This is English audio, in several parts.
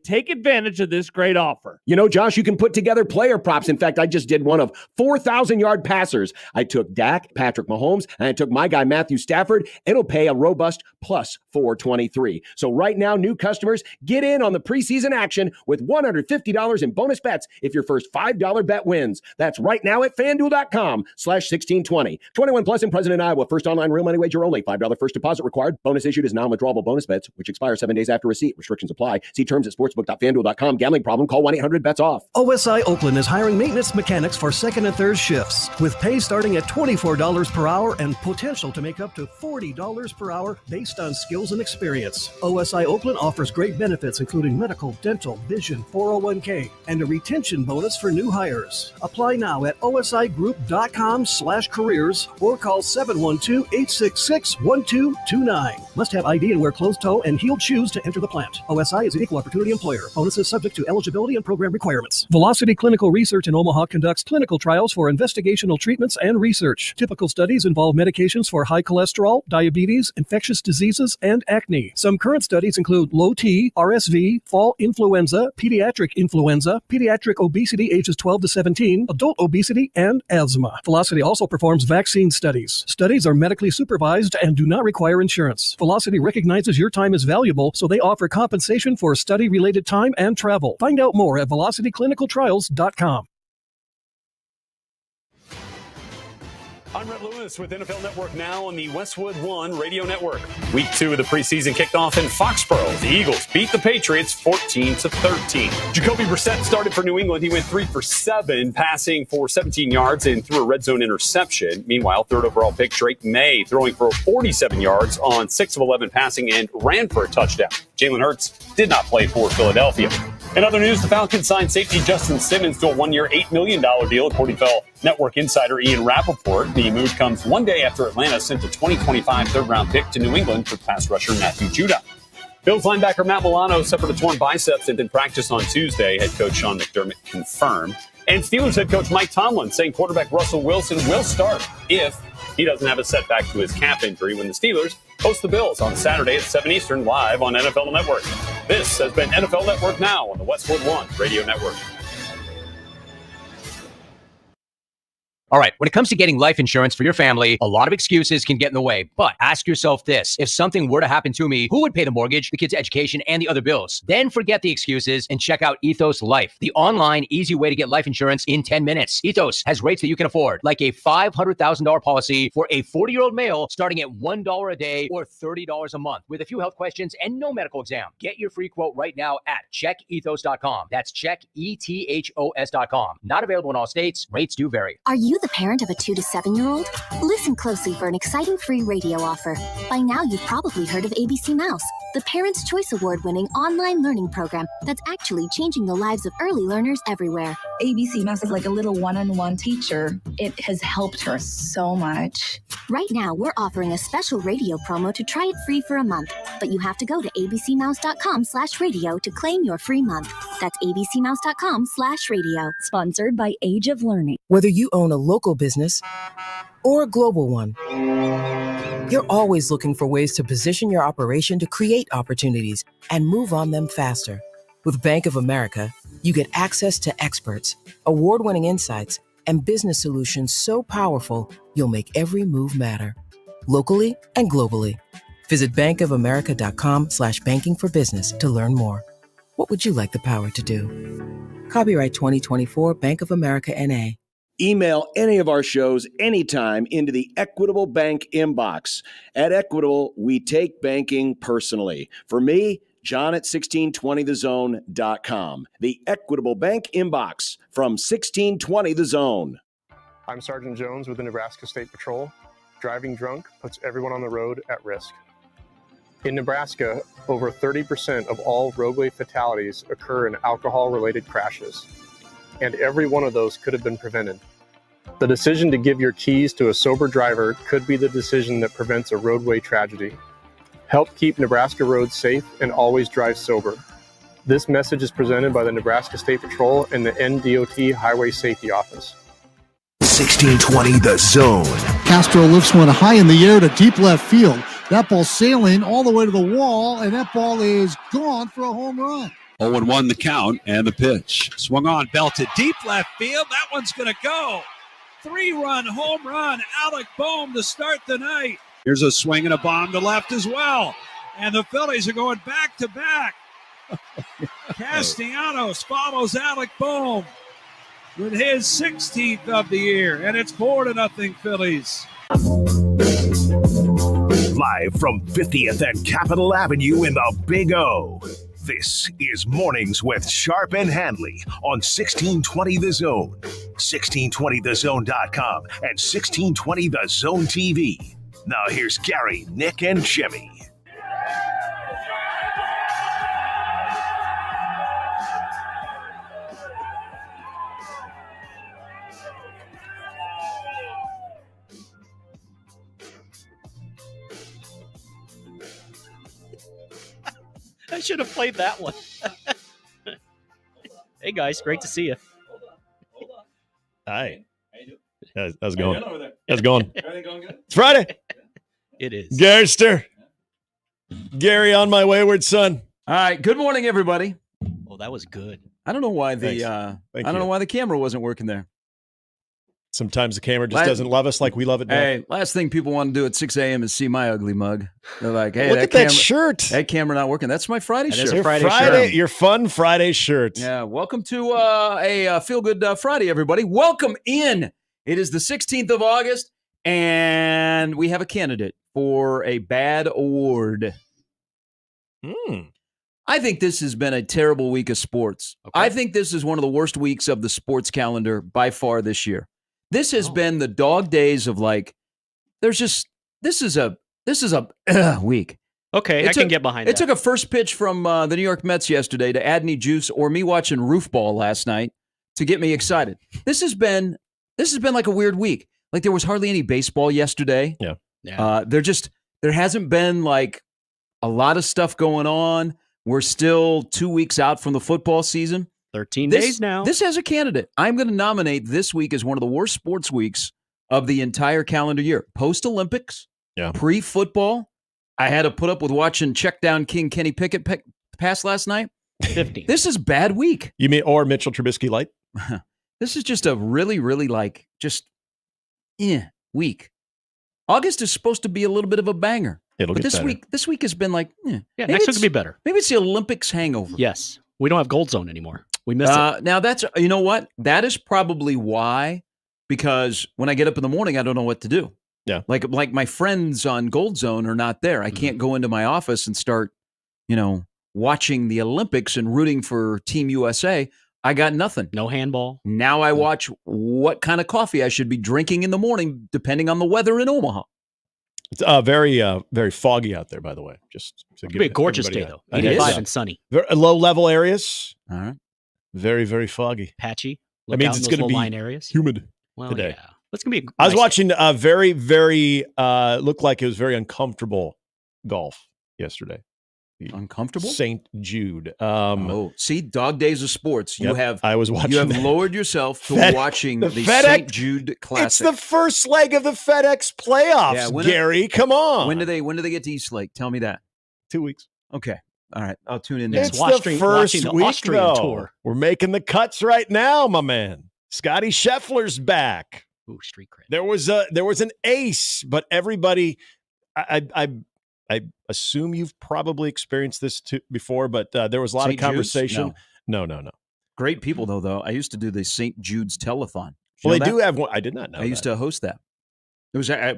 take advantage of this great offer. You know, Josh, you can put together player props. In fact, I just did one of 4,000-yard passers. I took Dak, Patrick Mahomes, and I took my guy Matthew Stafford. It'll pay a robust plus 423. So right now, new customers, get in on the preseason action with $150 in bonus bets if your first $5 bet wins. That's right now at FanDuel.com/1620. 21 plus and present in Iowa. First online real money wager only. $5 first deposit required. Bonus issued is non-withdrawable bonus bets, which expire 7 days after receipt. Restrictions apply. See terms at sportsbook.fanduel.com. Gambling problem? Call 1-800-BETS-OFF. OSI Oakland is hiring maintenance mechanics for second and third shifts with pay starting at $24 per hour and potential to make up to $40 per hour based on skills and experience. OSI Oakland offers great benefits including medical, dental, vision, 401k, and a retention bonus for new hires. Apply now at osigroup.com/careers or call 712-866-1229. Must have ID and wear closed-toe and heeled shoes to enter the plant. OSI is an equal opportunity employer. Bonuses subject to eligibility and program requirements. Velocity Clinical Research in Omaha conducts clinical trials for investigational treatments and research. Typical studies involve medications for high cholesterol, diabetes, infectious diseases, and acne. Some current studies include low T, RSV, fall influenza, pediatric obesity ages 12 to 17, adult obesity, and asthma. Velocity also performs vaccine studies. Studies are medically supervised and do not require insurance. Velocity recognizes your time is valuable, so they offer compensation for study-related time and travel. Find out more at velocityclinicaltrials.com. I'm Rhett Lewis with NFL Network Now on the Westwood One Radio Network. Week 2 of the preseason kicked off in Foxborough. The Eagles beat the Patriots 14-13. Jacoby Brissett started for New England. He went 3 for 7, passing for 17 yards and threw a red zone interception. Meanwhile, third overall pick Drake May throwing for 47 yards on 6 of 11 passing and ran for a touchdown. Jalen Hurts did not play for Philadelphia. In other news, the Falcons signed safety Justin Simmons to a 1-year, $8 million deal, according to NFL Network insider Ian Rappaport. The move comes one day after Atlanta sent a 2025 third-round pick to New England for pass rusher Matthew Judon. Bills linebacker Matt Milano suffered a torn biceps and didn't practice on Tuesday, head coach Sean McDermott confirmed. And Steelers head coach Mike Tomlin saying quarterback Russell Wilson will start if he doesn't have a setback to his calf injury when the Steelers host the Bills on Saturday at 7 Eastern live on NFL Network. This has been NFL Network Now on the Westwood One Radio Network. All right, when it comes to getting life insurance for your family, a lot of excuses can get in the way. But ask yourself this. If something were to happen to me, who would pay the mortgage, the kids' education, and the other bills? Then forget the excuses and check out Ethos Life, the online, easy way to get life insurance in 10 minutes. Ethos has rates that you can afford, like a $500,000 policy for a 40-year-old male starting at $1 a day or $30 a month with a few health questions and no medical exam. Get your free quote right now at checkethos.com. That's checkethos.com. Not available in all states. Rates do vary. Are you the parent of a 2 to 7-year-old? Listen closely for an exciting free radio offer. By now, you've probably heard of ABC Mouse, the Parents' Choice Award-winning online learning program that's actually changing the lives of early learners everywhere. ABC Mouse is like a little one-on-one teacher. It has helped her so much. Right now, we're offering a special radio promo to try it free for a month, but you have to go to abcmouse.com/radio to claim your free month. That's abcmouse.com/radio. Sponsored by Age of Learning. Whether you own a local business or a global one, you're always looking for ways to position your operation to create opportunities and move on them faster. With Bank of America, you get access to experts, award-winning insights, and business solutions so powerful, you'll make every move matter. Locally and globally. Visit bankofamerica.com/banking for business to learn more. What would you like the power to do? Copyright 2024 Bank of America N.A. Email any of our shows anytime into the Equitable Bank inbox. At Equitable, we take banking personally. For me, John at 1620thezone.com. The Equitable Bank inbox from 1620 The Zone. I'm Sergeant Jones with the Nebraska State Patrol. Driving drunk puts everyone on the road at risk. In Nebraska, over 30% of all roadway fatalities occur in alcohol-related crashes, and every one of those could have been prevented. The decision to give your keys to a sober driver could be the decision that prevents a roadway tragedy. Help keep Nebraska roads safe and always drive sober. This message is presented by the Nebraska State Patrol and the NDOT Highway Safety Office. 1620 The Zone. Castro lifts one high in the air to deep left field. That ball sailing all the way to the wall, and that ball is gone for a home run. 0-1 the count and the pitch. Swung on, belted deep left field. That one's going to go. 3-run home run. Alec Boehm to start the night. Here's a swing and a bomb to left as well. And the Phillies are going back to back. Castellanos follows Alec Boehm with his 16th of the year, and it's 4-0 Phillies. Live from 50th and Capitol Avenue in the Big O. This is Mornings with Sharp and Handley on 1620 The Zone, 1620thezone.com, and 1620 The Zone TV. Now here's Gary, Nick, and Jimmy. I should have played that one. Hey, guys. Great to see you. Hi. How's it going? How's it going? Everything going good? It's Friday. It is. Garrister. Gary on my wayward son. All right. Good morning, everybody. Oh, that was good. I don't know why the know why the camera wasn't working there. Sometimes the camera just doesn't love us like we love it now. Hey, last thing people want to do at 6 a.m. is see my ugly mug. They're like, hey, look at that shirt. That camera not working. That's my Friday shirt. Your Friday, your fun Friday shirt. Yeah, welcome to a Feel Good Friday, everybody. Welcome in. It is the 16th of August, and we have a candidate for a bad award. I think this has been a terrible week of sports. Okay. I think this is one of the worst weeks of the sports calendar by far this year. This has been the dog days of this is a week. Okay, I can get behind it. It took a first pitch from the New York Mets yesterday to add any juice, or me watching Roofball last night to get me excited. This has been like a weird week. Like there was hardly any baseball yesterday. Yeah. There hasn't been like a lot of stuff going on. We're still 2 weeks out from the football season. 13 days now. This has a candidate. I'm going to nominate this week as one of the worst sports weeks of the entire calendar year. Post-Olympics, pre-football. I had to put up with watching check down King Kenny Pickett pass last night. 50. This is bad week. You mean or Mitchell Trubisky light? This is just a really, really week. August is supposed to be a little bit of a banger. It'll get better. This week has been like, yeah, next week will be better. Maybe it's the Olympics hangover. Yes. We don't have Gold Zone anymore. We miss it. Now that's, you know what? That is probably why, because when I get up in the morning, I don't know what to do. Yeah. Like my friends on Gold Zone are not there. I can't go into my office and start, watching the Olympics and rooting for Team USA. I got nothing. No handball. Now I watch what kind of coffee I should be drinking in the morning, depending on the weather in Omaha. It's very, very foggy out there, by the way. Just to give it a gorgeous day, though. 85 and sunny. Low-level areas. All right. Very, very foggy. Patchy. That means it's going to be line areas. humid well, today. Yeah. It's going to be. I was watching very, very, looked like it was very uncomfortable golf yesterday. Uncomfortable? St. Jude. See, dog days of sports. I was watching. You have lowered yourself to watching the St. Jude Classic. It's the first leg of the FedEx playoffs, Gary. Come on. When do they get to East Lake? Tell me that. 2 weeks. Okay. All right. I'll tune in there. It's the first week, Austrian tour. We're making the cuts right now, my man. Scotty Scheffler's back. Ooh, street cred. There was an ace, but everybody, I assume you've probably experienced this before, but there was a lot of conversation. No. Great people, though. I used to do the St. Jude's Telethon. Well, they do have one. I did not know. I used to host that. It was. I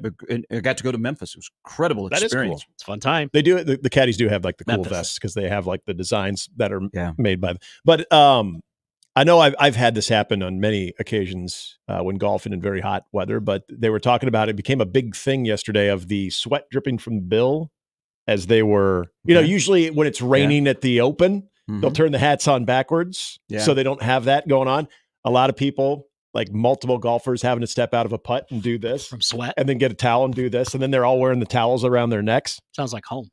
got to go to Memphis. It was an incredible experience. That is cool. It's a fun time. They do. The caddies do have like the cool vests because they have like the designs that are made by them. But I know I've had this happen on many occasions when golfing in very hot weather. But they were talking about it became a big thing yesterday of the sweat dripping from the bill as they were. Usually when it's raining at the Open, they'll turn the hats on backwards so they don't have that going on. A lot of people. Like multiple golfers having to step out of a putt and do this from sweat and then get a towel and do this. And then they're all wearing the towels around their necks. Sounds like home.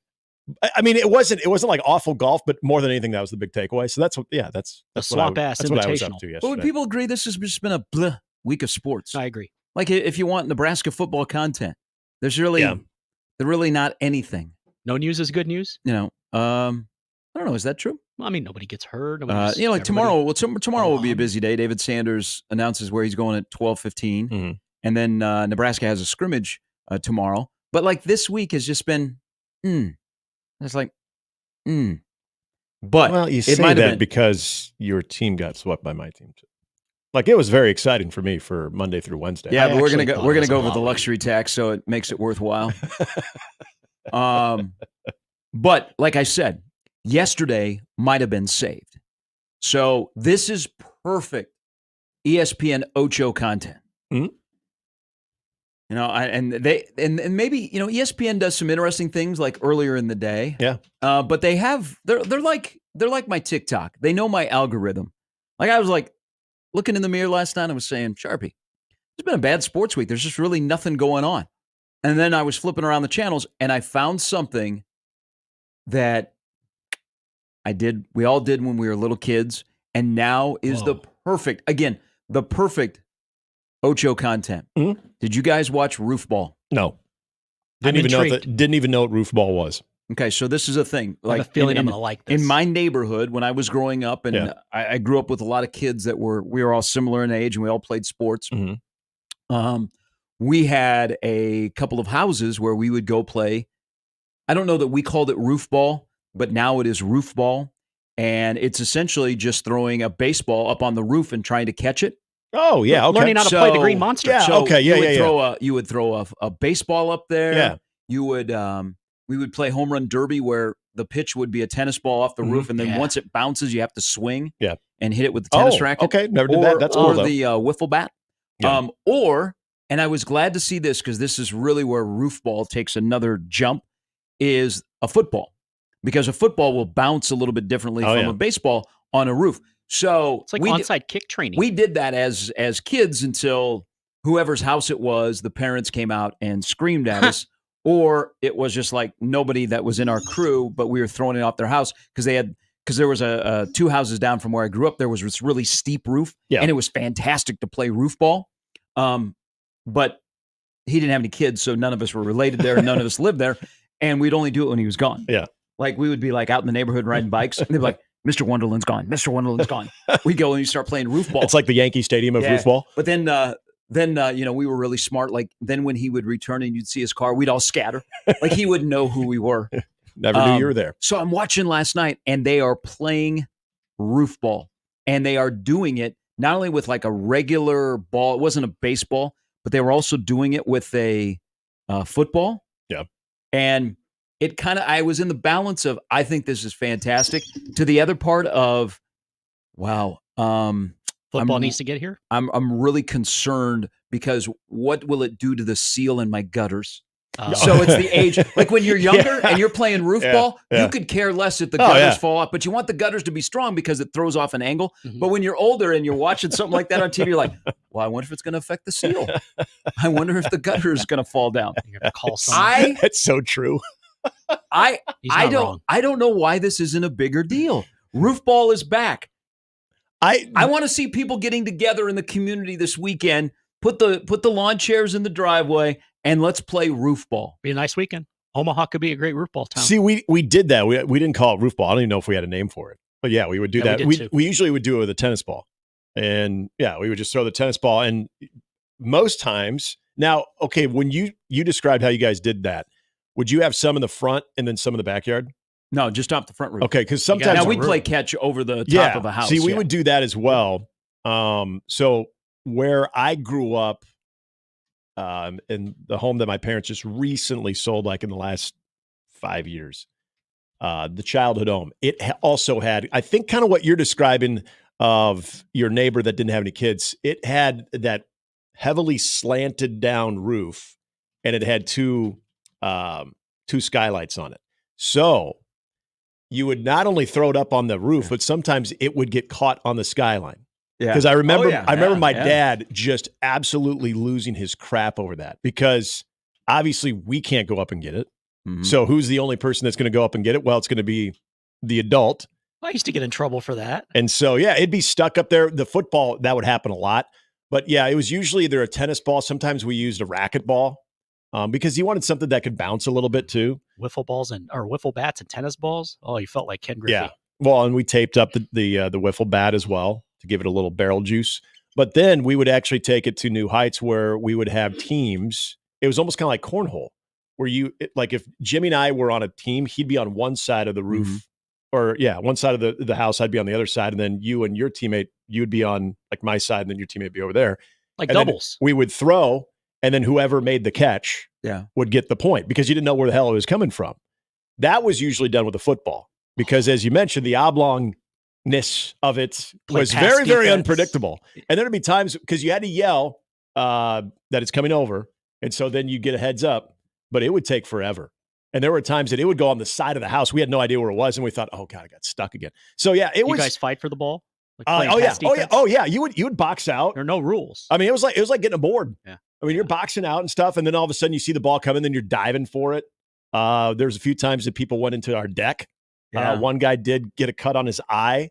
I mean, it wasn't like awful golf, but more than anything, that was the big takeaway. So that's swap ass that's what I was up to yesterday. But would people agree this has just been a bleh week of sports? I agree. Like if you want Nebraska football content, there's really not anything. No news is good news. I don't know. Is that true? Well, I mean, nobody gets hurt. Tomorrow will be a busy day. David Sanders announces where he's going at 12:15, and then Nebraska has a scrimmage tomorrow. But like this week has just been, it's like, But you say that because your team got swept by my team too. Like it was very exciting for me for Monday through Wednesday. Yeah, but we're gonna go with the luxury tax, so it makes it worthwhile. But like I said, yesterday might have been saved. So this is perfect ESPN Ocho content. Mm-hmm. And maybe ESPN does some interesting things like earlier in the day. Yeah. But they're like my TikTok. They know my algorithm. Like I was like looking in the mirror last night. I was saying, Sharpie, it's been a bad sports week. There's just really nothing going on. And then I was flipping around the channels and I found something that we all did when we were little kids, and now is the perfect Ocho content. Mm-hmm. Did you guys watch Roof Ball? No. Didn't even know what Roof Ball was. Okay, so this is a thing. I have a feeling I'm going to like this. In my neighborhood, when I was growing up, and I grew up with a lot of kids we were all similar in age, and we all played sports. Mm-hmm. We had a couple of houses where we would go play. I don't know that we called it Roof Ball, but now it is Roof Ball, and it's essentially just throwing a baseball up on the roof and trying to catch it. Oh, yeah, okay. Learning how to play the Green Monster. Yeah, so okay, you would throw a baseball up there. Yeah. You would we would play home run derby where the pitch would be a tennis ball off the roof, and then once it bounces, you have to swing and hit it with the tennis racket. Okay, never did that. That's cool, or though. the wiffle bat. Yeah. And I was glad to see this because this is really where Roof Ball takes another jump, is a football. Because a football will bounce a little bit differently from a baseball on a roof. So it's like onside kick training. We did that as kids until whoever's house it was, the parents came out and screamed at us, or it was just like nobody that was in our crew, but we were throwing it off their house because there was a 2 houses down from where I grew up. There was this really steep roof, and it was fantastic to play Roof Ball. But he didn't have any kids, so none of us were related there, and none of us lived there, and we'd only do it when he was gone. Yeah. Like we would be like out in the neighborhood riding bikes, and they'd be like, Mr. Wonderland's gone. Mr. Wonderland's gone. We go and you start playing Roof Ball. It's like the Yankee Stadium of Roof Ball. But then we were really smart. Like then when he would return and you'd see his car, we'd all scatter. Like he wouldn't know who we were. Never knew you were there. So I'm watching last night, and they are playing Roof Ball, and they are doing it not only with like a regular ball. It wasn't a baseball, but they were also doing it with a football. Yeah. And I was in the balance of, I think this is fantastic, to the other part of, wow. Football needs to get here. I'm really concerned because what will it do to the seal in my gutters? So it's the age, like when you're younger and you're playing Roof Ball, you could care less if the gutters fall off, but you want the gutters to be strong because it throws off an angle. Mm-hmm. But when you're older and you're watching something like that on TV, you're like, well, I wonder if it's going to affect the seal. I wonder if the gutter is going to fall down. You're going to call someone. That's so true. I don't know why this isn't a bigger deal. Roof Ball is back. I want to see people getting together in the community this weekend. Put the lawn chairs in the driveway and let's play Roof Ball. Be a nice weekend. Omaha could be a great Roof Ball town. See, we did that. We didn't call it Roof Ball. I don't even know if we had a name for it. But yeah, we would do that. We usually would do it with a tennis ball. And yeah, we would just throw the tennis ball. And most times, now, okay, when you described how you guys did that, would you have some in the front and then some in the backyard? No, just off the front roof. Okay, because sometimes now we play catch over the top of a house. See, we would do that as well. So where I grew up, in the home that my parents just recently sold, like in the last 5 years, the childhood home, it also had, I think, kind of what you're describing of your neighbor that didn't have any kids. It had that heavily slanted down roof, and it had two skylights on it. So you would not only throw it up on the roof, but sometimes it would get caught on the skyline. Yeah. Because I remember my dad just absolutely losing his crap over that, because obviously we can't go up and get it. Mm-hmm. So who's the only person that's going to go up and get it? Well, it's going to be the adult. I used to get in trouble for that. And so, yeah, it'd be stuck up there. The football, that would happen a lot. But yeah, it was usually either a tennis ball. Sometimes we used a racquetball. Because you wanted something that could bounce a little bit too. Wiffle bats and tennis balls. Oh, you felt like Ken Griffey. Yeah. Well, and we taped up the wiffle bat as well to give it a little barrel juice. But then we would actually take it to new heights where we would have teams. It was almost kind of like cornhole, where like if Jimmy and I were on a team, he'd be on one side of the roof, or one side of the house, I'd be on the other side, and then you and your teammate, you would be on like my side, and then your teammate would be over there, like and doubles. We would throw, and then whoever made the catch, would get the point because you didn't know where the hell it was coming from. That was usually done with a football because, as you mentioned, the oblongness of it was very, very unpredictable. And there'd be times because you had to yell that it's coming over. And so then you get a heads up, but it would take forever. And there were times that it would go on the side of the house. We had no idea where it was. And we thought, oh God, I got stuck again. So yeah, it was. You guys fight for the ball? Like You would box out. There are no rules. I mean, it was like getting a board. Yeah. I mean, you're boxing out and stuff. And then all of a sudden you see the ball coming, then you're diving for it. There's a few times that people went into our deck. Yeah. One guy did get a cut on his eye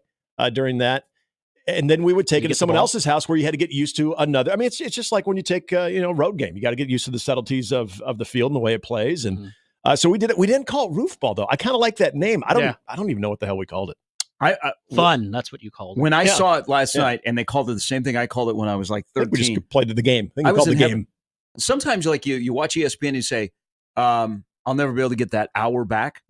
during that. And then we would take it to someone else's house where you had to get used to another. I mean, it's just like when you take road game. You got to get used to the subtleties of the field and the way it plays. And so we did it. We didn't call it roof ball though. I kind of like that name. I don't even know what the hell we called it. Fun. That's what you called it. When I saw it last night, and they called it the same thing I called it when I was like 13. We just played the game. I think we called the game. Sometimes, like you watch ESPN and you say, I'll never be able to get that hour back.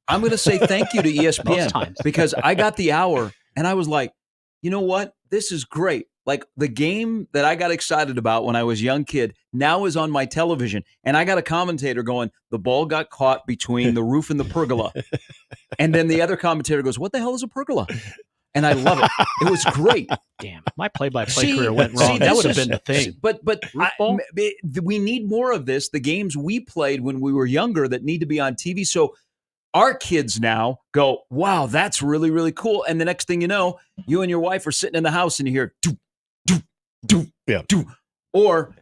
I'm going to say thank you to ESPN because I got the hour and I was like, you know what? This is great. Like the game that I got excited about when I was a young kid now is on my television. And I got a commentator going, the ball got caught between the roof and the pergola. And then the other commentator goes, what the hell is a pergola? And I love it. It was great. Damn, my play-by-play career went wrong. That would have been the thing. But we need more of this. The games we played when we were younger that need to be on TV. So our kids now go, wow, that's really, really cool. And the next thing you know, you and your wife are sitting in the house and you hear, do, do, do, do. Or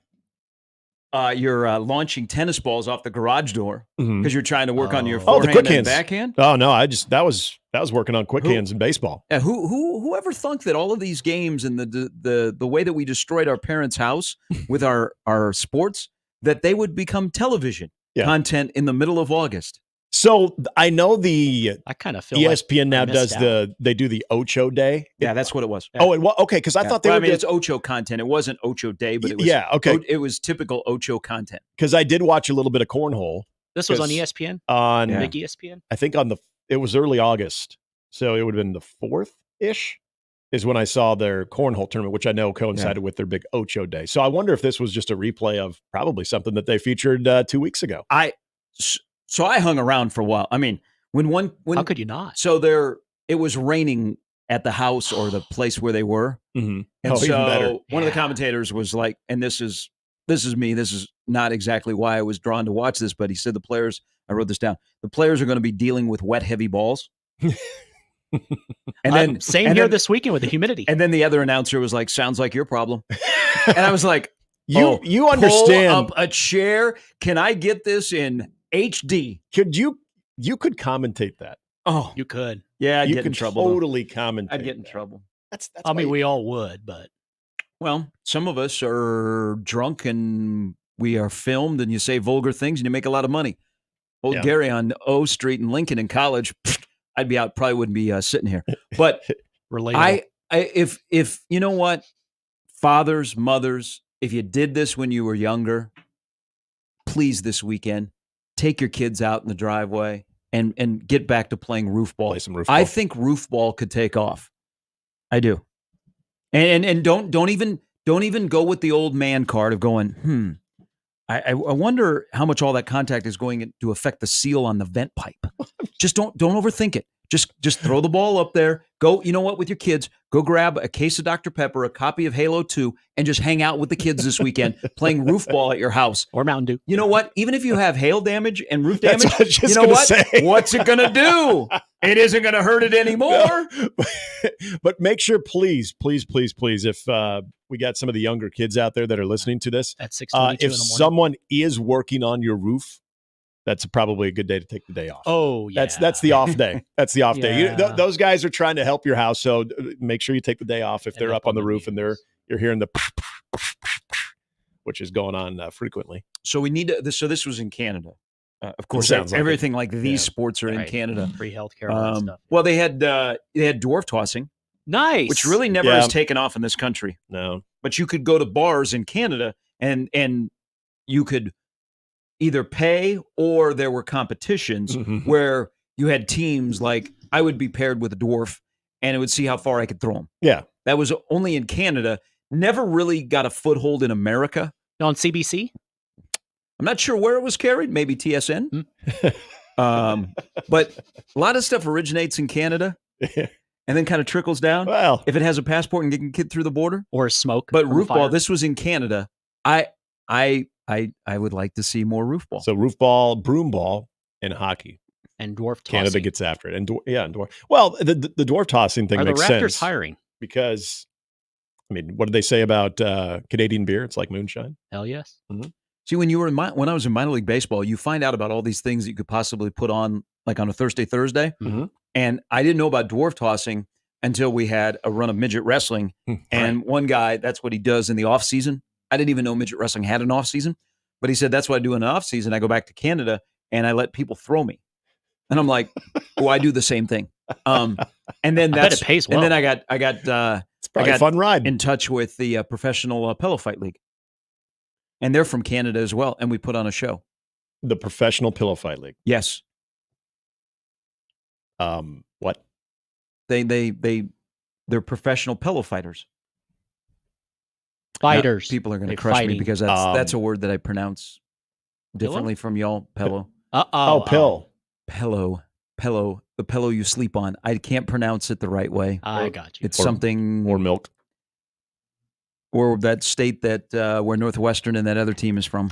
you're launching tennis balls off the garage door because you're trying to work on your forehand the quick and hands. backhand. Oh no, that was working on quick hands in baseball. Yeah, whoever thunk that all of these games and the way that we destroyed our parents' house with our sports, that they would become television content in the middle of August. So I know I kind of feel ESPN now I does missed they do the Ocho Day. Yeah, that's what it was. Oh, okay, because I thought they were. It's Ocho content. It wasn't Ocho Day, but it was. Yeah, okay. It was typical Ocho content. Because I did watch a little bit of cornhole. This was on ESPN? On big ESPN? I think it was early August. So it would have been the 4th-ish is when I saw their cornhole tournament, which I know coincided with their big Ocho Day. So I wonder if this was just a replay of probably something that they featured 2 weeks ago. So I hung around for a while. I mean, when how could you not? So it was raining at the house or the place where they were. Mm-hmm. And so one of the commentators was like, and this is me. This is not exactly why I was drawn to watch this, but he said I wrote this down. The players are going to be dealing with wet, heavy balls. And then here this weekend with the humidity. And then the other announcer was like, sounds like your problem. And I was like, you understand. Pull up a chair. Can I get this in HD? You could commentate that. Oh, you could. Yeah, I'd you get could in trouble. Totally commentate. I'd get in trouble. That's I mean, we all would, but some of us are drunk and we are filmed, and you say vulgar things and you make a lot of money. Old Gary on O Street in Lincoln in college, I'd be out. Probably wouldn't be sitting here. But if you know what, fathers, mothers, if you did this when you were younger, please this weekend take your kids out in the driveway and get back to playing roof ball. Play some roof ball. I think roof ball could take off. I do. And don't even go with the old man card of going, I wonder how much all that contact is going to affect the seal on the vent pipe. Just don't overthink it. Just throw the ball up there. Go, you know what, with your kids, go grab a case of Dr. Pepper, a copy of Halo 2, and just hang out with the kids this weekend playing roof ball at your house. Or Mountain Dew. You know what? Even if you have hail damage and roof damage, you know what? What's it going to do? It isn't going to hurt it anymore. No. But make sure, please, if we got some of the younger kids out there that are listening to this, at 6:22 if someone is working on your roof, that's probably a good day to take the day off. Oh, yeah. That's the off day. That's the off day. Yeah. Those guys are trying to help your house, so make sure you take the day off if they're up on the roof and you're hearing the which is going on frequently. So we need to. So this was in Canada. Of course, everything like these sports are in Canada. Free healthcare, all that stuff. Well, they had dwarf tossing. Nice. Which really never has taken off in this country. No. But you could go to bars in Canada and you could either pay or there were competitions where you had teams like I would be paired with a dwarf and it would see how far I could throw them. Yeah. That was only in Canada. Never really got a foothold in America. On CBC? I'm not sure where it was carried. Maybe TSN. But a lot of stuff originates in Canada and then kind of trickles down. Well, if it has a passport and can get through the border or smoke. But roof ball, this was in Canada. I would like to see more roof ball. So roof ball, broom ball, and hockey. And dwarf tossing. Canada gets after it. And dwarf. Well, the dwarf tossing thing makes sense. Are the Raptors hiring? Because, I mean, what did they say about Canadian beer? It's like moonshine. Hell yes. Mm-hmm. See, when I was in minor league baseball, you find out about all these things that you could possibly put on, like on a Thursday. Mm-hmm. And I didn't know about dwarf tossing until we had a run of midget wrestling. And one guy, that's what he does in the off season. I didn't even know midget wrestling had an off season, but he said, that's what I do in the off season. I go back to Canada and I let people throw me. And I'm like, oh, I do the same thing. And then I bet it pays well. And then I got it's probably a fun ride. In touch with the professional pillow fight league. And they're from Canada as well. And we put on a show. The Professional Pillow Fight League. Yes. What? They're professional pillow fighters. Fighters. Now, people are going to crush me because that's a word that I pronounce differently from y'all. Pillow. Pill. Pillow. The pillow you sleep on. I can't pronounce it the right way. I got you. It's something or milk. Or that state that where Northwestern and that other team is from.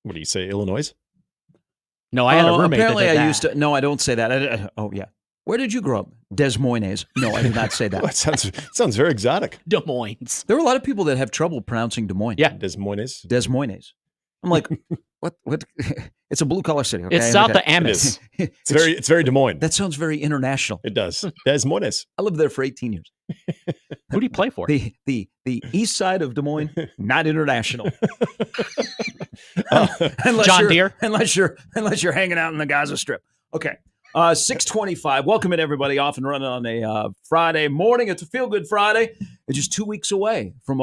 What do you say, Illinois? No, I had a roommate. Apparently, that did I that. used to. No, I don't say that. Oh yeah. Where did you grow up? Des Moines. No, I did not say that. That sounds very exotic. Des Moines. There are a lot of people that have trouble pronouncing Des Moines. Yeah, Des Moines. Des Moines. I'm like, what? It's a blue collar city. Okay? It's south of Amos. It's very Des Moines. That sounds very international. It does. Des Moines. I lived there for 18 years. Who do you play for? The east side of Des Moines, not international. John Deere. Unless you're hanging out in the Gaza Strip. Okay. 6:25. Welcome in everybody. Off and running on a Friday morning. It's a feel good Friday. It's just 2 weeks away from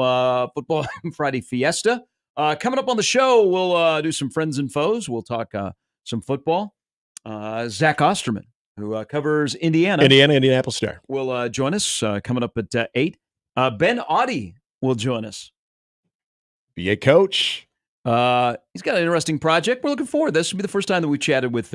Football Friday Fiesta. Coming up on the show, we'll do some friends and foes. We'll talk some football. Zach Osterman, who covers Indianapolis Star, will join us coming up at 8. Ben Audie will join us. Be a coach. He's got an interesting project. We're looking forward. This will be the first time that we chatted with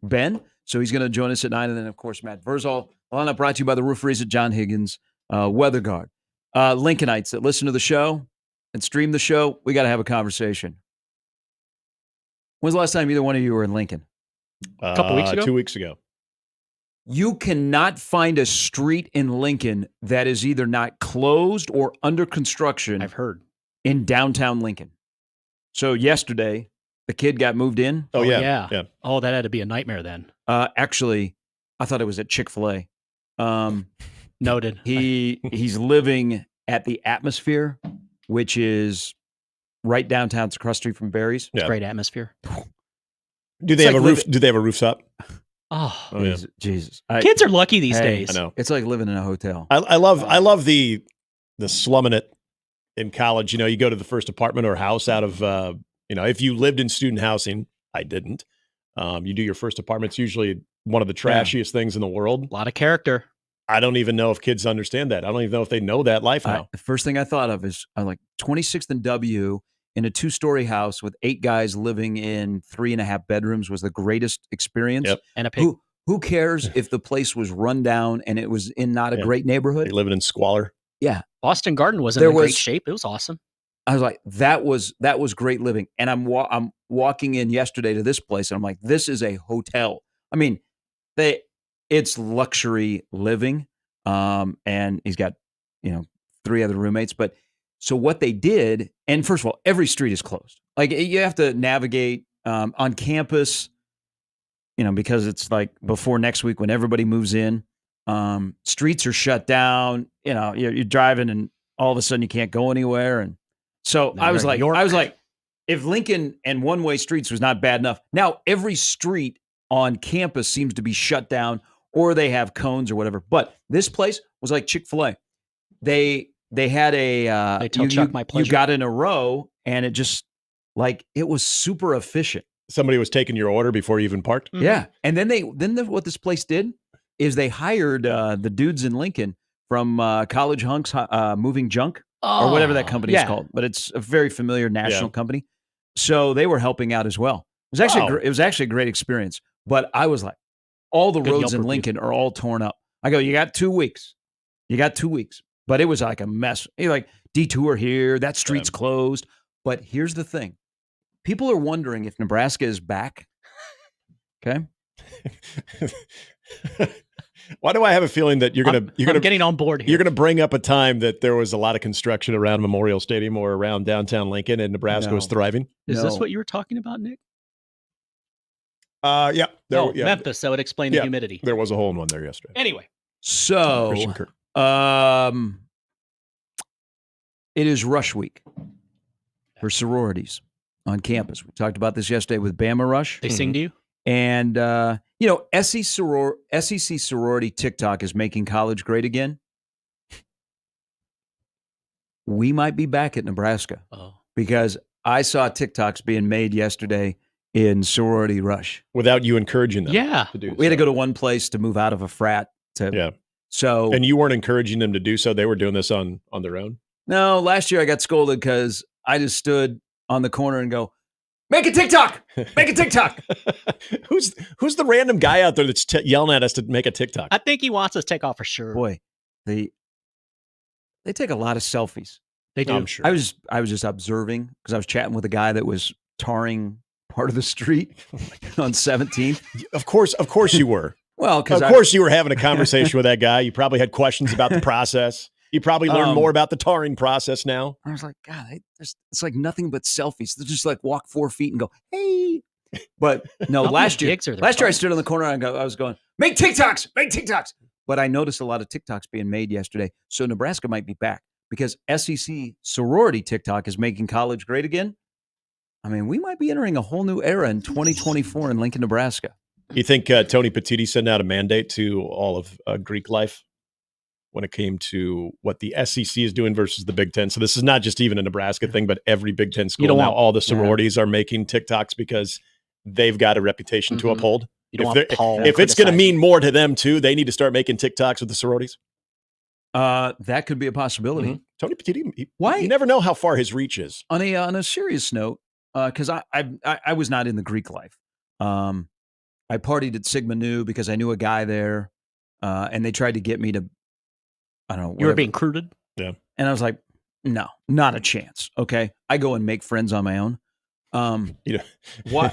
Ben. So he's going to join us at 9. And then, of course, Matt Verzal. Lineup brought to you by the Rooferys at John Higgins Weather Guard. Lincolnites that listen to the show and stream the show, we got to have a conversation. When's the last time either one of you were in Lincoln? A couple weeks ago? 2 weeks ago. You cannot find a street in Lincoln that is either not closed or under construction. I've heard. In downtown Lincoln. So yesterday, the kid got moved in. Oh, yeah. Oh, that had to be a nightmare then. Actually, I thought it was at Chick-fil-A. Noted. He's living at the Atmosphere, which is right downtown. It's across the street from Barry's. It's great atmosphere. Do they have a roof? Do they have a rooftop? Oh, yeah. Jesus! Kids are lucky these days. I know. It's like living in a hotel. I love the slumming it in college. You know, you go to the first apartment or house out of if you lived in student housing. I didn't. You do your first apartment. It's usually one of the trashiest things in the world. A lot of character. I don't even know if kids understand that. I don't even know if they know that life now. The first thing I thought of is like 26th and W in a 2-story house with 8 guys living in 3.5 bedrooms was the greatest experience. Yep. And a pig. Who cares if the place was run down and it was in not a great neighborhood? They living in squalor. Yeah. Boston Garden was in great shape. It was awesome. I was like, that was great living. And I'm walking in yesterday to this place and I'm like, this is a hotel. I mean, it's luxury living. And he's got, 3 other roommates. But so what they did, and first of all, every street is closed. Like you have to navigate on campus, because it's like before next week when everybody moves in, streets are shut down. You're driving and all of a sudden you can't go anywhere. And so I was like, If Lincoln and one-way streets was not bad enough, now every street on campus seems to be shut down or they have cones or whatever. But this place was like Chick-fil-A. They had a They tell Chuck my you pleasure. got in a row, and it just it was super efficient. Somebody was taking your order before you even parked. Yeah, and then what this place did is they hired the dudes in Lincoln from College Hunks Moving Junk or whatever that company is called, but it's a very familiar national company. So they were helping out as well. It was actually it was actually a great experience. But I was like, all the roads in Lincoln are all torn up. I go, you got 2 weeks. You got 2 weeks. But it was like a mess. You're like, detour here, that street's closed. But here's the thing. People are wondering if Nebraska is back. Okay. Why do I have a feeling that I'm getting on board here. You're going to bring up a time that there was a lot of construction around Memorial Stadium or around downtown Lincoln and Nebraska was thriving? Is this what you were talking about, Nick? Yeah. Memphis. That would explain the humidity. There was a hole in one there yesterday. Anyway. So, it is rush week for sororities on campus. We talked about this yesterday with Bama Rush. They sing to you? And, SEC sorority TikTok is making college great again. We might be back at Nebraska because I saw TikToks being made yesterday in sorority rush. Without you encouraging them to do so. We had to go to one place to move out of a frat. So, and you weren't encouraging them to do so? They were doing this on their own? No, last year I got scolded because I just stood on the corner and go, make a TikTok! Make a TikTok! Who's the random guy out there that's yelling at us to make a TikTok? I think he wants us to take off for sure. Boy, they take a lot of selfies. They do. I'm sure. I was just observing because I was chatting with a guy that was tarring part of the street on 17th. Of course you were. Well, of course you were having a conversation with that guy. You probably had questions about the process. You probably learned more about the tarring process now. I was like, God, it's like nothing but selfies. They just like walk 4 feet and go, hey. But no, last year I stood on the corner and I was going, make TikToks. But I noticed a lot of TikToks being made yesterday. So Nebraska might be back because SEC sorority TikTok is making college great again. I mean, we might be entering a whole new era in 2024 in Lincoln, Nebraska. You think Tony Petitti sent out a mandate to all of Greek life when it came to what the SEC is doing versus the Big Ten? So this is not just even a Nebraska thing, but every Big Ten school now, all the sororities are making TikToks because they've got a reputation to uphold. If it's going to mean more to them too, they need to start making TikToks with the sororities. That could be a possibility. Mm-hmm. Tony Petitti, you never know how far his reach is. On a serious note, because I was not in the Greek life. I partied at Sigma Nu because I knew a guy there, and they tried to get me to, I don't know. You were being recruited? Yeah. And I was like, no, not a chance. Okay. I go and make friends on my own. Why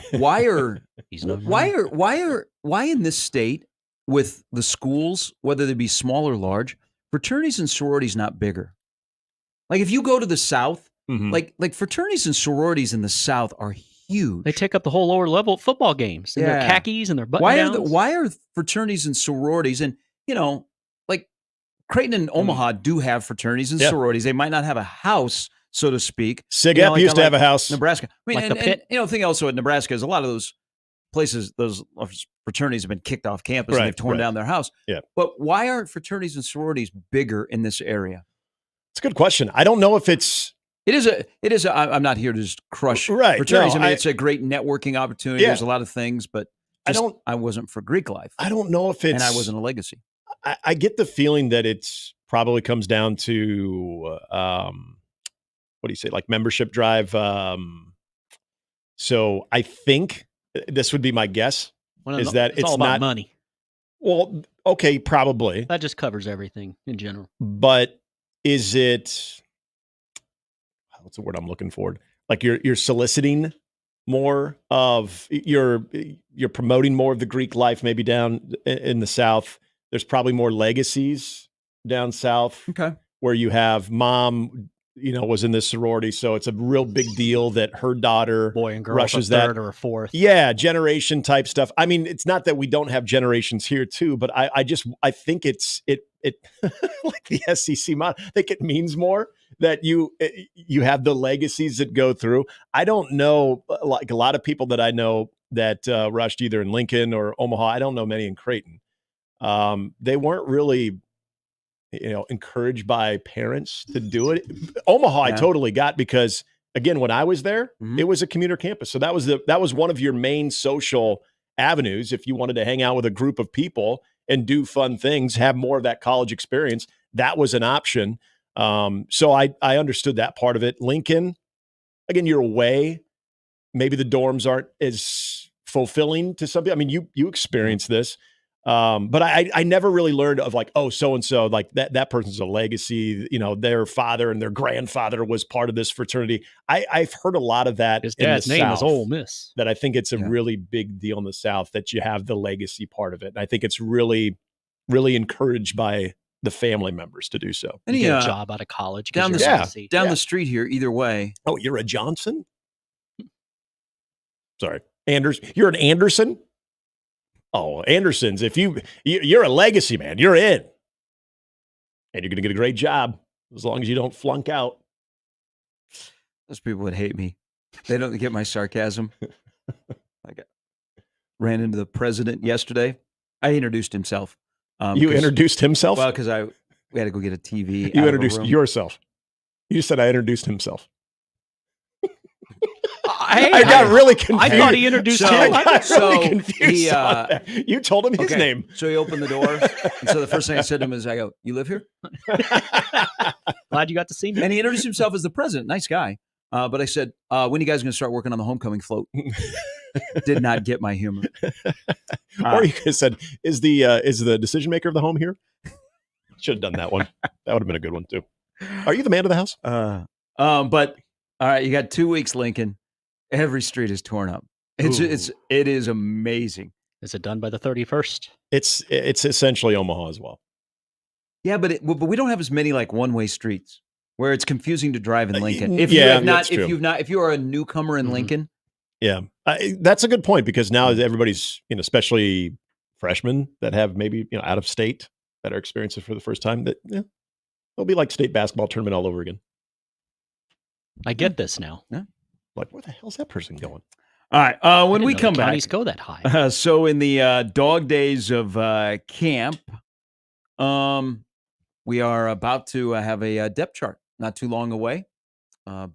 in this state with the schools, whether they be small or large, fraternities and sororities not bigger? Like if you go to the South, like fraternities and sororities in the South are huge. They take up the whole lower level football games and their khakis and their button downs. Why are fraternities and sororities and like Creighton and Omaha do have fraternities and sororities. They might not have a house, so to speak. SIG Ep used to have a house. Nebraska. I mean, the thing also at Nebraska is a lot of those places, those fraternities have been kicked off campus and they've torn down their house. Yeah. But why aren't fraternities and sororities bigger in this area? It's a good question. I don't know if it's. It is. I'm not here to just crush fraternities. No, it's a great networking opportunity. There's a lot of things, but I wasn't for Greek life. I don't know if it's. And I wasn't a legacy. I get the feeling that it's probably comes down to what do you say, like membership drive. So I think this would be my guess that it's all not about money. Well, okay, probably that just covers everything in general. But is it? What's the word I'm looking for? Like you're soliciting more of you're promoting more of the Greek life, maybe down in the South. There's probably more legacies down South, where you have mom, was in this sorority, so it's a real big deal that her daughter, boy and girl, rushes a third that or a fourth. Yeah, generation type stuff. I mean, it's not that we don't have generations here too, but I think it like the SEC model. I think it means more that you have the legacies that go through. I don't know, like a lot of people that I know that rushed either in Lincoln or Omaha. I don't know many in Creighton. They weren't really, encouraged by parents to do it. Omaha, I totally got because, again, when I was there, it was a commuter campus. So that was one of your main social avenues. If you wanted to hang out with a group of people and do fun things, have more of that college experience, that was an option. So I understood that part of it. Lincoln, again, you're away. Maybe the dorms aren't as fulfilling to some people. I mean, you experienced this. But I never really learned of like, oh, so-and-so, like that person's a legacy, their father and their grandfather was part of this fraternity. I've heard a lot of that. His dad's name is Ole Miss. That I think it's a really big deal in the South that you have the legacy part of it. And I think it's really, really encouraged by the family members to do so. And you get a job out of college. Down the street here, either way. Oh, you're a Johnson? Sorry. You're an Anderson? Oh, Anderson's, if you're a legacy, man, you're in. And you're going to get a great job as long as you don't flunk out. Those people would hate me. They don't get my sarcasm. I ran into the president yesterday. I introduced himself. You introduced himself? Well, because we had to go get a TV. You introduced yourself. You just said I introduced himself. I got really confused. I thought he introduced him. You told him his name. So he opened the door. And so the first thing I said to him is, I go, you live here? Glad you got to see me. And he introduced himself as the president. Nice guy. But I said, when are you guys going to start working on the homecoming float? Did not get my humor. Or you could have said, is the decision maker of the home here? Should have done that one. That would have been a good one too. Are you the man of the house? But all right, you got 2 weeks, Lincoln. Every street is torn up. It is amazing. Is it done by the 31st? It's essentially Omaha as well. Yeah, but we don't have as many like one-way streets where it's confusing to drive in Lincoln. If you are a newcomer in Lincoln. Yeah, that's a good point because now everybody's, especially freshmen that have maybe, out of state that are experiencing it for the first time, that it'll be like state basketball tournament all over again. I get this now. Yeah. Like, where the hell's that person going? All right. When we come back, counties go that high. So in the dog days of camp, we are about to have a depth chart not too long away,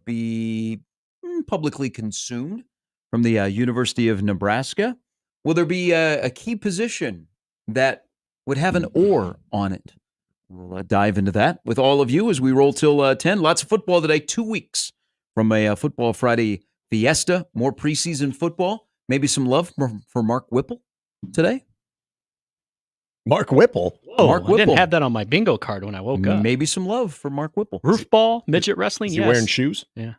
be publicly consumed from the University of Nebraska. Will there be a key position that would have an or on it? We'll dive into that with all of you as we roll till 10. Lots of football today, 2 weeks from a Football Friday Fiesta, more preseason football. Maybe some love for Mark Whipple today. Mark Whipple? Whoa, Mark Whipple. I didn't have that on my bingo card when I woke up. Maybe some love for Mark Whipple. Roof ball, midget wrestling, Is he wearing shoes? Yeah.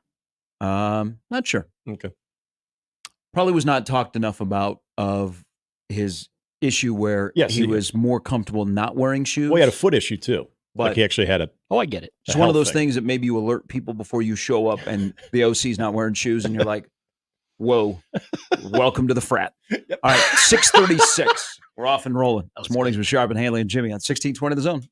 Not sure. Okay. Probably was not talked enough about of his issue where he was more comfortable not wearing shoes. Well, he had a foot issue too. But like he actually had a. Oh, I get it. It's one of those things that maybe you alert people before you show up and the OC's not wearing shoes and you're like, whoa, welcome to the frat. Yep. All right, 6:36. We're off and rolling. It's Mornings with Sharp and Handley and Jimmy on 1620 The Zone.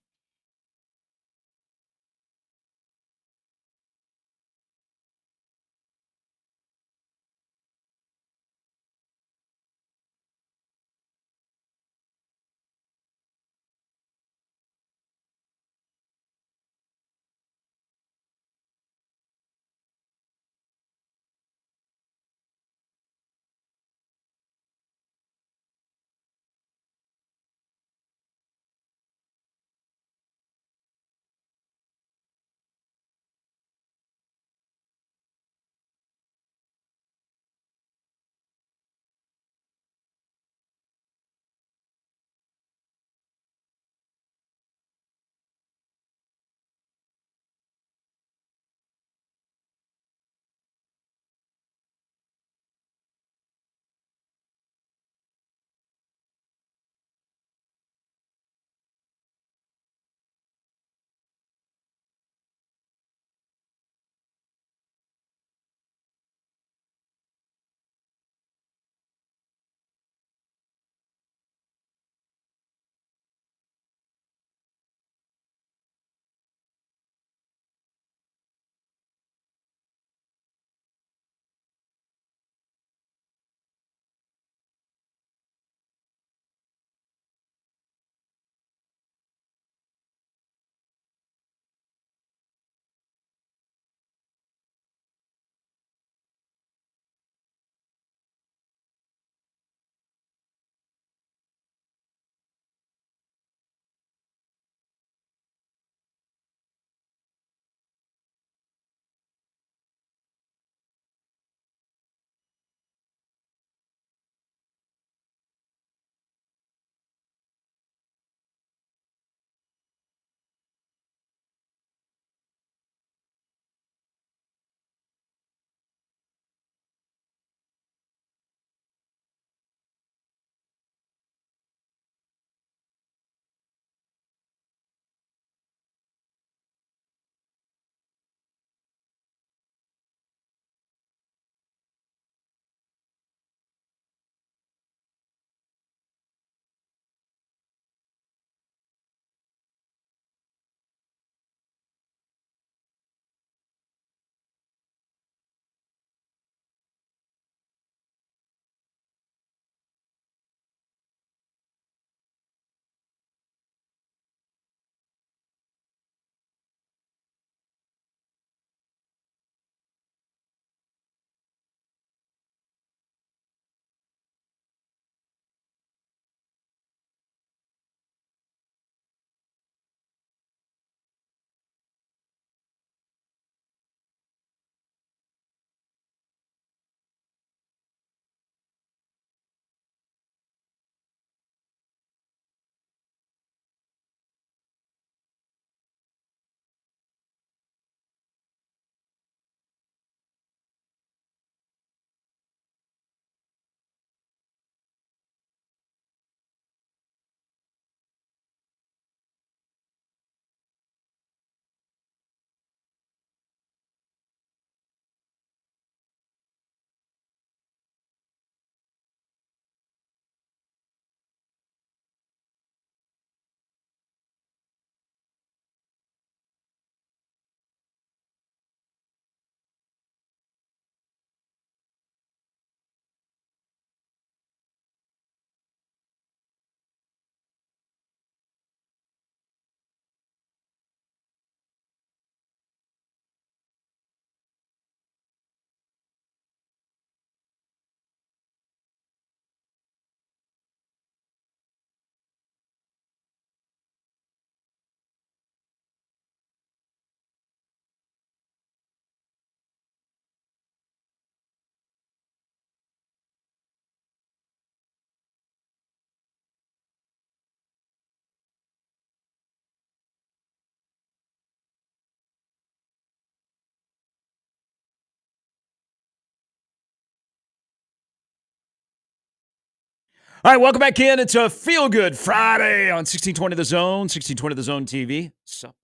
All right, welcome back in. It's a Feel Good Friday on 1620 The Zone, 1620 The Zone TV. So,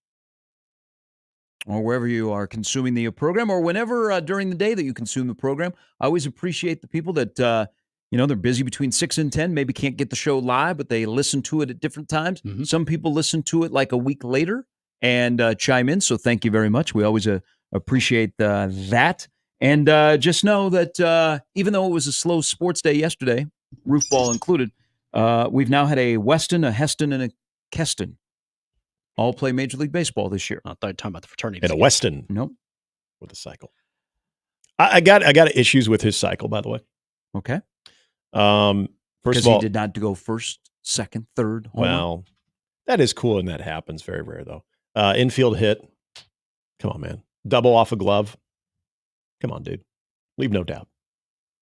or wherever you are consuming the program, or whenever during the day that you consume the program. I always appreciate the people that, they're busy between 6 and 10, maybe can't get the show live, but they listen to it at different times. Mm-hmm. Some people listen to it like a week later and chime in, so thank you very much. We always appreciate that. And just know that even though it was a slow sports day yesterday, roof ball included, we've now had a Weston, a Heston, and a Keston all play Major League Baseball this year. I thought you were talking about the fraternity. And a Weston. Nope. With a cycle. I got issues with his cycle, by the way. Okay. First of all, he did not go first, second, third. Well, that is cool, and that happens. Very rare, though. Infield hit. Come on, man. Double off a glove. Come on, dude. Leave no doubt.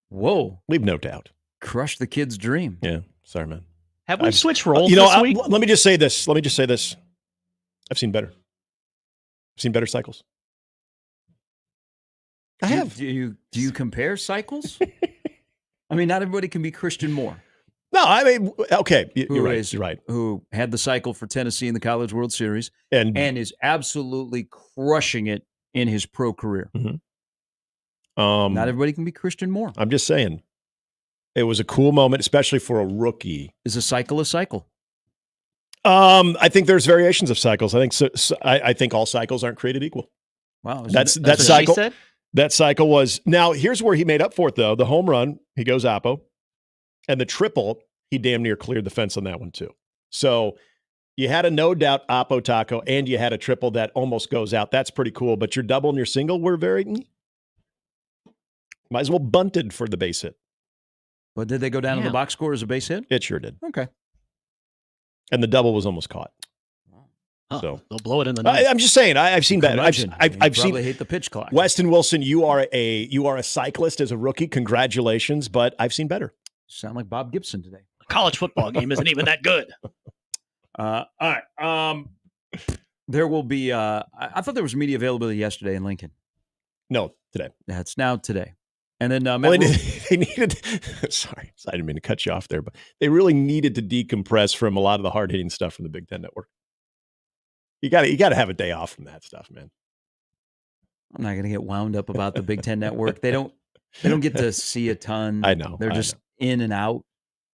Whoa. Leave no doubt. Crush the kid's dream. Yeah. Sorry, man. Have we switched roles this week? Let me just say this. I've seen better. I've seen better cycles. I have. Do you compare cycles? I mean, not everybody can be Christian Moore. No, I mean, okay, you're right. You're right. Who had the cycle for Tennessee in the College World Series and is absolutely crushing it in his pro career. Mm-hmm. Not everybody can be Christian Moore. I'm just saying, it was a cool moment, especially for a rookie. Is a cycle a cycle? I think there's variations of cycles. I think I think all cycles aren't created equal. Wow, that cycle. That cycle was. Now here's where he made up for it, though. The home run, he goes Oppo, and the triple, he damn near cleared the fence on that one too. So you had a no doubt Oppo taco, and you had a triple that almost goes out. That's pretty cool. But your double and your single were very. Might as well bunted for the base hit. But did they go down to the box score as a base hit? It sure did. Okay. And the double was almost caught. Oh, so they'll blow it in the night. I'm just saying. I've seen better. I've seen. Hate the pitch clock. Weston Wilson, you are a cyclist as a rookie. Congratulations, but I've seen better. Sound like Bob Gibson today. A college football game isn't even that good. All right. There will be. I thought there was media availability yesterday in Lincoln. No, today. That's now today. And then they needed. Sorry, I didn't mean to cut you off there, but they really needed to decompress from a lot of the hard hitting stuff from the Big Ten Network. You got to have a day off from that stuff, man. I'm not going to get wound up about the Big Ten Network. They don't get to see a ton. I know. They're just in and out.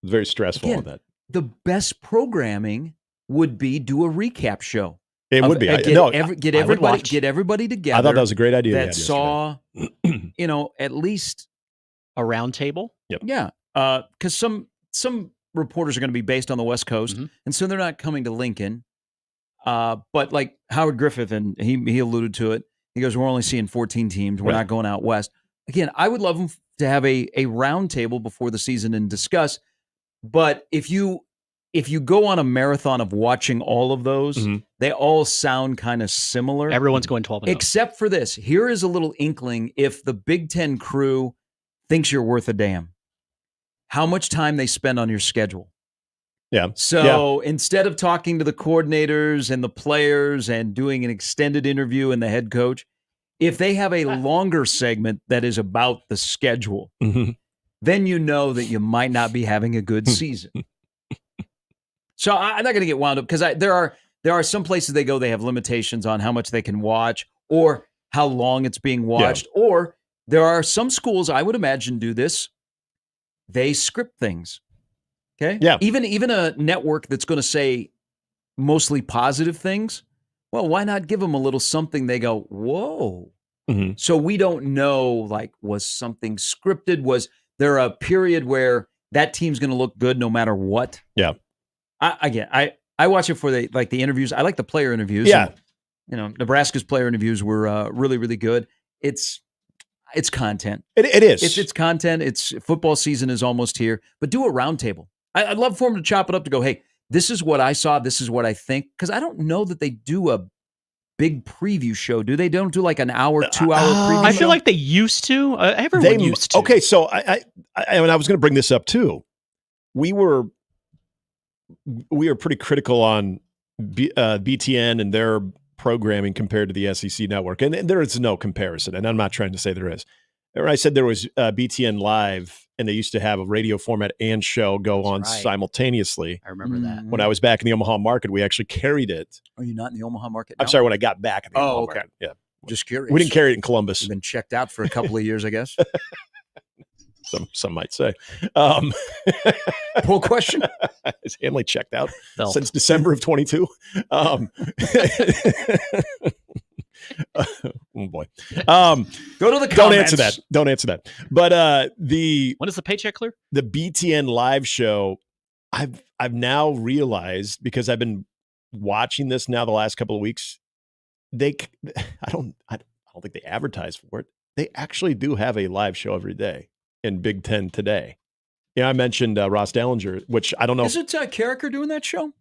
It's very stressful. Again, on that. The best programming would be do a recap show. It would be. Get everybody together. I thought that was a great idea. That saw, at least a round table. Yep. Yeah. Because some reporters are going to be based on the West Coast, and so they're not coming to Lincoln. But like Howard Griffith, and he alluded to it. He goes, "We're only seeing 14 teams. We're not going out west." Again, I would love them to have a round table before the season and discuss. But if you go on a marathon of watching all of those, they all sound kind of similar. Everyone's going 12-0. Except for this. Here is a little inkling if the Big Ten crew thinks you're worth a damn. How much time they spend on your schedule. Yeah. So instead of talking to the coordinators and the players and doing an extended interview and the head coach, if they have a longer segment that is about the schedule, then you know that you might not be having a good season. So I'm not going to get wound up because there are some places they go, they have limitations on how much they can watch or how long it's being watched. Yeah. Or there are some schools, I would imagine, do this. They script things. Okay. Yeah. Even a network that's going to say mostly positive things. Well, why not give them a little something? They go, whoa. So we don't know, like, was something scripted? Was there a period where that team's going to look good no matter what? Yeah. I watch it for the interviews. I like the player interviews. Yeah. And, Nebraska's player interviews were really, really good. It's content. It is. It's content. It's football season is almost here. But do a roundtable. I'd love for them to chop it up to go, hey, this is what I saw. This is what I think. Because I don't know that they do a big preview show. Do they? Don't do like an hour, 2 hour preview I show? feel like they used to. Everyone used to. Okay, so I was going to bring this up too. We were pretty critical on BTN and their programming compared to the SEC network. And there is no comparison. And I'm not trying to say there is. Remember I said there was BTN Live, and they used to have a radio format and show go on simultaneously. I remember that. When I was back in the Omaha market, we actually carried it. Are you not in the Omaha market now? I'm sorry, when I got back in the Omaha okay. market. Yeah. Just curious. We didn't carry it in Columbus. You've been checked out for a couple of years, I guess. Some might say. Poll question. Is Handley checked out since December of 22? Oh boy. Go to the comments. Don't answer that. But when is the paycheck clear? The BTN Live show, I've now realized, because I've been watching this now the last couple of weeks, I don't think they advertise for it. They actually do have a live show every day in Big Ten Today. Yeah, I mentioned Ross Dellinger, which I don't know. Is it Carricker doing that show?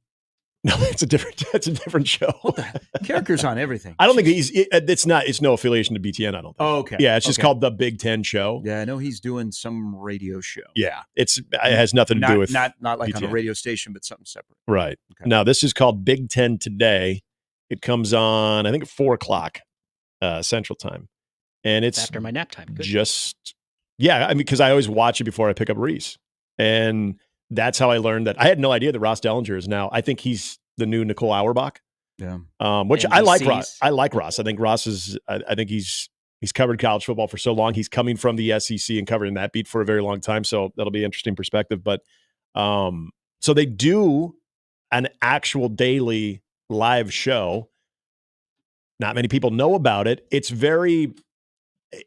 No, it's a different show. What the heck? Carricker's on everything. I don't think it's no affiliation to BTN, I don't think. Oh, okay. Yeah, it's just called the Big Ten Show. Yeah, I know he's doing some radio show. Yeah, it has nothing to do with not like BTN. on a radio station, but something separate. Right. Okay. Now, this is called Big Ten Today. It comes on, I think, at 4:00 Central Time. And it's after my nap time. Good. I mean, because I always watch it before I pick up Reese. And that's how I learned that. I had no idea that Ross Dellinger is now, I think he's the new Nicole Auerbach. Yeah. Which NBC's. I like Ross. I like Ross. I think Ross is, I think he's covered college football for so long. He's coming from the SEC and covering that beat for a very long time. So that'll be an interesting perspective. But so they do an actual daily live show. Not many people know about it. It's very,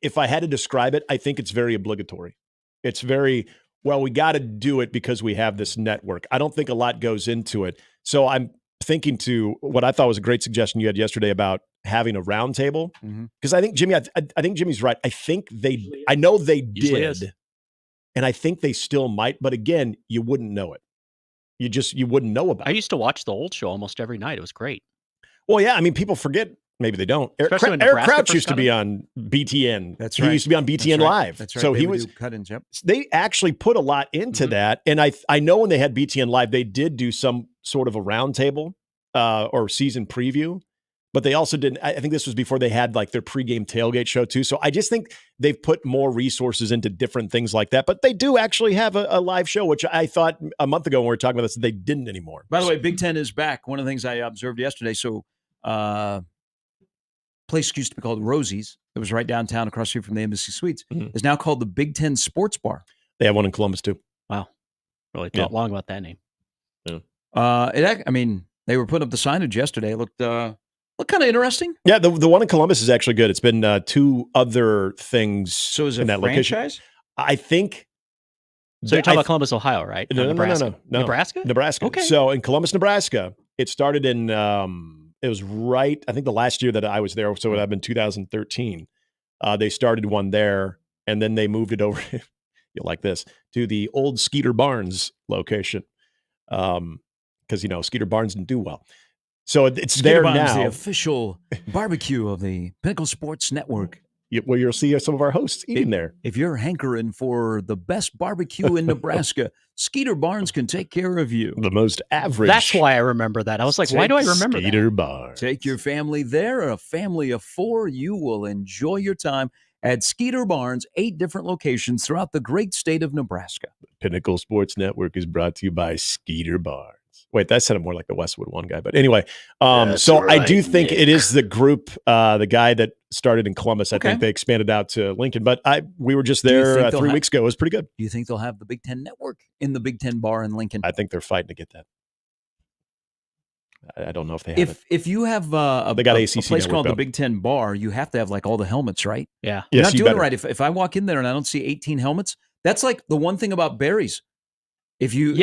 if I had to describe it, I think it's very obligatory. It's very, well, we got to do it because we have this network. I don't think a lot goes into it. So I'm thinking to what I thought was a great suggestion you had yesterday about having a round table. Because I think Jimmy, I think Jimmy's right. I know they did, and I think they still might, but again, you wouldn't know it. You wouldn't know about it. I used to watch the old show almost every night. It was great. Well, yeah, I mean, people forget. Maybe they don't. Eric Crouch used to be on BTN. That's right. He used to be on BTN Live. That's right. So They he would was. do cut-ins, yep. They actually put a lot into that, and I know when they had BTN Live, they did do some sort of a roundtable or season preview, but they also didn't. I think this was before they had like their pregame tailgate show too. So I just think they've put more resources into different things like that. But they do actually have a live show, which I thought a month ago when we were talking about this, they didn't anymore. By the way, Big Ten is back. One of the things I observed yesterday. So. Place used to be called Rosie's. It was right downtown across the street from the Embassy Suites. Is now called the Big Ten Sports Bar. They have one in Columbus too. Wow. Really thought long about that name. Yeah. I mean, they were putting up the signage yesterday. It looked kind of interesting. Yeah, the one in Columbus is actually good. It's been two other things. So is it in that franchise? location. I think. So you're talking about Columbus, Ohio, right? No. Nebraska. Nebraska. Okay. So in Columbus, Nebraska, it started in. It was right, I think the last year that I was there, so it would have been 2013. They started one there, and then they moved it over, you'll like this, to the old Skeeter Barnes location. Because, Skeeter Barnes didn't do well. So it's Skeeter there Barnes, now. the official barbecue of the Pinnacle Sports Network. Where you'll see some of our hosts eating there. If you're hankering for the best barbecue in Nebraska, Skeeter Barnes can take care of you. The most average. That's why I remember that. I was like, why do I remember Skeeter that? Barnes. Take your family there, a family of 4. You will enjoy your time at Skeeter Barnes, 8 different locations throughout the great state of Nebraska. Pinnacle Sports Network is brought to you by Skeeter Barnes. Wait, that sounded more like the Westwood One guy. But anyway, so right, I do think it is the group, the guy that started in Columbus. I think they expanded out to Lincoln. But we were just there 3 weeks ago. It was pretty good. Do you think they'll have the Big Ten Network in the Big Ten Bar in Lincoln? I think they're fighting to get that. I don't know if they have it. If you have a place called the Big Ten Bar, you have to have like all the helmets, right? Yeah. You're not doing it right. If I walk in there and I don't see 18 helmets, that's like the one thing about Barry's. If you,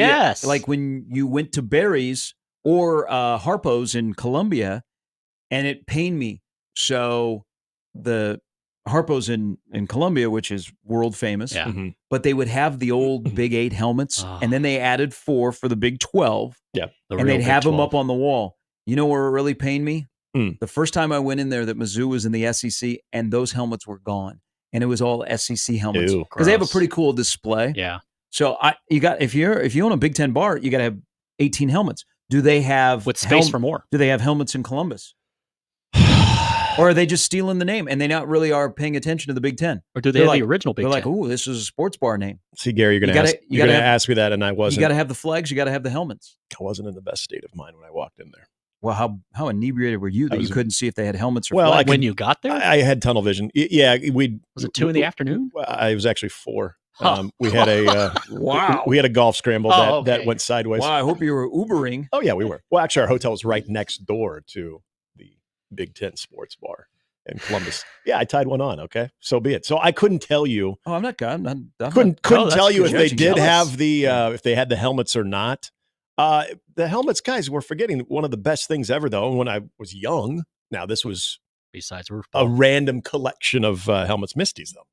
like when you went to Barry's or Harpo's in Columbia, and it pained me. So the Harpo's in Columbia, which is world famous, but they would have the old Big 8 helmets, and then they added 4 for the Big 12. Yeah, and they'd have them up on the wall. You know where it really pained me? The first time I went in there, that Mizzou was in the SEC, and those helmets were gone, and it was all SEC helmets because they have a pretty cool display. Yeah. So if you own a Big Ten bar, you got to have 18 helmets. Do they have with space for more? Do they have helmets in Columbus? Or are they just stealing the name and they not really are paying attention to the Big Ten? Or do they have the original Big Ten? They're like, ooh, this is a sports bar name. See, Gary, you're going to ask me that, and I wasn't. You got to have the flags. You got to have the helmets. I wasn't in the best state of mind when I walked in there. Well, how inebriated were you that you couldn't see if they had helmets or well, flags? When you got there? I had tunnel vision. Yeah, Was it 2 in the afternoon? I was actually 4. We had a wow. We had a golf scramble that went sideways. Wow, I hope you were Ubering. Oh yeah, we were. Well, actually, our hotel was right next door to the Big Ten sports bar in Columbus. Yeah, I tied one on. Okay, so be it. So I couldn't tell you. Oh, I'm not good. Couldn't tell you if they did have the if they had the helmets or not. The helmets, guys, we're forgetting one of the best things ever, though. When I was young, now this was besides a random collection of helmets, Misty's though.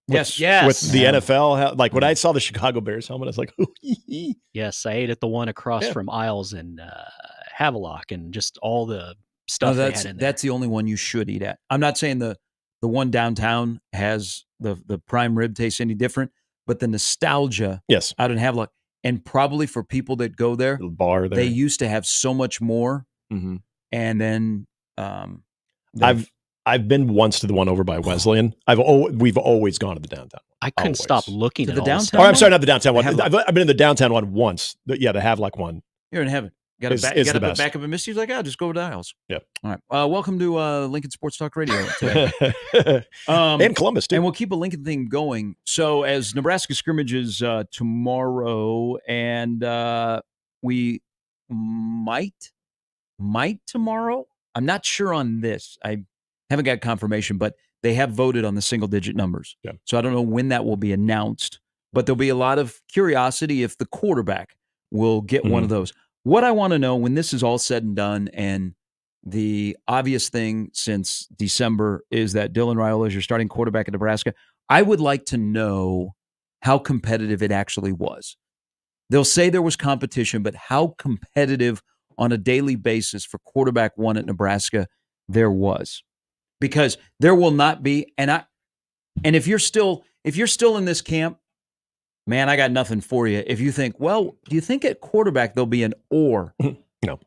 Yes. With the NFL, like when I saw the Chicago Bears helmet, I was like, ooh, yes, I ate at the one across from Isles and Havelock and just all the stuff they had in there. That's the only one you should eat at. I'm not saying the one downtown has the prime rib taste any different, but the nostalgia out in Havelock, and probably for people that go there, the bar there, they used to have so much more. Mm-hmm. And then I've been once to the one over by Wesleyan. We've always gone to the downtown one. I couldn't stop looking to at the all downtown. Or I'm sorry, not the downtown one. I've been in the downtown one once. The Havelock one. You're in heaven. Got to back up in Misty's like, just go over to Isles. Yeah. All right. Welcome to Lincoln Sports Talk Radio today. And Columbus too. And we'll keep a Lincoln thing going. So as Nebraska scrimmages tomorrow, and we might tomorrow. I'm not sure on this. I haven't got confirmation, but they have voted on the single-digit numbers. Yeah. So I don't know when that will be announced, but there'll be a lot of curiosity if the quarterback will get one of those. What I want to know when this is all said and done, and the obvious thing since December is that Dylan Raiola is your starting quarterback at Nebraska, I would like to know how competitive it actually was. They'll say there was competition, but how competitive on a daily basis for quarterback one at Nebraska there was. Because there will not be, and if you're still in this camp, man, I got nothing for you. If you think, well, do you think at quarterback there'll be an or? No.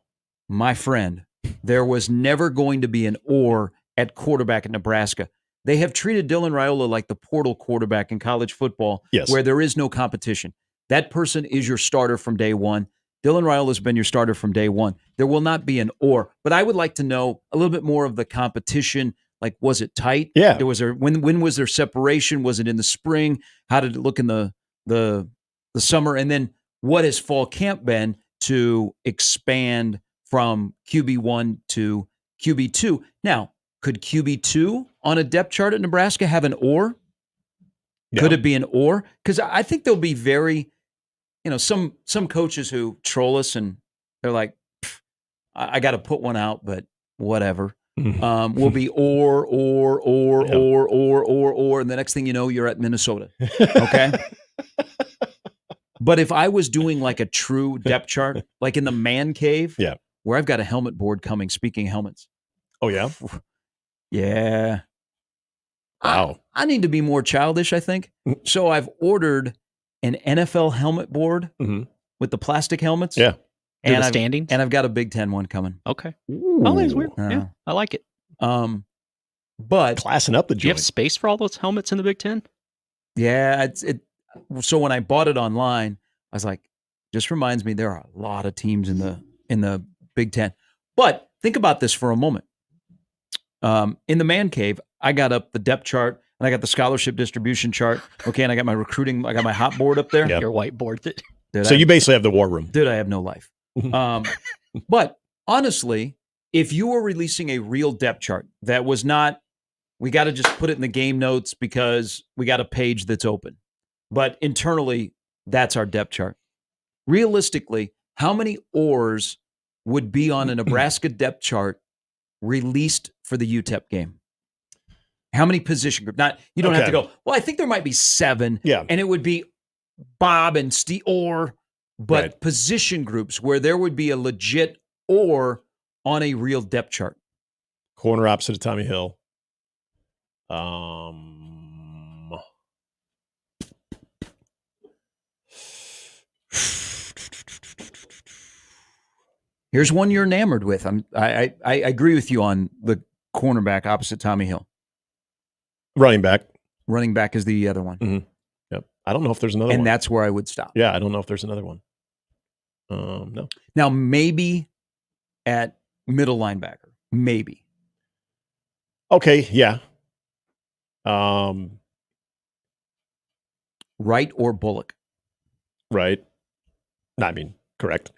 My friend, there was never going to be an or at quarterback at Nebraska. They have treated Dylan Raiola like the portal quarterback in college football, where there is no competition. That person is your starter from day one. Dylan Raiola has been your starter from day one. There will not be an or, but I would like to know a little bit more of the competition. Like, was it tight? Yeah. When was there separation? Was it in the spring? How did it look in the summer? And then what has fall camp been to expand from QB1 to QB2? Now, could QB2 on a depth chart at Nebraska have an or? Yeah. Could it be an or? Because I think there'll be very, some coaches who troll us and they're like, I got to put one out, but whatever. Will be or, and the next thing you know, you're at Minnesota. Okay. But if I was doing like a true depth chart, like in the man cave, where I've got a helmet board coming, speaking of helmets. Oh, yeah? Yeah. Wow. I need to be more childish, I think. So I've ordered an NFL helmet board with the plastic helmets. Yeah. And the standings? And I've got a Big Ten one coming. Okay. Oh, that's weird. Yeah, I like it. But classing up the joint. Do you have space for all those helmets in the Big Ten? Yeah, so when I bought it online, I was like, just reminds me there are a lot of teams in the Big Ten. But think about this for a moment. In the man cave, I got up the depth chart and I got the scholarship distribution chart. Okay, and I got my recruiting, I got my hot board up there. Yep. Your whiteboard. So you basically have the war room. Dude, I have no life. But honestly, if you were releasing a real depth chart that was not, we got to just put it in the game notes because we got a page that's open. But internally, that's our depth chart. Realistically, how many ors would be on a Nebraska depth chart released for the UTEP game? How many position group? You don't have to go, well, I think there might be 7. Yeah. And it would be Bob and Steve but position groups where there would be a legit or on a real depth chart. Corner opposite of Tommy Hill. Here's one you're enamored with. I agree with you on cornerback opposite Tommy Hill? Running back. Running back is the other one. Mm-hmm. Yep. I don't know if there's another one. And that's where I would stop. Yeah, I don't know if there's another one. No. Now, maybe at middle linebacker. Maybe. Okay, yeah. Wright or Bullock? Right. I mean, correct.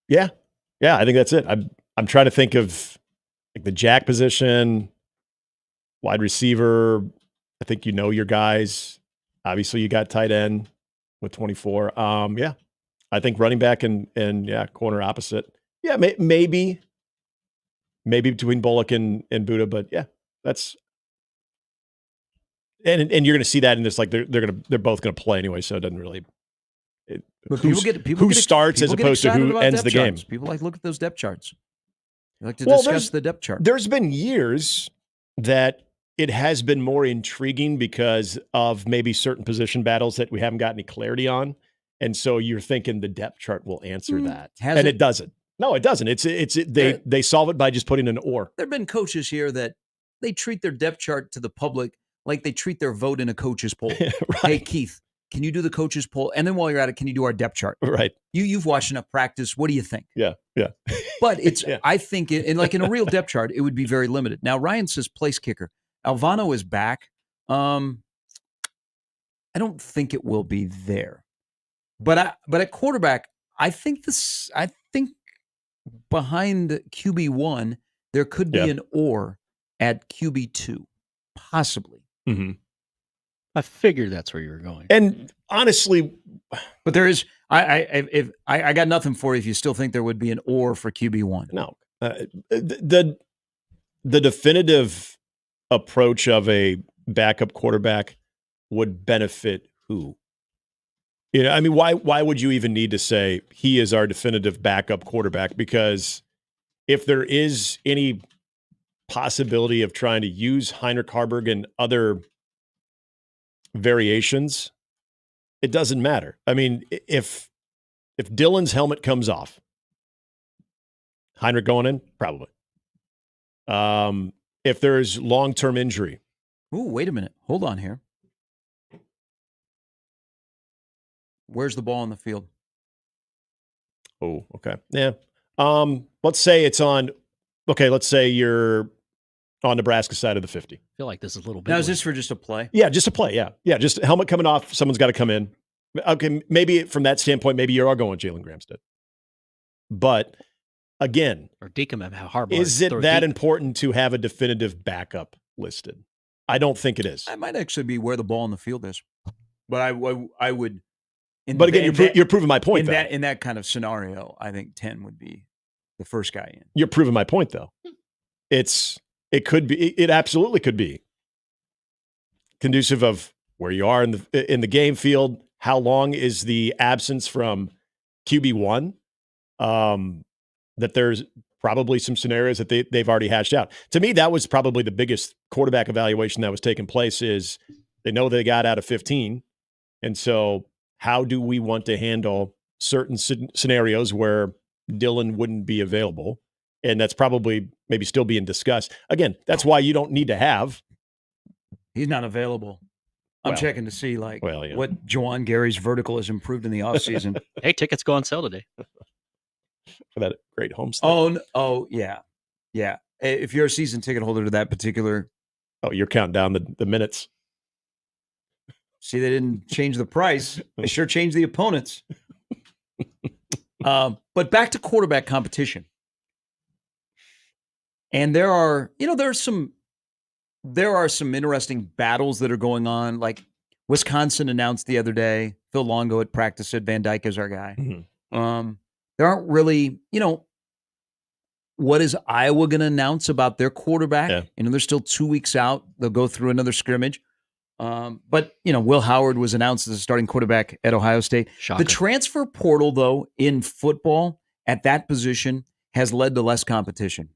Yeah. Yeah, I think that's it. I'm trying to think of like the jack position, wide receiver. I think you know your guys. Obviously, you got tight end with 24. Yeah. I think running back and yeah, corner opposite. Yeah, maybe between Bullock and Buddha, but yeah, that's and you're going to see that in this. Like they're both going to play anyway, so it doesn't really. Who starts as opposed to who ends the game. People like look at those depth charts. They like to discuss the depth chart. There's been years that it has been more intriguing because of maybe certain position battles that we haven't got any clarity on. And so you're thinking the depth chart will answer that. It doesn't. No, it doesn't. They solve it by just putting an or. There have been coaches here that they treat their depth chart to the public like they treat their vote in a coach's poll. Right. Hey, Keith, can you do the coach's poll? And then while you're at it, can you do our depth chart? Right. You've watched enough practice. What do you think? Yeah. But it's I think in a real depth chart, it would be very limited. Now, Ryan says place kicker. Alvano is back. I don't think it will be there. But at quarterback, I think behind QB1, there could be an or at QB2, possibly. Mm-hmm. I figured that's where you were going. And honestly, but there is. I got nothing for you if you still think there would be an or for QB1. No, the definitive approach of a backup quarterback would benefit who? You know, I mean, why would you even need to say he is our definitive backup quarterback? Because if there is any possibility of trying to use Heinrich Harburg and other variations, it doesn't matter. I mean, if Dylan's helmet comes off, Heinrich going in? Probably. If there's long-term injury. Ooh, wait a minute. Hold on here. Where's the ball on the field? Oh, okay. Yeah. Let's say it's on. Okay, let's say you're on Nebraska side of the 50. I feel like this is a little bit. Now, is this for just a play? Yeah, just a play. Yeah, just helmet coming off. Someone's got to come in. Okay, maybe from that standpoint, maybe you are going Jalen Gramstead. But again, or Deacon Harbaugh. Is it that important to have a definitive backup listed? I don't think it is. That might actually be where the ball on the field is. But I would. But again, you're proving my point. In that kind of scenario, I think 10 would be the first guy in. You're proving my point, though. It could be. It absolutely could be conducive of where you are in the game field. How long is the absence from QB1? That there's probably some scenarios that they've already hashed out. To me, that was probably the biggest quarterback evaluation that was taking place. Is they know they got out of 15, and so how do we want to handle certain scenarios where Dylan wouldn't be available? And that's probably maybe still being discussed. Again, that's why you don't need to have. He's not available. I'm checking to see what Juwan Gary's vertical has improved in the offseason. Hey, tickets go on sale today. For that great home. Oh, yeah. Yeah. If you're a season ticket holder to that particular. Oh, you're counting down the minutes. See, they didn't change the price. They sure changed the opponents. But back to quarterback competition. And there are some interesting battles that are going on. Like Wisconsin announced the other day, Phil Longo at practice said Van Dyke is our guy. Mm-hmm. There aren't really, what is Iowa going to announce about their quarterback? Yeah. They're still 2 weeks out. They'll go through another scrimmage. But Will Howard was announced as a starting quarterback at Ohio State. Shocker. The transfer portal, though, in football at that position has led to less competition.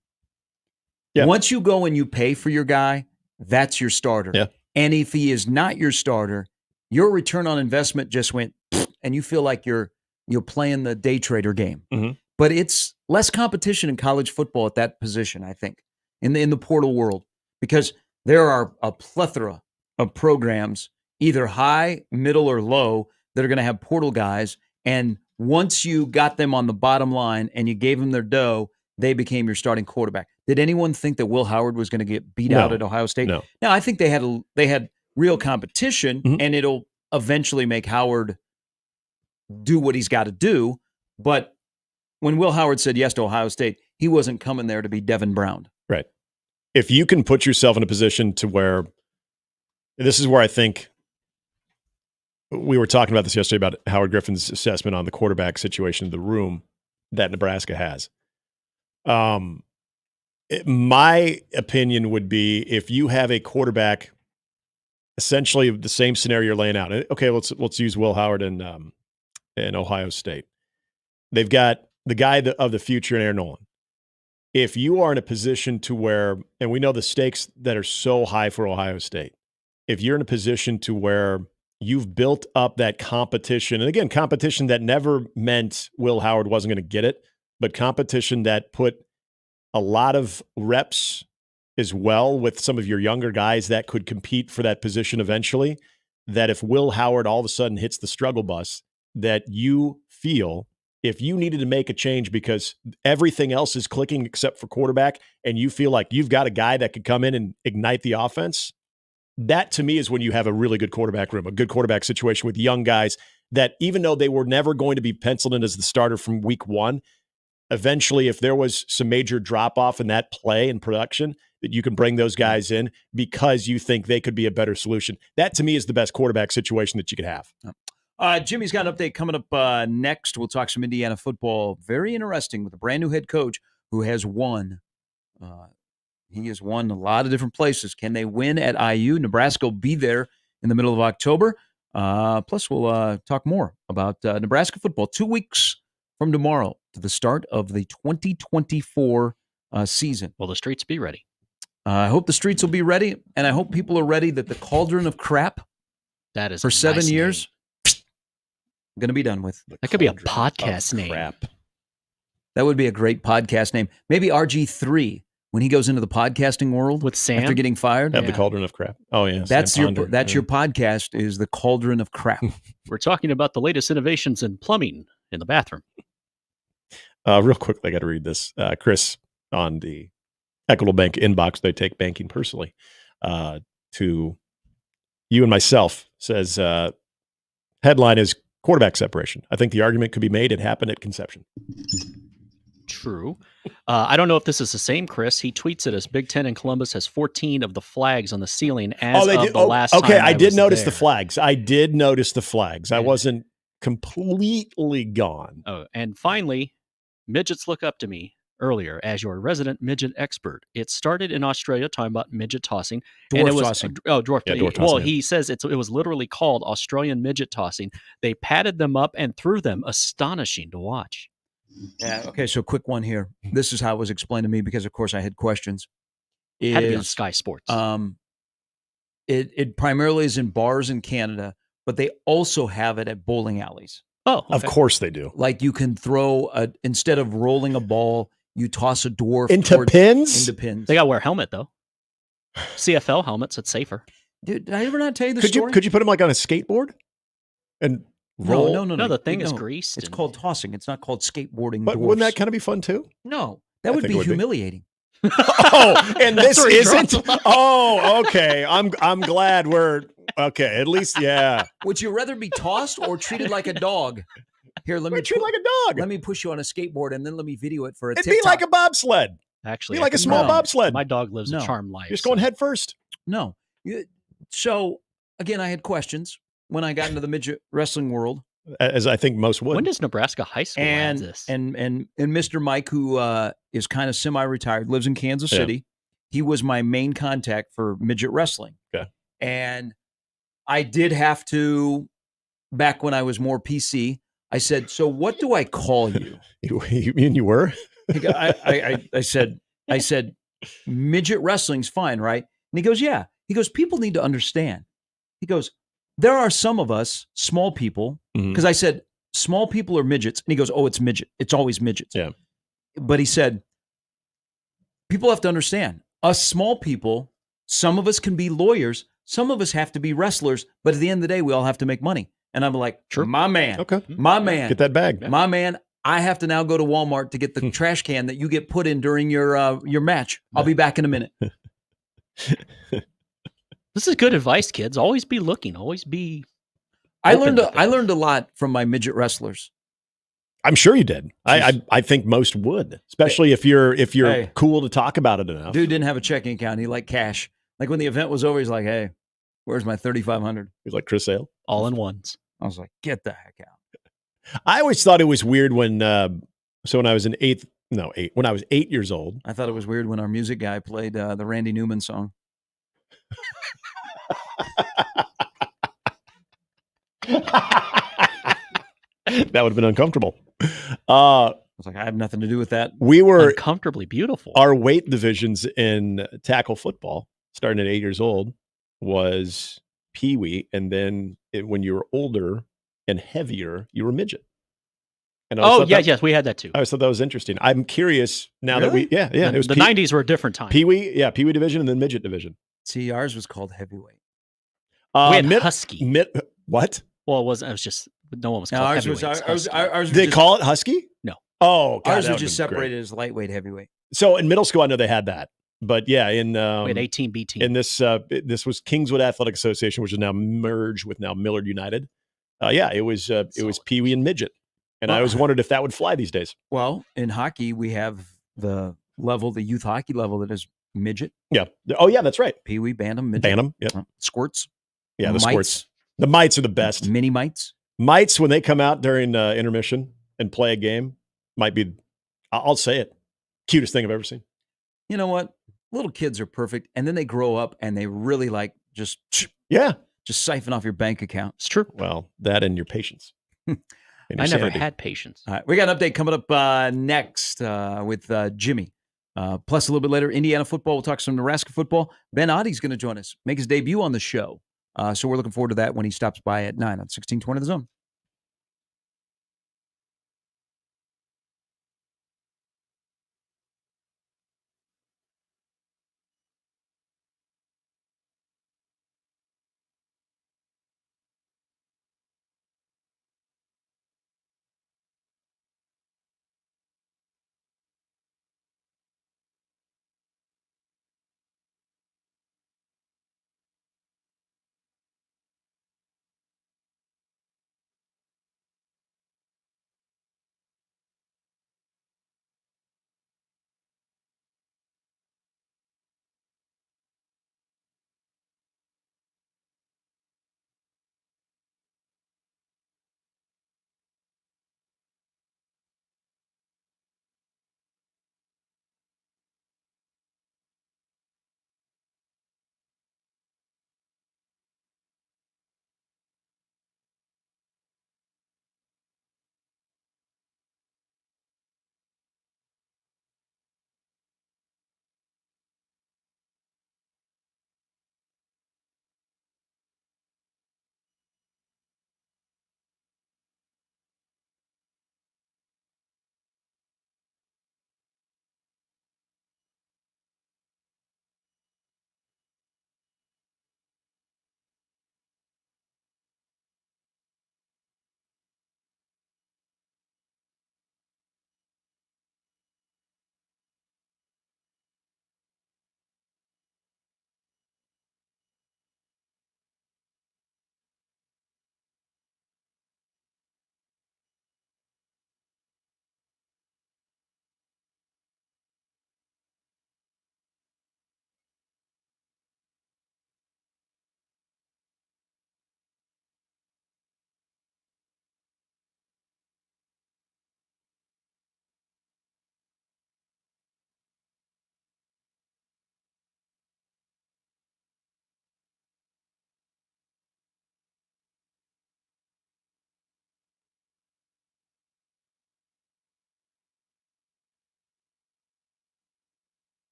Yeah. Once you go and you pay for your guy, that's your starter. Yeah. And if he is not your starter, your return on investment just went, and you feel like you're you're playing the day trader game. Mm-hmm. But it's less competition in college football at that position, I think, in the portal world, because there are a plethora of programs, either high, middle, or low, that are going to have portal guys. And once you got them on the bottom line and you gave them their dough, they became your starting quarterback. Did anyone think that Will Howard was going to get beat out at Ohio State? No. Now, I think they had real competition, and it'll eventually make Howard do what he's got to do. But when Will Howard said yes to Ohio State, he wasn't coming there to be Devin Brown. Right. If you can put yourself in a position to where, this is where I think we were talking about this yesterday about Howard Griffin's assessment on the quarterback situation in the room that Nebraska has. My opinion would be, if you have a quarterback, essentially the same scenario you're laying out. Okay, let's use Will Howard in Ohio State. They've got the guy of the future in Aaron Nolan. If you are in a position to where, and we know the stakes that are so high for Ohio State, if you're in a position to where you've built up that competition, and again, competition that never meant Will Howard wasn't going to get it, but competition that put a lot of reps as well with some of your younger guys that could compete for that position eventually, that if Will Howard all of a sudden hits the struggle bus, that you feel, if you needed to make a change because everything else is clicking except for quarterback, and you feel like you've got a guy that could come in and ignite the offense, that to me is when you have a really good quarterback room, a good quarterback situation with young guys that, even though they were never going to be penciled in as the starter from week one, eventually, if there was some major drop-off in that play and production, that you can bring those guys in because you think they could be a better solution. That, to me, is the best quarterback situation that you could have. Jimmy's got an update coming up next. We'll talk some Indiana football. Very interesting, with a brand new head coach who has won. He has won a lot of different places. Can they win at IU? Nebraska will be there in the middle of October. Plus, we'll talk more about Nebraska football 2 weeks from tomorrow to the start of the 2024 season. Will the streets be ready? I hope the streets will be ready, and I hope people are ready that the cauldron of crap that is for 7 years going to be done with. That could be a podcast name. Crap. That would be a great podcast name. Maybe RG3, when he goes into the podcasting world with Sam after getting fired. Have the cauldron of crap. Oh yeah, that's your podcast, is the cauldron of crap. We're talking about the latest innovations in plumbing in the bathroom. Real quickly, I got to read this. Chris on the Equitable Bank inbox, they take banking personally, to you and myself, says, headline is quarterback separation. I think the argument could be made it happened at conception. True. I don't know if this is the same Chris. He tweets at us, Big Ten in Columbus has 14 of the flags on the ceiling as of the last time I did notice there. the flags. I did notice the flags. I wasn't completely gone. Oh, and finally, midgets look up to me earlier as your resident midget expert. It started in Australia, talking about midget tossing. Dwarf tossing. Dwarf tossing. Well, he says it was literally called Australian midget tossing. They patted them up and threw them. Astonishing to watch. Yeah. Okay. So quick one here. This is how it was explained to me, because of course I had questions. Had to be on Sky Sports. It primarily is in bars in Canada, but they also have it at bowling alleys. Oh, okay. Of course they do. Like you can throw instead of rolling a ball, you toss a dwarf into pins. Into pins. They got to wear a helmet though. CFL helmets, it's safer. Dude, did I ever not tell you the story? Could you put them like on a skateboard and roll? No. The thing is greased. It's called tossing. It's not called skateboarding. But dwarfs. wouldn't that kind of be fun too? No, that would be humiliating. And this isn't. Oh, okay. I'm glad we're okay. At least, yeah. Would you rather be tossed or treated like a dog? Here, let me treat like a dog. Let me push you on a skateboard and then let me video it for a It'd TikTok. be like a bobsled. Actually, be like a small bobsled. My dog lives a charmed life. You're just going head first. No. So again, I had questions when I got into the midget wrestling world, as I think most would. When does Nebraska high school have this? And Mr. Mike, who is kind of semi-retired, lives in Kansas City. He was my main contact for midget wrestling. Okay. And I did have to, back when I was more PC, I said, so what do I call you? You mean you were? I said, midget wrestling's fine, right? And he goes, yeah. He goes, people need to understand. He goes, there are some of us small people, because I said, small people are midgets. And he goes, oh, it's midget. It's always midgets. Yeah. But he said, people have to understand, us small people, some of us can be lawyers, some of us have to be wrestlers, but at the end of the day, we all have to make money. And I'm like, my man, my man. Get that bag. My man, I have to now go to Walmart to get the trash can that you get put in during your match. I'll be back in a minute. This is good advice, kids. Always be looking. Always be. I learned a lot from my midget wrestlers. I'm sure you did. I think most would, especially if you're Hey. cool to talk about it enough. Dude didn't have a checking account. He liked cash. Like when the event was over, he's like, hey, where's my 3,500? He's like Chris Sale. All in ones. I was like, get the heck out. I always thought it was weird when when I was when I was 8 years old. I thought it was weird when our music guy played the Randy Newman song. That would have been uncomfortable. I was like, I have nothing to do with that. We were uncomfortably beautiful. Our weight divisions in tackle football, starting at 8 years old, was peewee, and then when you were older and heavier, you were midget. And yes, we had that too. I always thought that was interesting. I'm curious now that we, it was the 90s were a different time. Peewee, peewee division, and then midget division. See, ours was called heavyweight. We had husky. What? Well, it was just no one was called heavyweight. Ours Did they call it husky? No. Oh, God, ours was just separated as lightweight, heavyweight. So in middle school, I know they had that. But yeah, in we had 18 B team. In this was Kingswood Athletic Association, which is now merged with now Millard United. It was peewee and midget, and I always wondered if that would fly these days. Well, in hockey, we have the youth hockey level that is midget. Yeah. Oh yeah, that's right. Peewee, bantam, midget. Bantam. Yep. Squirts. Yeah, the mites. squirts. The mites are the best. Mini mites. Mites, when they come out during intermission and play a game, might be, I'll say it, cutest thing I've ever seen. You know what? Little kids are perfect, and then they grow up and they really just siphon off your bank account. It's true. Well, that and your patience. I never had patience. All right, we got an update coming up next with Jimmy. Plus, a little bit later, Indiana football. We'll talk some Nebraska football. Ben Otte's going to join us, make his debut on the show. So we're looking forward to that when he stops by at 9 on 1620 The Zone.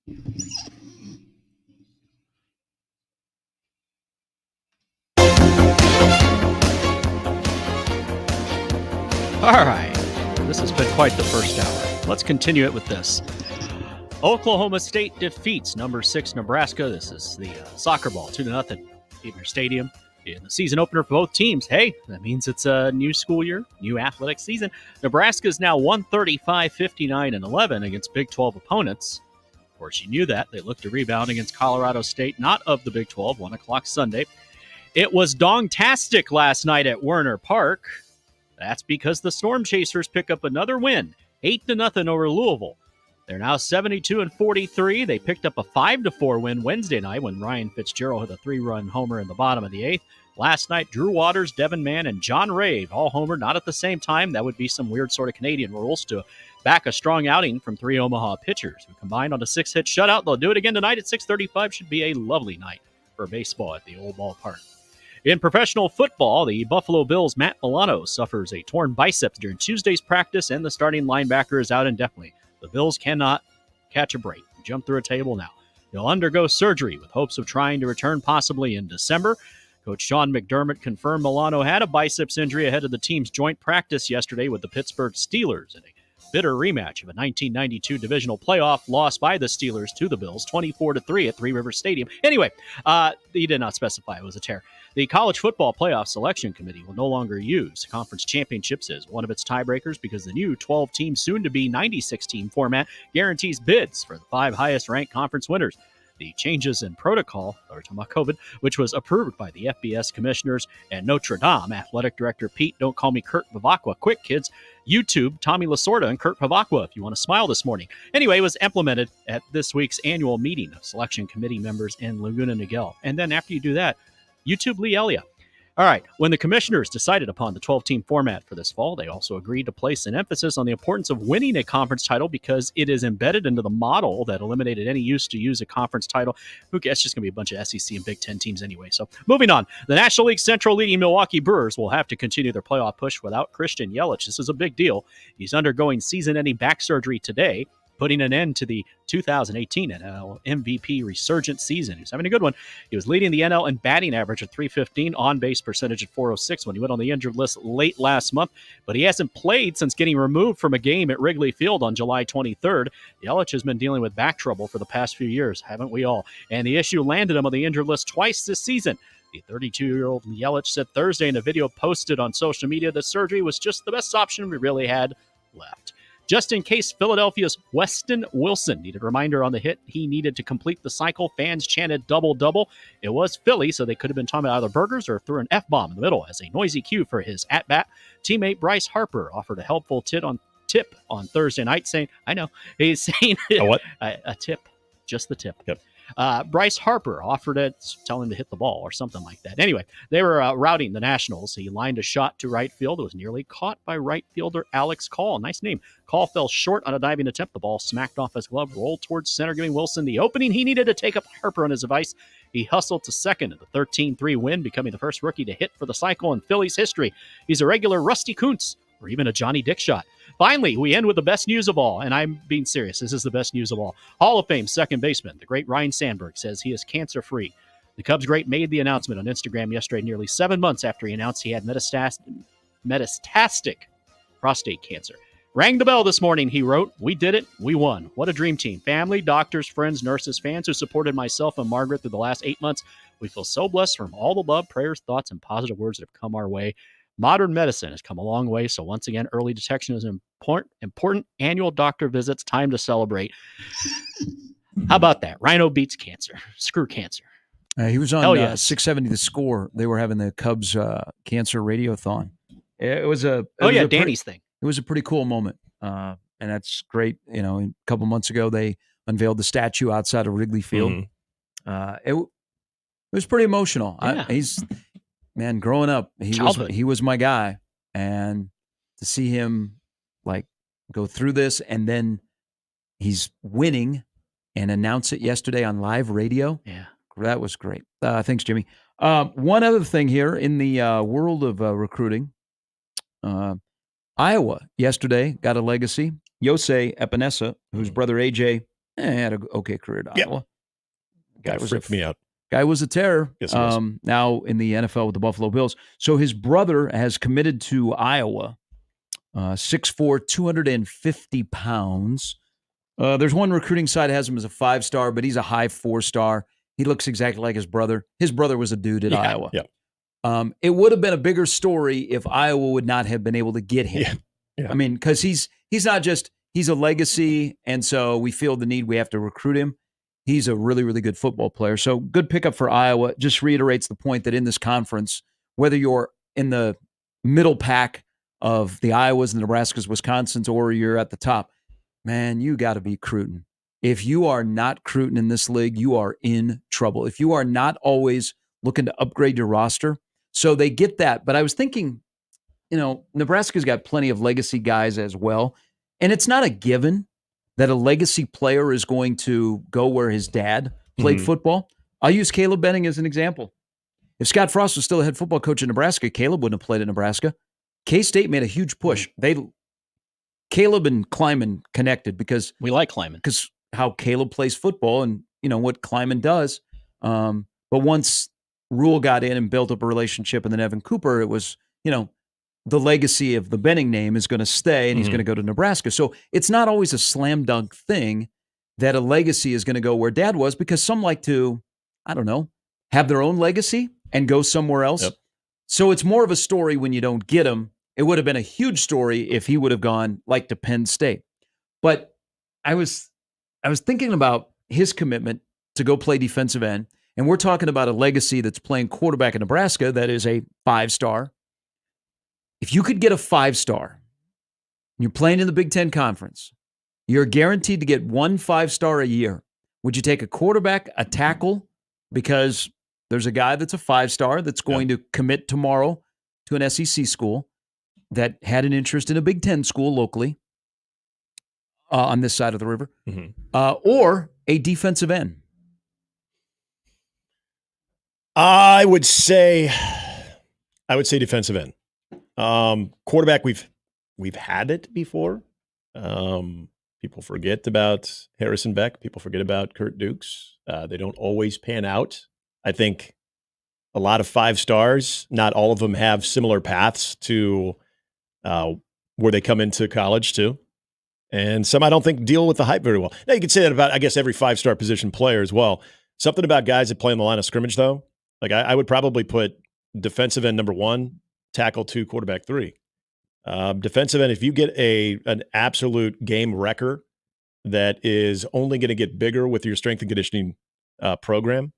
All right. This has been quite the first hour. Let's continue it with this. Oklahoma State defeats number 6 Nebraska. This is the soccer ball, 2-0. Beaver Stadium in the season opener for both teams. Hey, that means it's a new school year, new athletic season. Nebraska is now 135-59-11 against Big 12 opponents. Of course, you knew that. They looked to rebound against Colorado State, not of the Big 12, 1 o'clock Sunday. It was dong-tastic last night at Werner Park. That's because the Storm Chasers pick up another win, 8-0 over Louisville. They're now 72-43. They picked up a 5-4 win Wednesday night when Ryan Fitzgerald hit a 3-run homer in the bottom of the 8th. Last night, Drew Waters, Devin Mann, and John Rave all homered, not at the same time. That would be some weird sort of Canadian rules to back a strong outing from 3 Omaha pitchers who combined on a 6-hit shutout. They'll do it again tonight at 6:35. Should be a lovely night for baseball at the old ballpark. In professional football, the Buffalo Bills' Matt Milano suffers a torn biceps during Tuesday's practice, and the starting linebacker is out indefinitely. The Bills cannot catch a break. Jump through a table now. He'll undergo surgery with hopes of trying to return possibly in December. Coach Sean McDermott confirmed Milano had a biceps injury ahead of the team's joint practice yesterday with the Pittsburgh Steelers in a bitter rematch of a 1992 divisional playoff loss by the Steelers to the Bills, 24-3 at Three Rivers Stadium. Anyway, he did not specify it was a tear. The College Football Playoff Selection Committee will no longer use conference championships as one of its tiebreakers because the new 12-team, soon-to-be 96-team format guarantees bids for the 5 highest-ranked conference winners. The changes in protocol, or talking about COVID, which was approved by the FBS commissioners and Notre Dame athletic director Pete, don't call me Kurt Pavakwa. Quick, kids, YouTube Tommy Lasorda and Kurt Pavakwa if you want to smile this morning. Anyway, it was implemented at this week's annual meeting of selection committee members in Laguna Niguel. And then after you do that, YouTube Lee Elia. All right, when the commissioners decided upon the 12-team format for this fall, they also agreed to place an emphasis on the importance of winning a conference title because it is embedded into the model that eliminated any use to use a conference title. Who cares? It's just going to be a bunch of SEC and Big Ten teams anyway. So moving on, the National League Central leading Milwaukee Brewers will have to continue their playoff push without Christian Yelich. This is a big deal. He's undergoing season-ending back surgery today, putting an end to the 2018 NL MVP resurgence season. He was having a good one. He was leading the NL in batting average at .315, on-base percentage at .406 when he went on the injured list late last month, but he hasn't played since getting removed from a game at Wrigley Field on July 23rd. Yelich has been dealing with back trouble for the past few years, haven't we all? And the issue landed him on the injured list twice this season. The 32-year-old Yelich said Thursday in a video posted on social media that surgery was just the best option we really had left. Just in case Philadelphia's Weston Wilson needed a reminder on the hit he needed to complete the cycle, fans chanted double-double. It was Philly, so they could have been talking about either burgers or threw an F-bomb in the middle as a noisy cue for his at-bat. Teammate Bryce Harper offered a helpful tip on Thursday night saying, I know, he's saying a what? A tip, just the tip. Yep. Bryce Harper offered it, telling him to hit the ball or something like that. Anyway, they were routing the Nationals. He lined a shot to right field. It was nearly caught by right fielder Alex Call. Nice name. Call fell short on a diving attempt. The ball smacked off his glove, rolled towards center, giving Wilson the opening he needed to take up Harper on his advice. He hustled to second in the 13-3 win, becoming the first rookie to hit for the cycle in Phillies history. He's a regular Rusty Kuntz or even a Johnny Dick shot. Finally, we end with the best news of all, and I'm being serious. This is the best news of all. Hall of Fame second baseman, the great Ryne Sandberg, says he is cancer-free. The Cubs great made the announcement on Instagram yesterday, nearly 7 months after he announced he had metastatic prostate cancer. Rang the bell this morning, he wrote. We did it. We won. What a dream team. Family, doctors, friends, nurses, fans who supported myself and Margaret through the last 8 months. We feel so blessed from all the love, prayers, thoughts, and positive words that have come our way. Modern medicine has come a long way, so once again, early detection is important. Annual doctor visits, time to celebrate. How about that? Rhino beats cancer. Screw cancer. He was on 670 The Score. They were having the Cubs cancer radiothon. It was Danny's thing. It was a pretty cool moment, and that's great. You know, a couple months ago, they unveiled the statue outside of Wrigley Field. Mm-hmm. It was pretty emotional. Yeah. Man, growing up, he was my guy, and to see him like go through this, and then he's winning and announce it yesterday on live radio. Yeah, that was great. Thanks, Jimmy. One other thing here in the world of recruiting, Iowa yesterday got a legacy. Yosei Epinesa, whose brother AJ had an okay career at Iowa. Guy freaked me out. Guy was a terror. Yes, he was. Now in the NFL with the Buffalo Bills. So his brother has committed to Iowa, 6'4", 250 pounds. There's one recruiting site that has him as a 5-star, but he's a high 4-star. He looks exactly like his brother. His brother was a dude at Iowa. Yeah. It would have been a bigger story if Iowa would not have been able to get him. Yeah. I mean, because he's not just, he's a legacy, and so we feel the need, we have to recruit him. He's a really, really good football player. So good pickup for Iowa. Just reiterates the point that in this conference, whether you're in the middle pack of the Iowas, the Nebraskas, Wisconsins, or you're at the top, man, you got to be recruiting. If you are not recruiting in this league, you are in trouble. If you are not always looking to upgrade your roster, so they get that. But I was thinking, Nebraska's got plenty of legacy guys as well. And it's not a given that a legacy player is going to go where his dad played football. I'll use Caleb Benning as an example. If Scott Frost was still a head football coach in Nebraska, Caleb wouldn't have played at Nebraska. K-State made a huge push. Caleb and Kleiman connected because we like Kleiman. Because how Caleb plays football and what Kleiman does. But once Rule got in and built up a relationship, and then Evan Cooper, it was, the legacy of the Benning name is going to stay, and he's going to go to Nebraska. So it's not always a slam dunk thing that a legacy is going to go where dad was, because some like to, have their own legacy and go somewhere else. Yep. So it's more of a story when you don't get him. It would have been a huge story if he would have gone like to Penn State. But I was thinking about his commitment to go play defensive end, and we're talking about a legacy that's playing quarterback in Nebraska that is a 5-star. If you could get a 5-star, you're playing in the Big Ten Conference, you're guaranteed to get 1 5-star a year. Would you take a quarterback, a tackle, because there's a guy that's a 5-star that's going to commit tomorrow to an SEC school that had an interest in a Big Ten school locally on this side of the river, or a defensive end? I would say defensive end. Quarterback, we've had it before. People forget about Harrison Beck. People forget about Kurt Dukes. They don't always pan out. I think a lot of 5-stars, not all of them have similar paths to where they come into college too. And some I don't think deal with the hype very well. Now you could say that about, I guess, every 5-star position player as well. Something about guys that play on the line of scrimmage though. Like I would probably put defensive end number 1, tackle 2, quarterback 3. Defensive end, if you get an absolute game wrecker that is only going to get bigger with your strength and conditioning program,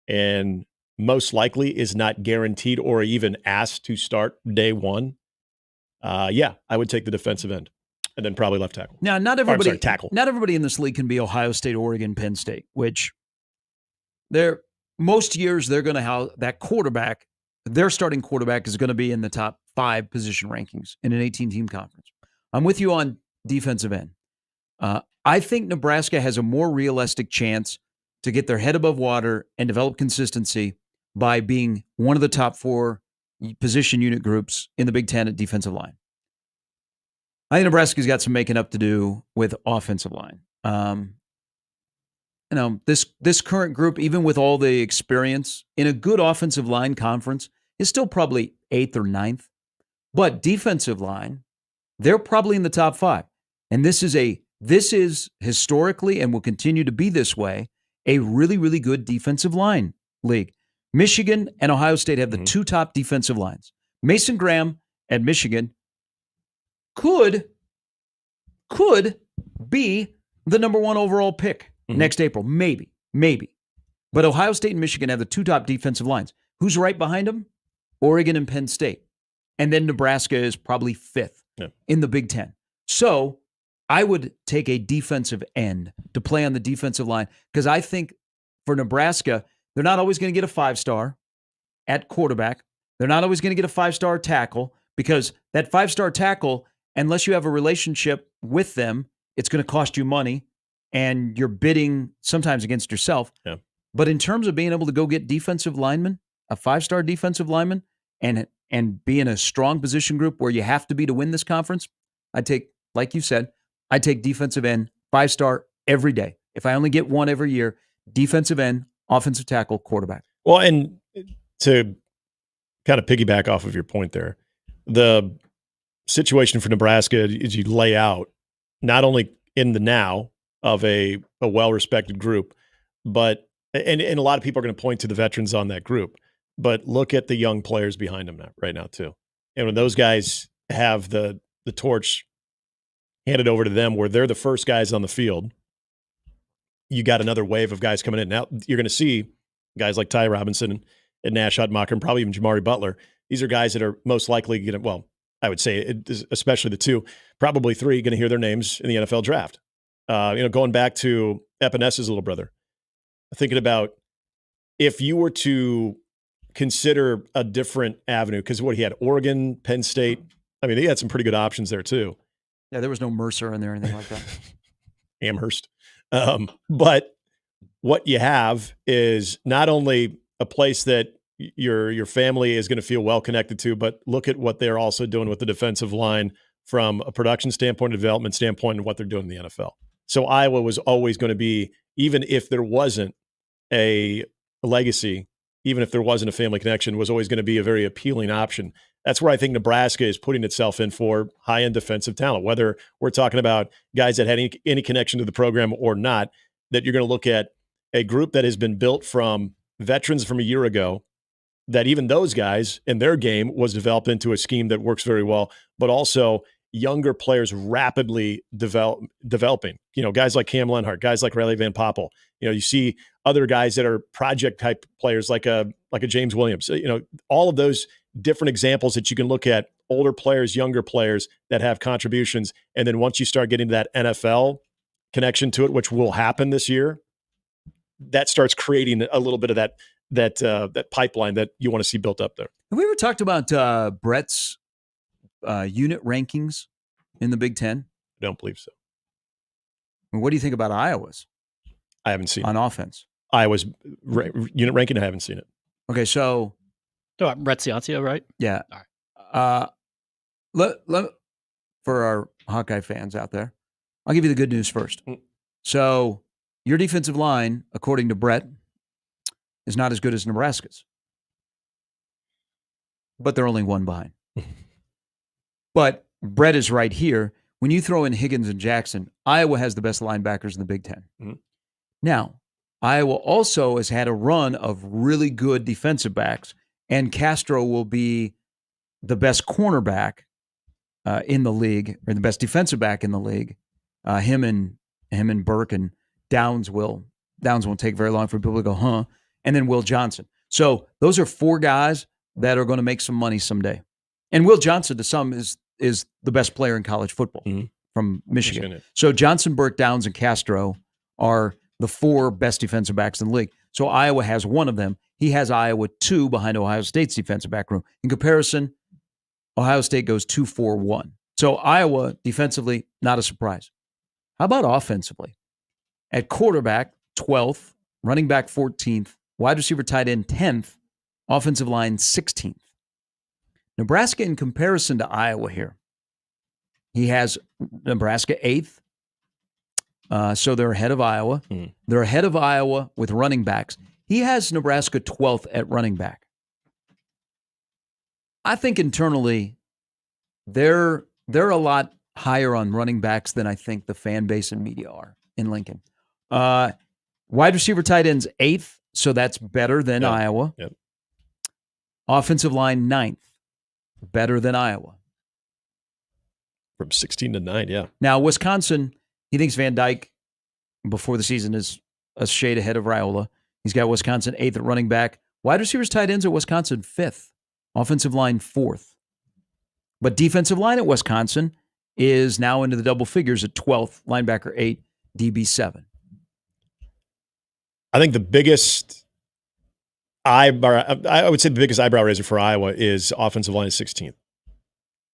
and most likely is not guaranteed or even asked to start day 1, I would take the defensive end, and then probably left tackle. Now, not everybody tackle. Not everybody in this league can be Ohio State, Oregon, Penn State, which most years they're going to have that quarterback. Their starting quarterback is going to be in the top 5 position rankings in an 18-team conference. I'm with you on defensive end. I think Nebraska has a more realistic chance to get their head above water and develop consistency by being one of the top 4 position unit groups in the Big Ten at defensive line. I think Nebraska's got some making up to do with offensive line. This current group, even with all the experience in a good offensive line conference, is still probably 8th or 9th. But defensive line, they're probably in the top 5. And this is historically, and will continue to be this way, a really, really good defensive line league. Michigan and Ohio State have the 2 top defensive lines. Mason Graham at Michigan could be the number 1 overall pick next April. Maybe. But Ohio State and Michigan have the 2 top defensive lines. Who's right behind them? Oregon and Penn State. And then Nebraska is probably 5th in the Big Ten. So I would take a defensive end to play on the defensive line, because I think for Nebraska, they're not always going to get a 5-star at quarterback. They're not always going to get a 5-star tackle, because that 5-star tackle, unless you have a relationship with them, it's going to cost you money, and you're bidding sometimes against yourself. Yeah. But in terms of being able to go get defensive linemen, a 5-star defensive lineman, and be in a strong position group where you have to be to win this conference, I'd take, like you said, I'd take defensive end 5-star every day. If I only get one every year, defensive end, offensive tackle, quarterback. Well, and to kind of piggyback off of your point there, the situation for Nebraska is you lay out not only in the now of a well-respected group, but and a lot of people are going to point to the veterans on that group, but look at the young players behind them right now too. And when those guys have the torch handed over to them where they're the first guys on the field, you got another wave of guys coming in. Now you're going to see guys like Ty Robinson and Nash Hutmacher and probably even Jamari Butler. These are guys that are most likely going to, well, I would say, especially the two, probably three, going to hear their names in the NFL draft. Going back to Epinessa's little brother, thinking about if you were to consider a different avenue, because what he had, Oregon, Penn State. I mean, he had some pretty good options there too. Yeah, there was no Mercer in there or anything like that. Amherst. But what you have is not only a place that your family is going to feel well connected to, but look at what they're also doing with the defensive line from a production standpoint, a development standpoint, and what they're doing in the NFL. So Iowa was always going to be, even if there wasn't a legacy, even if there wasn't a family connection, was always going to be a very appealing option. That's where I think Nebraska is putting itself in for high-end defensive talent, whether we're talking about guys that had any connection to the program or not, that you're going to look at a group that has been built from veterans from a year ago, that even those guys in their game was developed into a scheme that works very well, but also younger players rapidly developing. Guys like Cam Lenhart, guys like Riley Van Poppel. You see other guys that are project type players like a James Williams. All of those different examples that you can look at, older players, younger players that have contributions. And then once you start getting to that NFL connection to it, which will happen this year, that starts creating a little bit of that pipeline that you want to see built up there. Have we ever talked about Brett's unit rankings in the Big Ten? I don't believe so. What do you think about Iowa's? I haven't seen on offense. Iowa's unit ranking, I haven't seen it. Okay, so Brett Ciancio, right? Yeah. All right. For our Hawkeye fans out there, I'll give you the good news first. So your defensive line, according to Brett, is not as good as Nebraska's. But they're only one behind. But Brett is right here. When you throw in Higgins and Jackson, Iowa has the best linebackers in the Big Ten. Mm-hmm. Now, Iowa also has had a run of really good defensive backs, and Castro will be the best cornerback in the league, or the best defensive back in the league. Him and Burke and Downs won't take very long for people to go, huh? And then Will Johnson. So those are four guys that are going to make some money someday. And Will Johnson, to some, is the best player in college football from Michigan. So Johnson, Burke, Downs, and Castro are the four best defensive backs in the league. So Iowa has one of them. He has Iowa 2 behind Ohio State's defensive back room. In comparison, Ohio State goes 2-4-1. So Iowa, defensively, not a surprise. How about offensively? At quarterback, 12th, running back 14th, wide receiver tight end 10th, offensive line 16th. Nebraska, in comparison to Iowa here, he has Nebraska 8th. So they're ahead of Iowa. They're ahead of Iowa with running backs. He has Nebraska 12th at running back. I think internally, they're a lot higher on running backs than I think the fan base and media are in Lincoln. Wide receiver tight ends 8th, so that's better than Iowa. Yep. Offensive line 9th, better than Iowa. From 16 to 9, yeah. Now, Wisconsin, he thinks Van Dyke, before the season, is a shade ahead of Raiola. He's got Wisconsin 8th at running back. Wide receivers, tight ends at Wisconsin 5th. Offensive line 4th. But defensive line at Wisconsin is now into the double figures at 12th, linebacker 8, DB 7. I think the biggest I would say the biggest eyebrow raiser for Iowa is offensive line is 16th.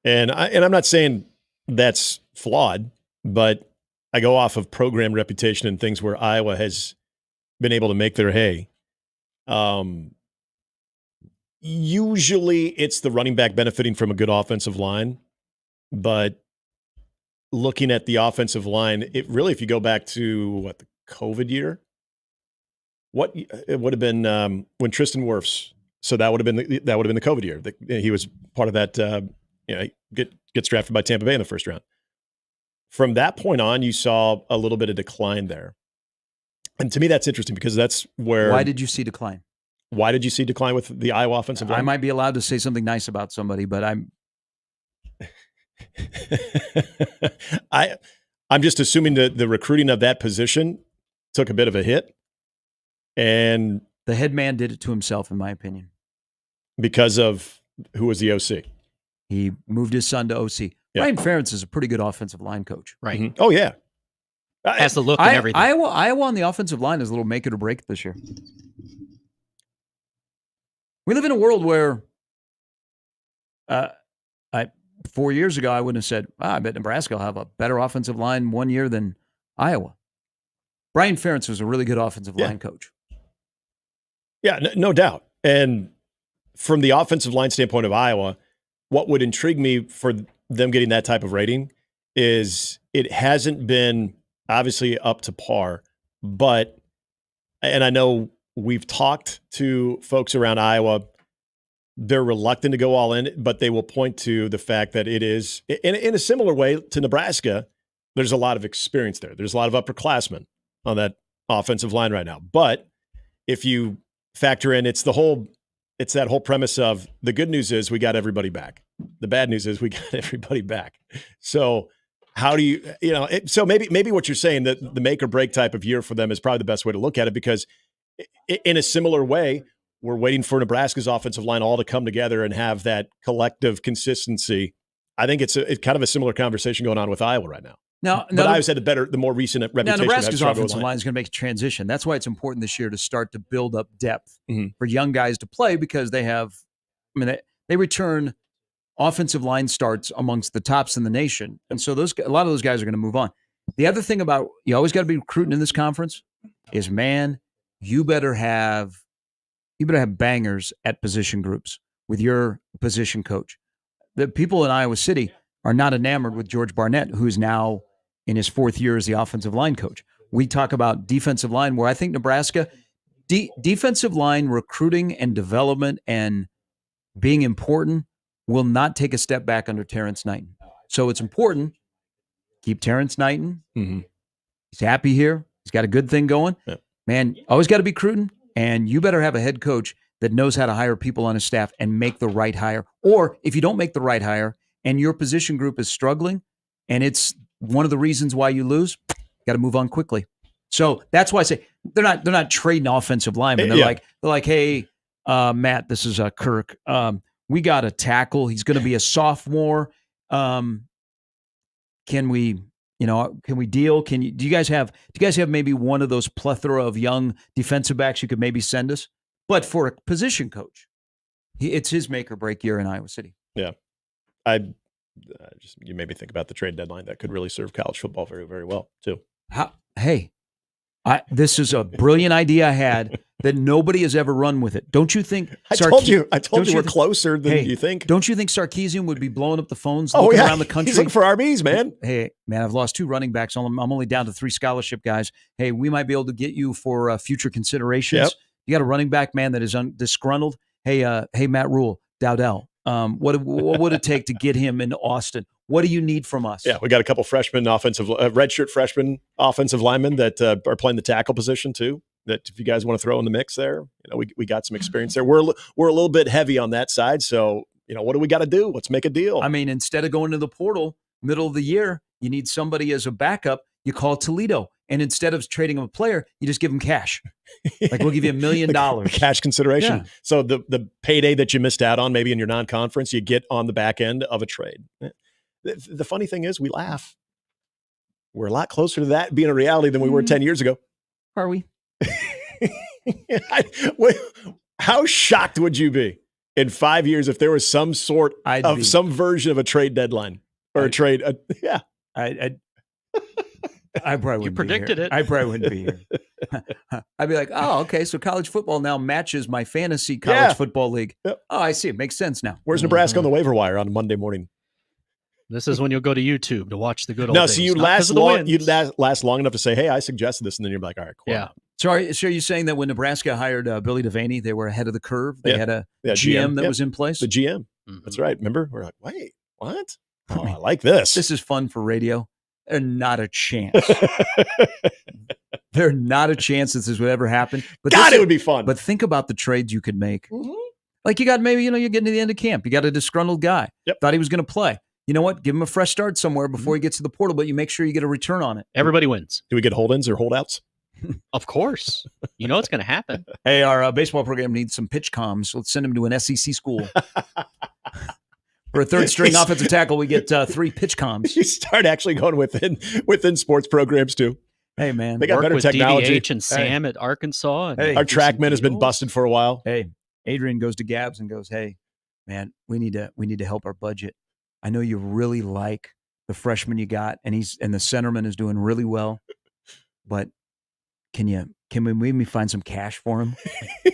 And I'm not saying that's flawed, but I go off of program reputation and things where Iowa has been able to make their hay. Usually it's the running back benefiting from a good offensive line, but looking at the offensive line, it really, if you go back to COVID year. It would have been when Tristan Wirfs. So that would have been the COVID year. He was part of that. Gets drafted by Tampa Bay in the first round. From that point on, you saw a little bit of decline there, and to me, that's interesting because that's where. Why did you see decline? Why did you see decline with the Iowa offensive line? I might be allowed to say something nice about somebody, but I'm. I'm just assuming that the recruiting of that position took a bit of a hit, and the head man did it to himself, in my opinion, because of who was the OC. He moved his son to OC. Yeah. Brian Ferentz is a pretty good offensive line coach. Right. Mm-hmm. Oh, yeah. Has the look and everything. Iowa on the offensive line is a little make it or break this year. We live in a world where 4 years ago, I wouldn't have said, I bet Nebraska will have a better offensive line 1 year than Iowa. Brian Ferentz was a really good offensive line coach. Yeah, no doubt. And from the offensive line standpoint of Iowa, what would intrigue me for them getting that type of rating is it hasn't been obviously up to par, and I know we've talked to folks around Iowa, they're reluctant to go all in, but they will point to the fact that it is, in a similar way to Nebraska, there's a lot of experience there. There's a lot of upperclassmen on that offensive line right now. But if you factor in, it's that whole premise of the good news is we got everybody back. The bad news is we got everybody back. So how do you, so maybe what you're saying, that the make or break type of year for them is probably the best way to look at it, because in a similar way, we're waiting for Nebraska's offensive line all to come together and have that collective consistency. I think it's kind of a similar conversation going on with Iowa right now. But Iowa's had the more recent reputation. Now, Nebraska's offensive line is going to make a transition. That's why it's important this year to start to build up depth for young guys to play, because they have, they return offensive line starts amongst the tops in the nation. And so a lot of those guys are going to move on. The other thing about, you always got to be recruiting in this conference is, man, you better have bangers at position groups with your position coach. The people in Iowa City are not enamored with George Barnett, who is now in his fourth year as the offensive line coach. We talk about defensive line, where I think Nebraska, defensive line recruiting and development and being important will not take a step back under Terrence Knighton. So it's important. Keep Terrence Knighton. Mm-hmm. He's happy here. He's got a good thing going. Yeah. Man, always got to be recruiting. And you better have a head coach that knows how to hire people on his staff and make the right hire. Or if you don't make the right hire and your position group is struggling and it's one of the reasons why you lose, got to move on quickly. So that's why I say they're not trading offensive linemen. They're like, hey, Matt, this is Kirk. We got a tackle. He's going to be a sophomore. Can we deal? Do you guys have maybe one of those plethora of young defensive backs you could maybe send us? But for a position coach, it's his make or break year in Iowa City. Yeah. You made me think about the trade deadline. That could really serve college football very, very well too. This is a brilliant idea I had that nobody has ever run with it. Don't you think? I told you we're closer than you think. Don't you think Sarkisian would be blowing up the phones looking around the country? He's looking for RBs, man. Hey, man, I've lost 2 running backs. I'm only down to 3 scholarship guys. Hey, we might be able to get you for future considerations. Yep. You got a running back, man, that is disgruntled. Hey, Matt Rule, Dowdell. What would it take to get him into Austin? What do you need from us? Yeah, we got a couple freshmen redshirt freshman offensive linemen that are playing the tackle position too. That if you guys want to throw in the mix there, we got some experience there. We're a little bit heavy on that side, so what do we got to do? Let's make a deal. Instead of going to the portal middle of the year, you need somebody as a backup. You call Toledo, and instead of trading him a player, you just give him cash. Like, we'll give you $1 million. Cash consideration. Yeah. So the payday that you missed out on maybe in your non-conference, you get on the back end of a trade. The funny thing is, we laugh. We're a lot closer to that being a reality than we were 10 years ago. Are we? How shocked would you be in 5 years if there was some sort of some version of a trade deadline or a trade? Yeah. I probably wouldn't. You predicted it. I probably wouldn't be here. I'd be like, oh, okay, so college football now matches my fantasy college football league. Yep. Oh, I see. It makes sense now. Where's Nebraska on the waiver wire on a Monday morning? This is when you'll go to YouTube to watch the good old No, days. so you last long enough to say, "Hey, I suggested this," and then you're like, "All right, cool." Yeah. So are you saying that when Nebraska hired Billy Devaney, they were ahead of the curve? They had a Yeah, GM that Yep. was in place? The GM. That's right. Remember? We're like, wait, what? Oh, I like this. This is fun for radio. There's not a chance. There's not a chance this would ever happen. But God, it would be fun. But think about the trades you could make. Like you got maybe, you're getting to the end of camp. You got a disgruntled guy. Thought he was going to play. You know what? Give him a fresh start somewhere before he gets to the portal, but you make sure you get a return on it. Everybody wins. Do we get hold-ins or holdouts? Of course. You know it's going to happen. Hey, our baseball program needs some pitch comms. Let's send him to an SEC school. For a third-string offensive tackle, we get 3 pitch comms. You start actually going within sports programs too. Hey, man. They got Work better with technology. DVH and Sam at Arkansas. And Our TrackMan has been busted for a while. Hey, Adrian goes to Gabs and goes, "Hey, man, we need to help our budget. I know you really like the freshman you got, and the centerman is doing really well, but can we maybe find some cash for him?"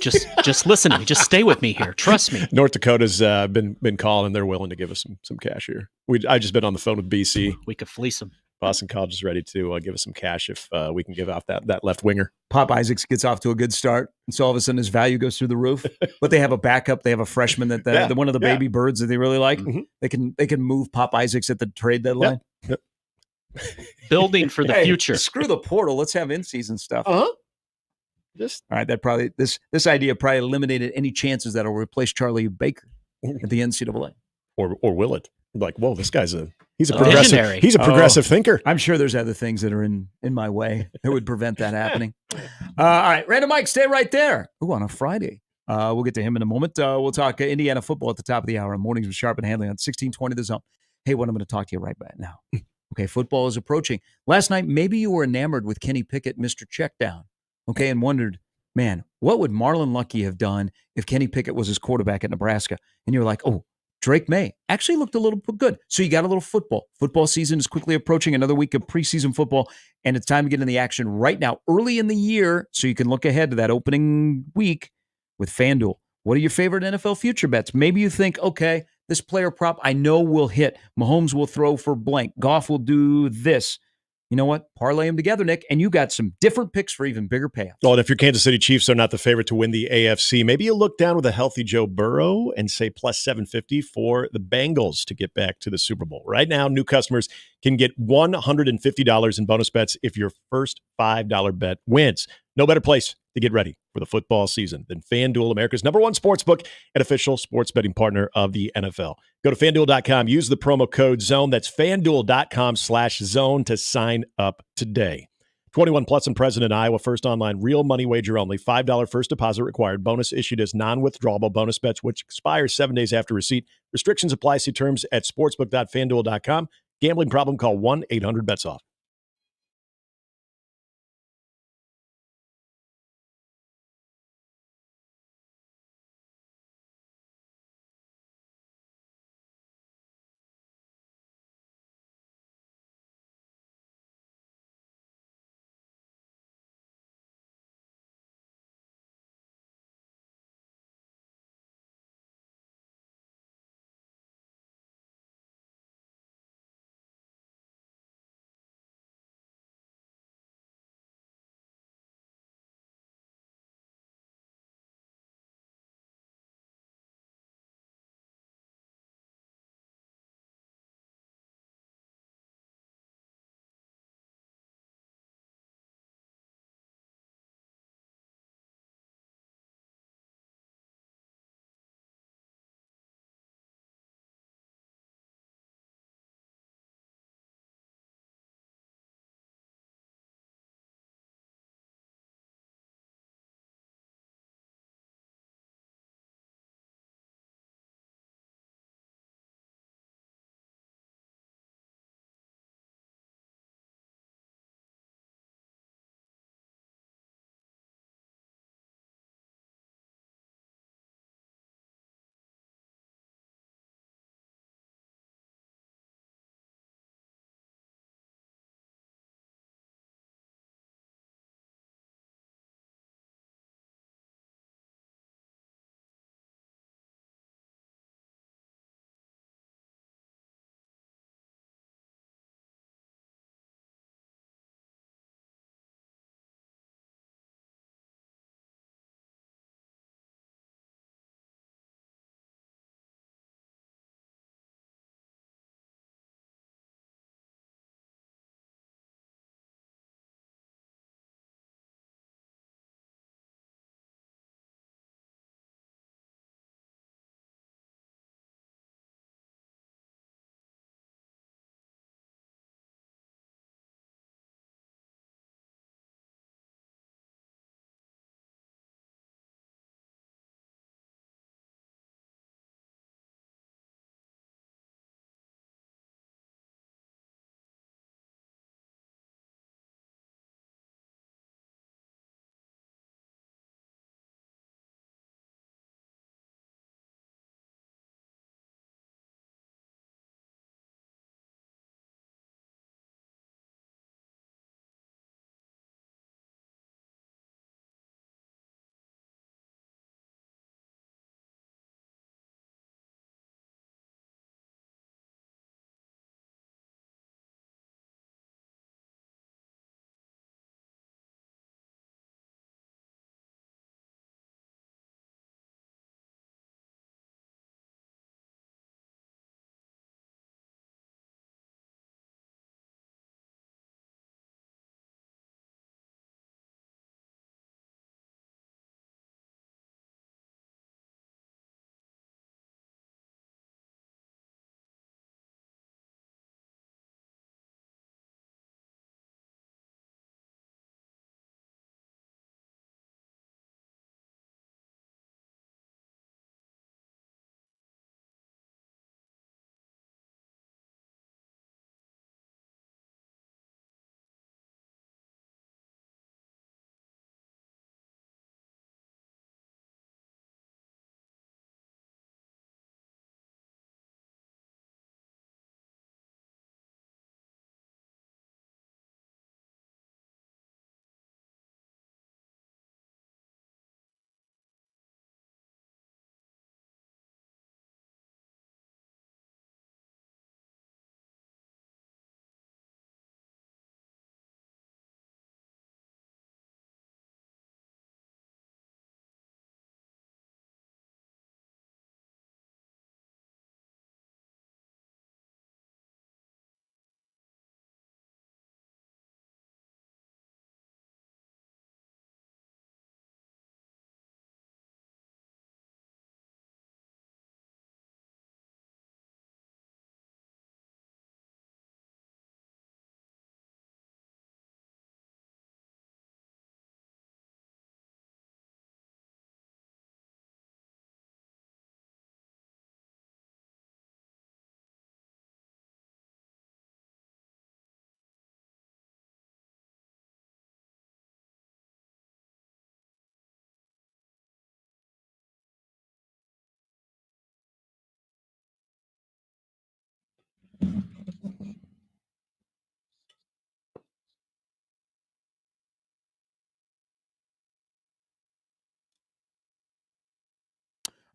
Just listen to me. Just stay with me here. Trust me. North Dakota's been calling. They're willing to give us some cash here. I just been on the phone with BC. We could fleece them. Boston College is ready to give us some cash if we can give out that left winger. Pop Isaacs gets off to a good start, and so all of a sudden his value goes through the roof. But they have a backup. They have a freshman that one of the baby birds that they really like. Mm-hmm. They can move Pop Isaacs at the trade deadline. Yep. Building for the future. Screw the portal. Let's have in-season stuff. Just all right. That probably this idea probably eliminated any chances that it'll replace Charlie Baker at the NCAA. Or will it? Like, whoa, this guy's he's a visionary. progressive. He's a progressive thinker. I'm sure there's other things that are in my way that would prevent that happening. All right, Random Mike, stay right there. Ooh, on a Friday. We'll get to him in a moment. We'll talk Indiana football at the top of the hour. Mornings with Sharp and Handley on 1620 The Zone. Hey, what I'm going to talk to you right back now. Okay, football is approaching. Last night, maybe you were enamored with Kenny Pickett, Mr. Checkdown, okay, and wondered, man, what would Marlon Lucky have done if Kenny Pickett was his quarterback at Nebraska? And you're like, oh, Drake May actually looked a little good. So you got a little football. Football season is quickly approaching, another week of preseason football, and it's time to get in the action right now, early in the year, so you can look ahead to that opening week with FanDuel. What are your favorite NFL future bets? Maybe you think, okay, this player prop I know will hit. Mahomes will throw for blank. Goff will do this. You know what? Parlay them together, Nick, and you got some different picks for even bigger payouts. Well, and if your Kansas City Chiefs are not the favorite to win the AFC, maybe you look down with a healthy Joe Burrow and say plus 750 for the Bengals to get back to the Super Bowl. Right now, new customers can get $150 in bonus bets if your first $5 bet wins. No better place to get ready for the football season than FanDuel, America's #1 sportsbook and official sports betting partner of the NFL. Go to FanDuel.com, use the promo code ZONE. That's FanDuel.com/zone to sign up today. 21 plus and present in Iowa. First online real money wager only. $5 first deposit required. Bonus issued as non-withdrawable bonus bets, which expires 7 days after receipt. Restrictions apply. See terms at sportsbook.fanduel.com. Gambling problem? Call 1-800-BETS-OFF.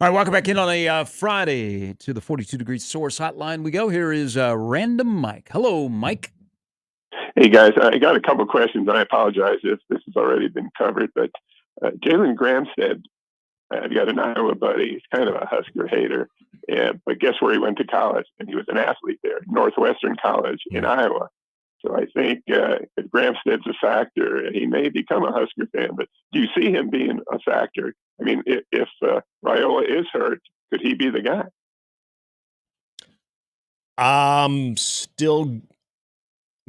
All right, welcome back in on a Friday to the 42 Degrees Source Hotline. We go. Here is Random Mike. Hello, Mike. Hey, guys. I got a couple questions. I apologize if this has already been covered, but Jalen Gramstead, I've got an Iowa buddy. He's kind of a Husker hater, but guess where he went to college? And he was an athlete there, Northwestern College in Iowa. So I think if Gramstead's a factor, he may become a Husker fan. But do you see him being a factor? I mean, if Raiola is hurt, could he be the guy? I'm still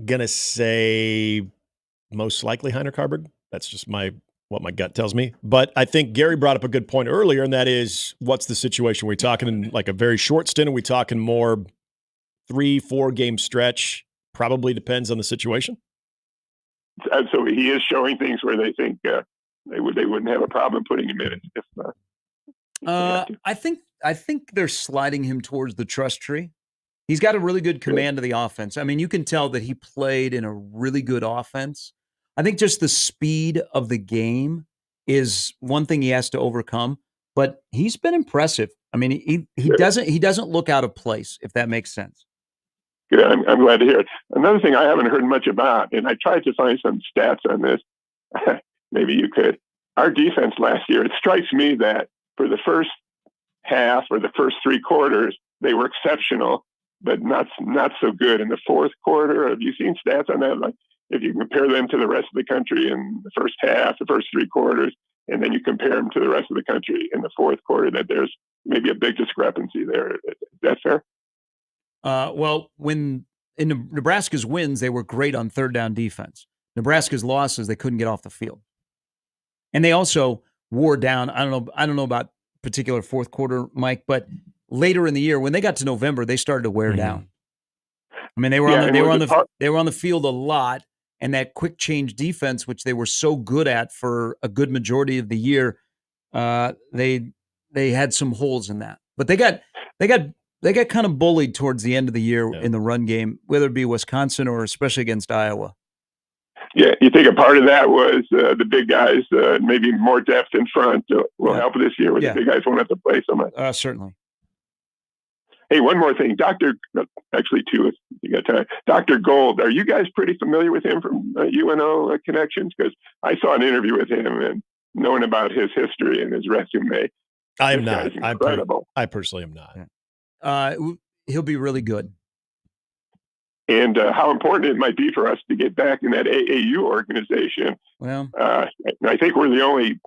gonna say most likely Heiner Carberg. That's just what my gut tells me. But I think Gary brought up a good point earlier, and that is, what's the situation? Are we talking in like a very short stint? Are we talking more 3-4 game stretch? Probably depends on the situation. So he is showing things where they think they wouldn't have a problem putting him in if I think they're sliding him towards the trust tree. He's got a really good command of the offense. I mean, you can tell that he played in a really good offense. I think just the speed of the game is one thing he has to overcome, but he's been impressive. I mean, he doesn't look out of place, if that makes sense. Good. I'm glad to hear it. Another thing I haven't heard much about, and I tried to find some stats on this. Maybe you could. Our defense last year, it strikes me that for the first half or the first 3 quarters, they were exceptional, but not so good in the fourth quarter. Have you seen stats on that? Like if you compare them to the rest of the country in the first half, the first 3 quarters, and then you compare them to the rest of the country in the fourth quarter, that there's maybe a big discrepancy there. Is that fair? Well, when in Nebraska's wins, they were great on third down defense. Nebraska's losses, they couldn't get off the field. And they also wore down, I don't know about particular fourth quarter, Mike, but later in the year, when they got to November, they started to wear down. I mean, they were on the field a lot, and that quick change defense, which they were so good at for a good majority of the year, they had some holes in that. But they got kind of bullied towards the end of the year in the run game, whether it be Wisconsin or especially against Iowa. Yeah, you think a part of that was the big guys, maybe more depth in front will help this year with the big guys won't have to play so much. Certainly. Hey, one more thing. Actually two if you got time. Dr. Gold, are you guys pretty familiar with him from UNO Connections? Because I saw an interview with him and knowing about his history and his resume. I am not. Incredible. I personally am not. He'll be really good. And how important it might be for us to get back in that AAU organization. Well, I think we're the only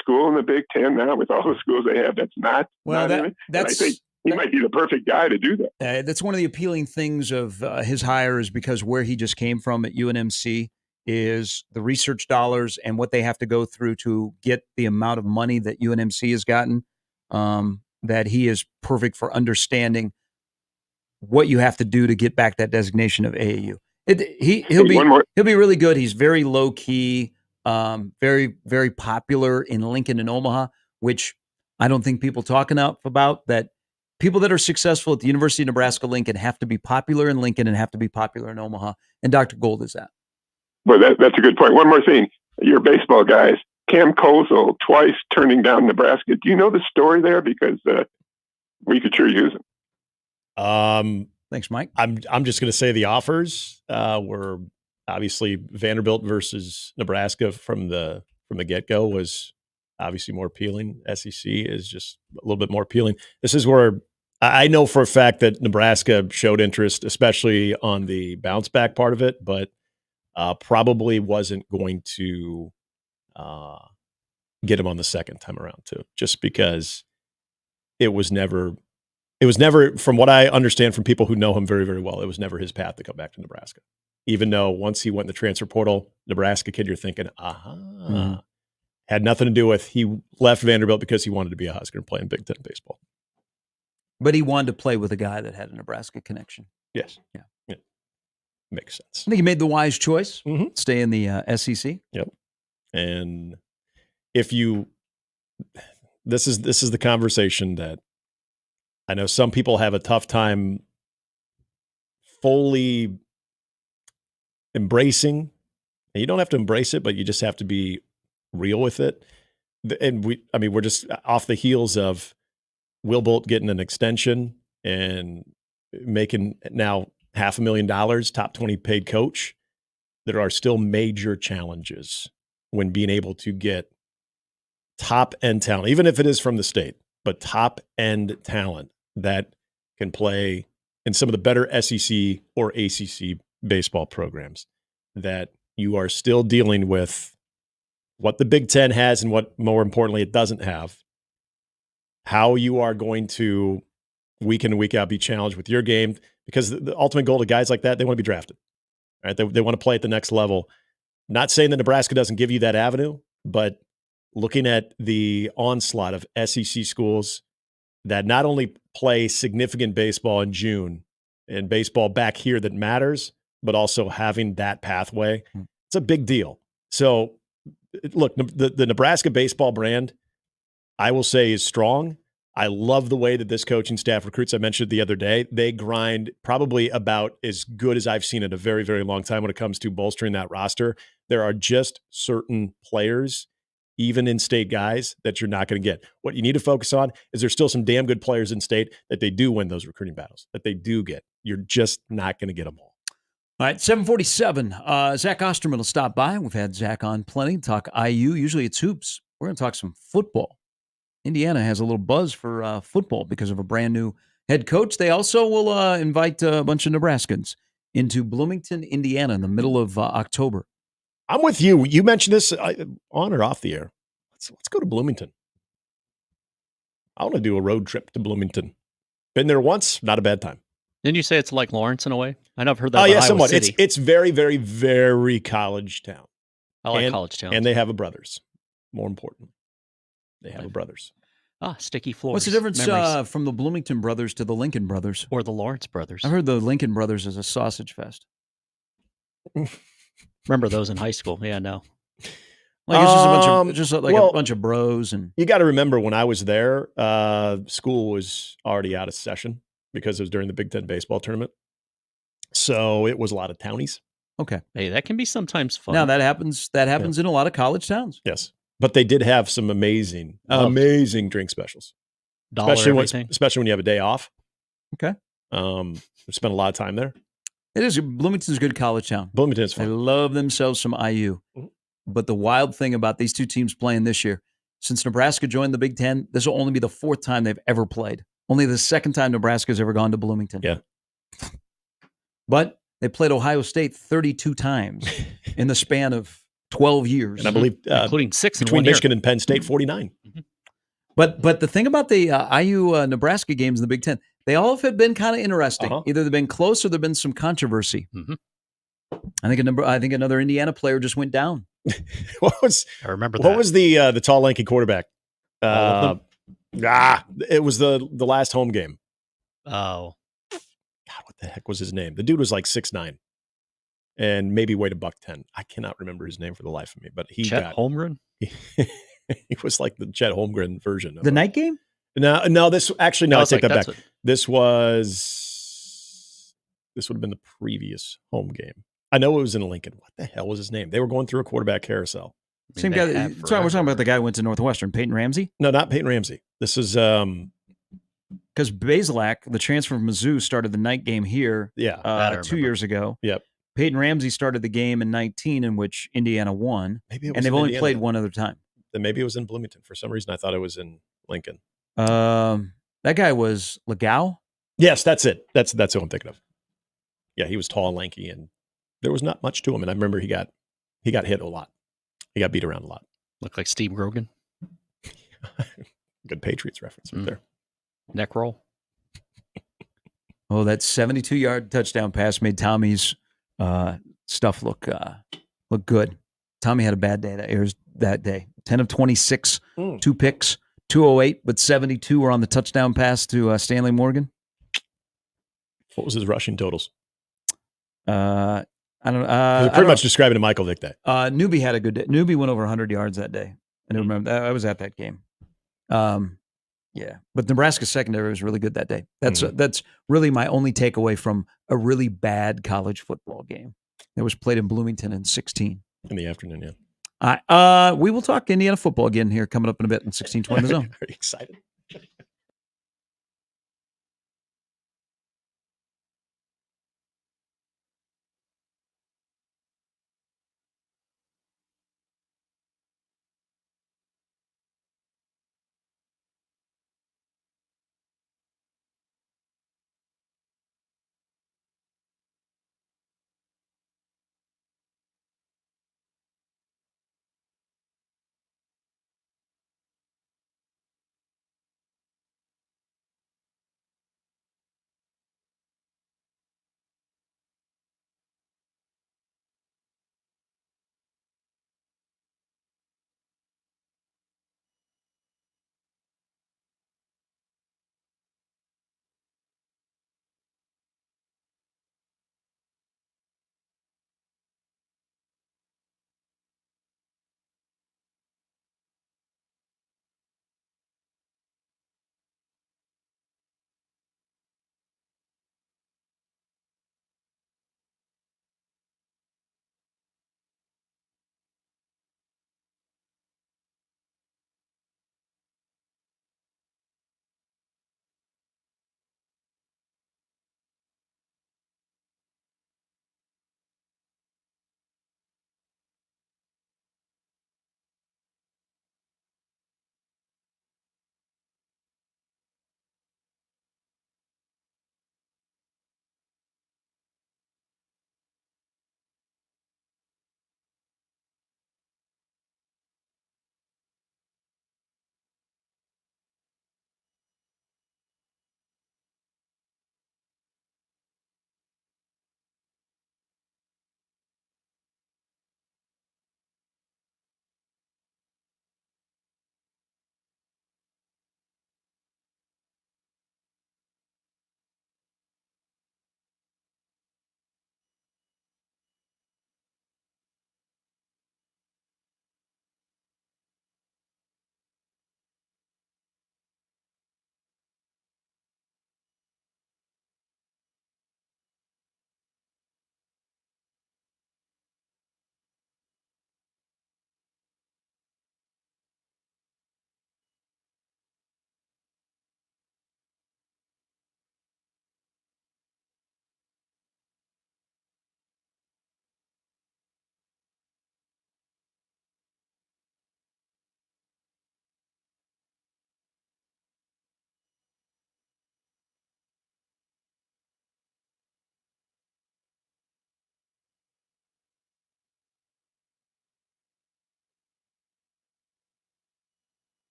school in the Big Ten now with all the schools they have that's not. Well, not in it. And I think he might be the perfect guy to do that. That's one of the appealing things of his hire is because where he just came from at UNMC is the research dollars and what they have to go through to get the amount of money that UNMC has gotten, that he is perfect for understanding what you have to do to get back that designation of AAU. He'll be really good. He's very low key, very, very popular in Lincoln and Omaha, which I don't think people talk enough about. That people that are successful at the University of Nebraska Lincoln have to be popular in Lincoln and have to be popular in Omaha. And Dr. Gold is that. Well, that's a good point. One more thing. You're baseball guys. Cam Kozel twice turning down Nebraska. Do you know the story there? Because we could sure use him. Thanks, Mike. I'm just going to say the offers were obviously Vanderbilt versus Nebraska from the get-go was obviously more appealing. SEC is just a little bit more appealing. This is where I know for a fact that Nebraska showed interest, especially on the bounce back part of it, but probably wasn't going to get him on the second time around too, just because it was never, from what I understand from people who know him very, very well, it was never his path to come back to Nebraska. Even though once he went in the transfer portal, Nebraska kid, you're thinking, had nothing to do with, he left Vanderbilt because he wanted to be a Husker and play in Big Ten baseball. But he wanted to play with a guy that had a Nebraska connection. Yes. Yeah. Makes sense. I think he made the wise choice. Stay in the SEC. Yep. And this is the conversation that I know some people have a tough time fully embracing. And you don't have to embrace it, but you just have to be real with it. And we're just off the heels of Will Bolt getting an extension and making now $500,000, top 20 paid coach, there are still major challenges when being able to get top end talent, even if it is from the state, but top end talent that can play in some of the better SEC or ACC baseball programs, that you are still dealing with what the Big Ten has and what, more importantly, it doesn't have. How you are going to week in and week out be challenged with your game, because the ultimate goal to guys like that, they want to be drafted. Right? They want to play at the next level. Not saying that Nebraska doesn't give you that avenue, but looking at the onslaught of SEC schools that not only play significant baseball in June and baseball back here that matters, but also having that pathway, it's a big deal. So, look, the Nebraska baseball brand, I will say, is strong. I love the way that this coaching staff recruits. I mentioned the other day, they grind probably about as good as I've seen in a very, very long time when it comes to bolstering that roster. There are just certain players, even in-state guys, that you're not going to get. What you need to focus on is there's still some damn good players in state that they do win those recruiting battles, that they do get. You're just not going to get them all. All right, 747. Zach Osterman will stop by. We've had Zach on plenty. Talk IU. Usually it's hoops. We're going to talk some football. Indiana has a little buzz for football because of a brand new head coach. They also will invite a bunch of Nebraskans into Bloomington, Indiana in the middle of October. I'm with you. You mentioned this on or off the air. Let's go to Bloomington. I want to do a road trip to Bloomington. Been there once, not a bad time. Didn't you say it's like Lawrence in a way? I know I've heard that. Oh, yeah, Iowa somewhat. City. It's very, very, very college town. I like college towns. And they have a Brothers, more importantly. They have a Brothers. Sticky floors. What's the difference from the Bloomington Brothers to the Lincoln Brothers? Or the Lawrence Brothers? I've heard the Lincoln Brothers is a sausage fest. Remember those in high school? Yeah, no. Like it's just a bunch of bros. And you got to remember, when I was there, school was already out of session because it was during the Big Ten baseball tournament. So it was a lot of townies. Okay. Hey, that can be sometimes fun. Now that happens in a lot of college towns. Yes. But they did have some amazing drink specials. Especially when you have a day off. Okay. We spent a lot of time there. It is. Bloomington's a good college town. Bloomington is fun. They love themselves some IU. Mm-hmm. But the wild thing about these two teams playing this year, since Nebraska joined the Big Ten, this will only be the fourth time they've ever played. Only the second time Nebraska's ever gone to Bloomington. Yeah. But they played Ohio State 32 times in the span of 12 years. And I believe including 6 in between 1 year. Michigan and Penn State, 49. Mm-hmm. But the thing about the IU Nebraska games in the Big Ten, they all have been kind of interesting. Either they've been close or there've been some controversy. Mm-hmm. I think another Indiana player just went down. I remember that. What was the tall, lanky quarterback? It was the last home game. Oh. God, what the heck was his name? The dude was like 6'9", and maybe weighed $110. I cannot remember his name for the life of me, but he Chet Holmgren? He was like the Chet Holmgren version. The night game? No, this actually, no, I take that back. What... This would have been the previous home game. I know it was in Lincoln. What the hell was his name? They were going through a quarterback carousel. Same guy. We're talking about the guy who went to Northwestern, Peyton Ramsey? No, not Peyton Ramsey. This is because Bazelak, the transfer from Mizzou, started the night game here 2 years ago. Yep. Peyton Ramsey started the game in 19, in which Indiana won. And they've only played one other time. Then maybe it was in Bloomington. For some reason, I thought it was in Lincoln. That guy was Legau? Yes, that's it. That's who I'm thinking of. Yeah, he was tall and lanky, and there was not much to him. And I remember he got hit a lot. He got beat around a lot. Looked like Steve Grogan. Good Patriots reference right there. Neck roll. Oh, that 72-yard touchdown pass made Tommy's stuff look good. Tommy had a bad day that day. 10 of 26, 2 picks, 208, but 72 were on the touchdown pass to Stanley Morgan. What was his rushing totals? I don't know. You're pretty much describing a Michael Vick day. Newbie had a good day. Newbie went over 100 yards that day. I don't remember. I was at that game. Yeah, but Nebraska's secondary was really good that day. That's really my only takeaway from a really bad college football game that was played in Bloomington in 16. In the afternoon, yeah. We will talk Indiana football again here coming up in a bit in 1620 The Zone. Are you excited?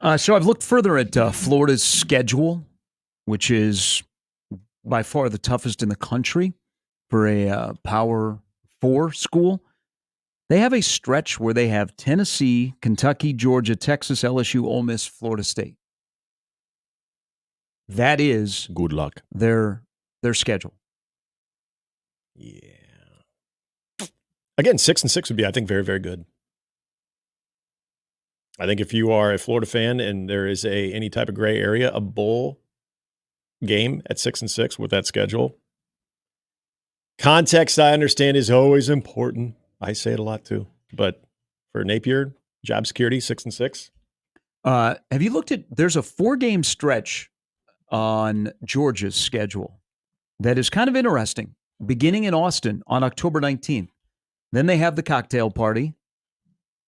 So I've looked further at Florida's schedule, which is by far the toughest in the country for a Power 4 school. They have a stretch where they have Tennessee, Kentucky, Georgia, Texas, LSU, Ole Miss, Florida State. That is good luck. Their schedule. Yeah. Again, 6-6 would be, I think, very, very good. I think if you are a Florida fan and there is any type of gray area, a bowl game at 6-6 with that schedule. Context, I understand, is always important. I say it a lot too. But for Napier, job security, 6-6. Have you looked at? There's a 4-game stretch on Georgia's schedule that is kind of interesting. Beginning in Austin on October 19th. Then they have the cocktail party.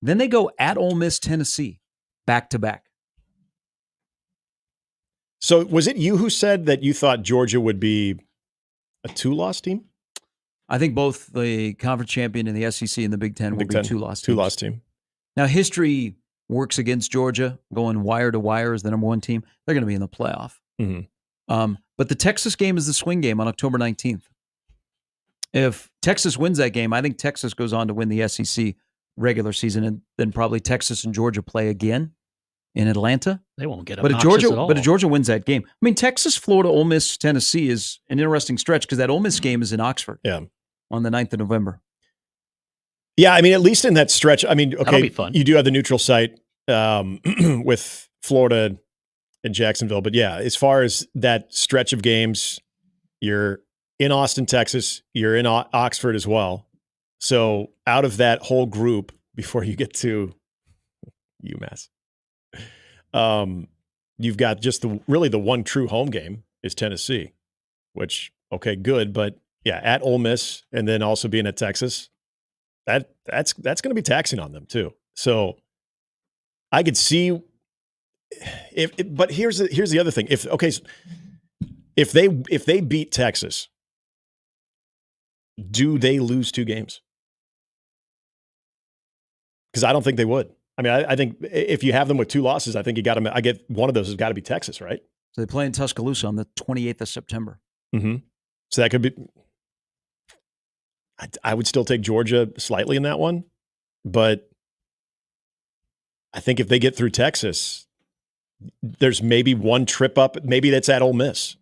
Then they go at Ole Miss, Tennessee, back to back. So was it you who said that you thought Georgia would be a 2-loss team? I think both the conference champion and the SEC and the Big Ten will be 2-loss teams. 2-loss team. Now, history works against Georgia, going wire to wire as the number 1 team. They're going to be in the playoff. Mm-hmm. But the Texas game is the swing game on October 19th. If Texas wins that game, I think Texas goes on to win the SEC regular season, and then probably Texas and Georgia play again in Atlanta. They won't get but obnoxious at all. But if Georgia wins that game, I mean, Texas, Florida, Ole Miss, Tennessee is an interesting stretch because that Ole Miss game is in Oxford. Yeah. On the 9th of November. Yeah, I mean, at least in that stretch, I mean, That'll okay, be fun. you do have the neutral site with Florida and Jacksonville. But yeah, as far as that stretch of games, you're in Austin, Texas, you're in Oxford as well. So out of that whole group, before you get to UMass, you've got just really the one true home game is Tennessee, which, okay, good, but yeah, at Ole Miss and then also being at Texas, that's going to be taxing on them too. So I could see but here's the other thing. If they beat Texas, do they lose 2 games? Because I don't think they would. I mean, I think if you have them with 2 losses, I think you got them. I get one of those has got to be Texas, right? So they play in Tuscaloosa on the 28th of September. Mm-hmm. So that could be. I would still take Georgia slightly in that one, but I think if they get through Texas, there's maybe one trip up. Maybe that's at Ole Miss.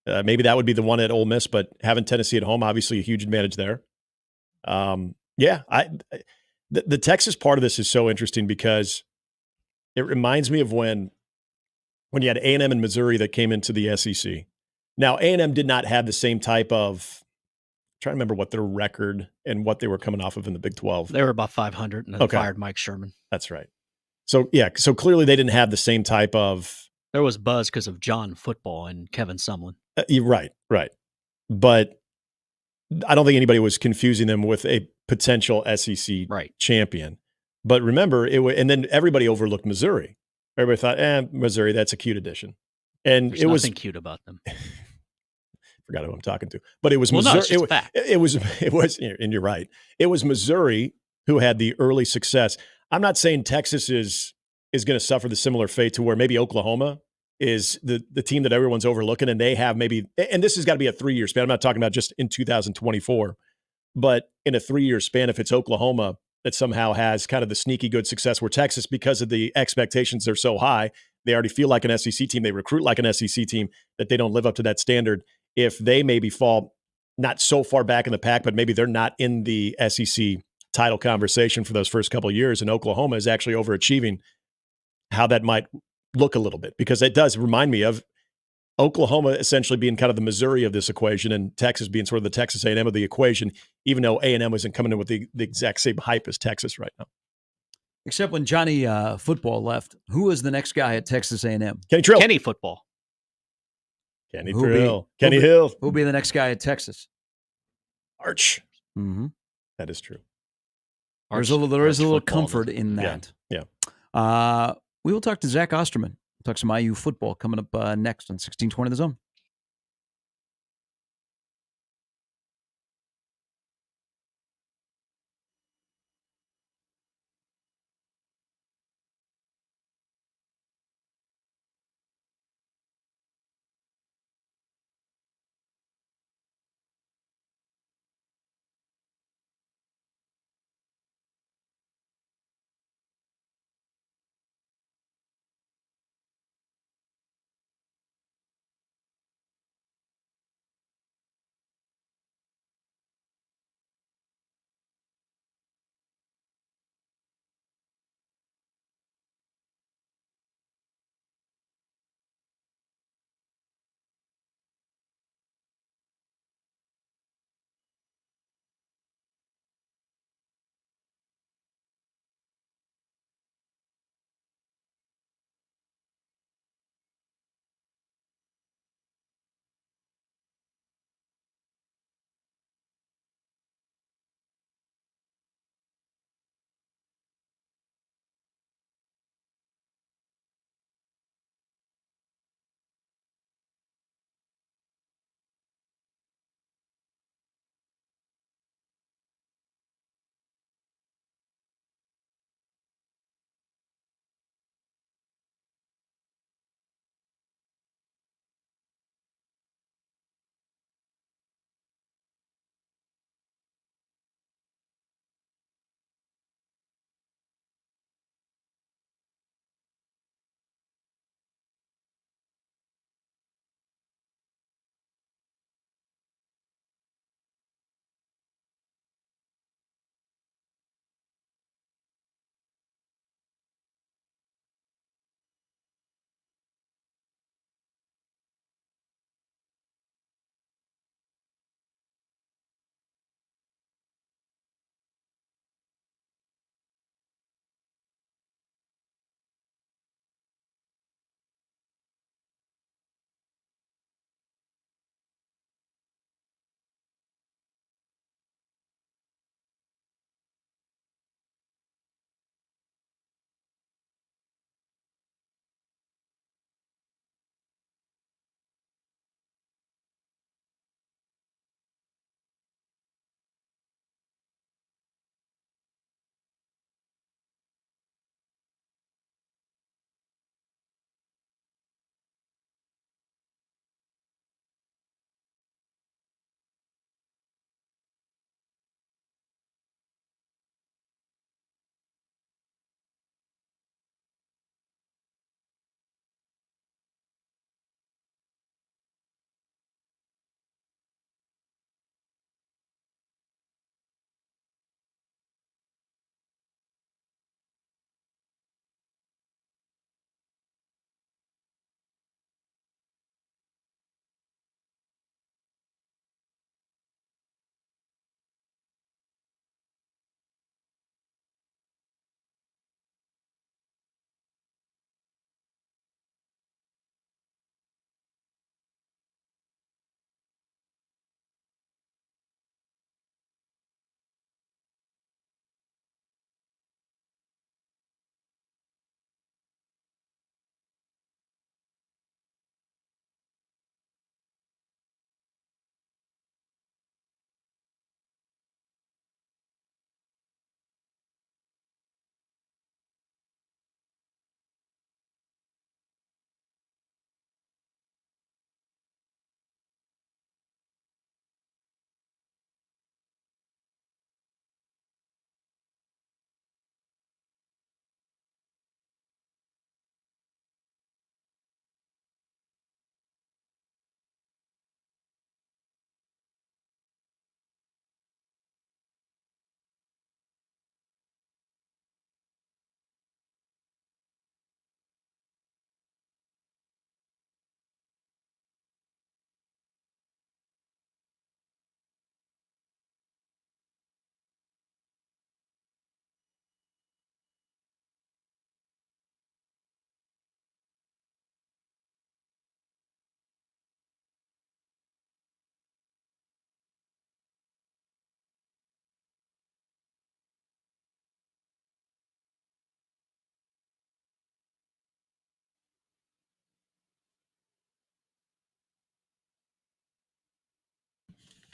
Maybe that would be the one at Ole Miss, but having Tennessee at home, obviously a huge advantage there. The Texas part of this is so interesting because it reminds me of when you had A&M and Missouri that came into the SEC. Now, A&M did not have the same type of, I'm trying to remember what their record and what they were coming off of in the Big 12. They were about 500 and then fired Mike Sherman. That's right. So, yeah, so clearly they didn't have the same type of. There was buzz because of John Football and Kevin Sumlin. Right. But I don't think anybody was confusing them with a potential SEC champion. But remember, and then everybody overlooked Missouri. Everybody thought, Missouri, that's a cute addition. And There's nothing cute about them. Forgot who I'm talking to. But it was Missouri. It was, and you're right. It was Missouri who had the early success. I'm not saying Texas is going to suffer the similar fate to where maybe Oklahoma is the team that everyone's overlooking, and they have maybe, and this has got to be a 3-year span. I'm not talking about just in 2024, but in a 3-year span, if it's Oklahoma that somehow has kind of the sneaky good success, where Texas, because of the expectations are so high, they already feel like an SEC team, they recruit like an SEC team, that they don't live up to that standard. If they maybe fall not so far back in the pack, but maybe they're not in the SEC title conversation for those first couple of years, and Oklahoma is actually overachieving, how that might look a little bit, because it does remind me of Oklahoma essentially being kind of the Missouri of this equation and Texas being sort of the Texas A&M of the equation, even though A&M isn't coming in with the exact same hype as Texas right now. Except when Johnny Football left, who was the next guy at Texas A&M? Kenny Trill. Kenny Football. Kenny Trill. Kenny Hill. Who'll be the next guy at Texas? Arch. Mm-hmm. That is true. There is a little comfort in that. Yeah. We will talk to Zach Osterman. We'll talk some IU football coming up next on 1620 The Zone.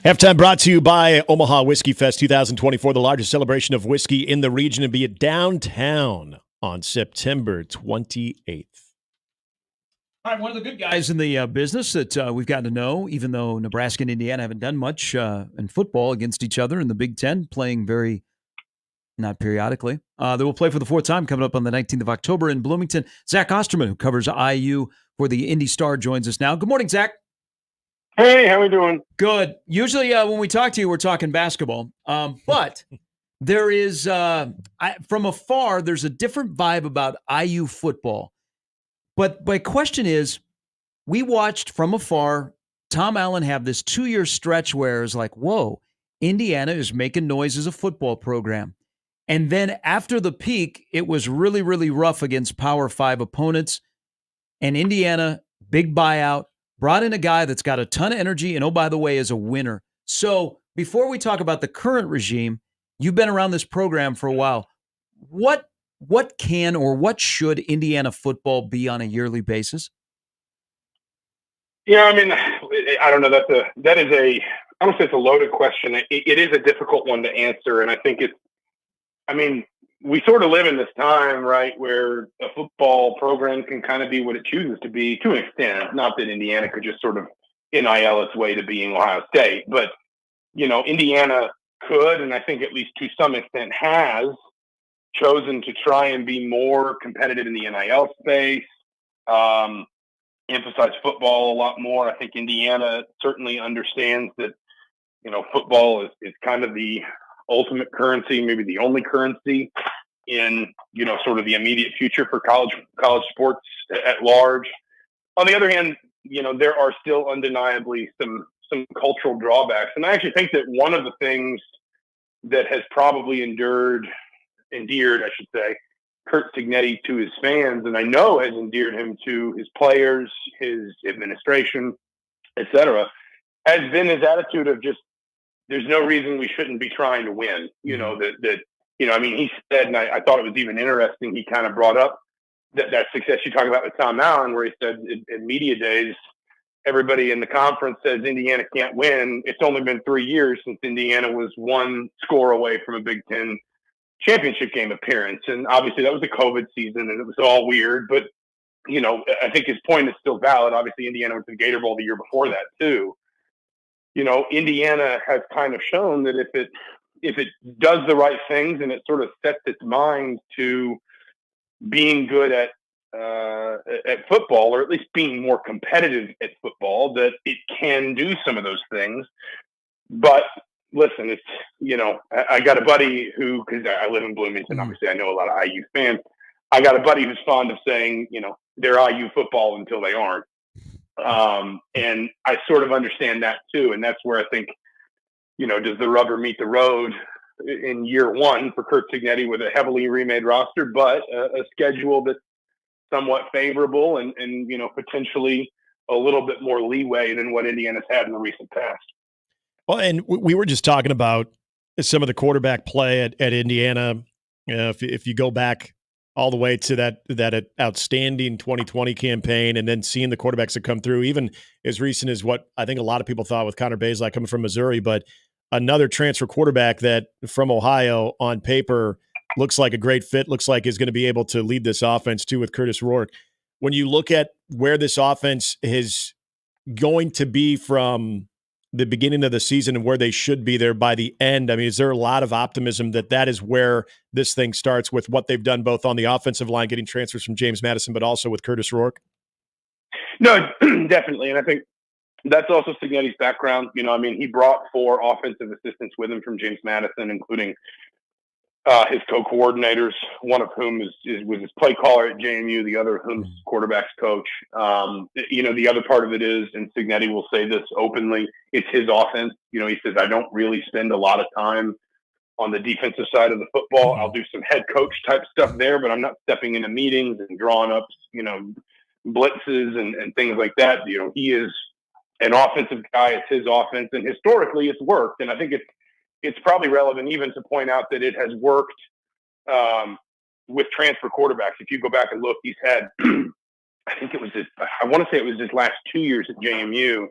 Halftime brought to you by Omaha Whiskey Fest 2024, the largest celebration of whiskey in the region, and be it downtown on September 28th. All right, one of the good guys in the business that we've gotten to know, even though Nebraska and Indiana haven't done much in football against each other in the Big Ten, playing very, not periodically. They will play for the fourth time coming up on the 19th of October in Bloomington. Zach Osterman, who covers IU for the Indy Star, joins us now. Good morning, Zach. Hey, how we doing? Good. Usually when we talk to you, we're talking basketball. But there is, from afar, there's a different vibe about IU football. But my question is, we watched from afar Tom Allen have this 2-year stretch where it's like, whoa, Indiana is making noise as a football program. And then after the peak, it was really, really rough against Power 5 opponents. And Indiana, big buyout, brought in a guy that's got a ton of energy and, oh, by the way, is a winner. So before we talk about the current regime, you've been around this program for a while. What can or what should Indiana football be on a yearly basis? Yeah, I mean, I don't know. That is a, I don't say it's a loaded question. It is a difficult one to answer. And I think we sort of live in this time, right, where a football program can kind of be what it chooses to be to an extent. Not that Indiana could just sort of NIL its way to being Ohio State, but, Indiana could, and I think at least to some extent has, chosen to try and be more competitive in the NIL space, emphasize football a lot more. I think Indiana certainly understands that, football is kind of the ultimate currency, maybe the only currency in, sort of the immediate future for college sports at large. On the other hand, there are still undeniably some cultural drawbacks. And I actually think that one of the things that has probably endeared, I should say, Curt Cignetti to his fans, and I know has endeared him to his players, his administration, etc., has been his attitude of just, there's no reason we shouldn't be trying to win. He said, and I thought it was even interesting, he kind of brought up that success you talk about with Tom Allen, where he said in media days, everybody in the conference says Indiana can't win. It's only been 3 years since Indiana was one score away from a Big Ten championship game appearance. And obviously that was the COVID season and it was all weird, but I think his point is still valid. Obviously Indiana went to the Gator Bowl the year before that too. Indiana has kind of shown that if it does the right things and it sort of sets its mind to being good at football, or at least being more competitive at football, that it can do some of those things. But listen, it's, I got a buddy who, because I live in Bloomington, obviously I know a lot of IU fans. I got a buddy who's fond of saying, they're IU football until they aren't. And I sort of understand that too. And that's where I think, does the rubber meet the road in year one for Curt Cignetti with a heavily remade roster, but a schedule that's somewhat favorable and potentially a little bit more leeway than what Indiana's had in the recent past. Well, and we were just talking about some of the quarterback play at Indiana. If you go back all the way to that outstanding 2020 campaign and then seeing the quarterbacks that come through, even as recent as what I think a lot of people thought with Connor Bazelak coming from Missouri, but another transfer quarterback that from Ohio on paper looks like a great fit, looks like is going to be able to lead this offense too with Curtis Rourke. When you look at where this offense is going to be from the beginning of the season and where they should be there by the end, I mean, is there a lot of optimism that is where this thing starts with what they've done both on the offensive line, getting transfers from James Madison, but also with Curtis Rourke? No, definitely. And I think that's also Cignetti's background. He brought 4 offensive assistants with him from James Madison, including his co-coordinators, one of whom was his play caller at JMU, the other of whom's quarterback's coach. The other part of it is, and Cignetti will say this openly, it's his offense. He says, I don't really spend a lot of time on the defensive side of the football. I'll do some head coach type stuff there, but I'm not stepping into meetings and drawing up, blitzes and things like that. He is an offensive guy. It's his offense, and historically it's worked. And I think it's probably relevant even to point out that it has worked with transfer quarterbacks. If you go back and look, he's had, I want to say it was his last 2 years at JMU.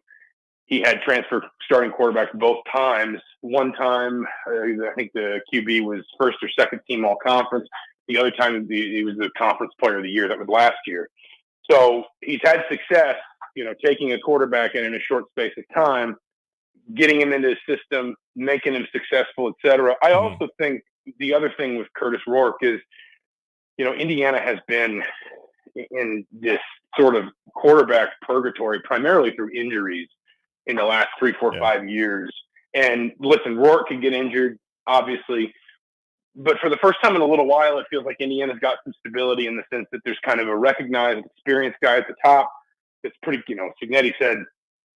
he had transfer starting quarterbacks both times. One time, I think the QB was first or second team all conference. The other time, he was the conference player of the year. That was last year. So he's had success, taking a quarterback in a short space of time, getting him into his system, making him successful, et cetera. I also think the other thing with Curtis Rourke is, Indiana has been in this sort of quarterback purgatory primarily through injuries in the last 3, 4, 5 years. And listen, Rourke could get injured, obviously, but for the first time in a little while, it feels like Indiana's got some stability in the sense that there's kind of a recognized, experienced guy at the top. It's pretty, Signetti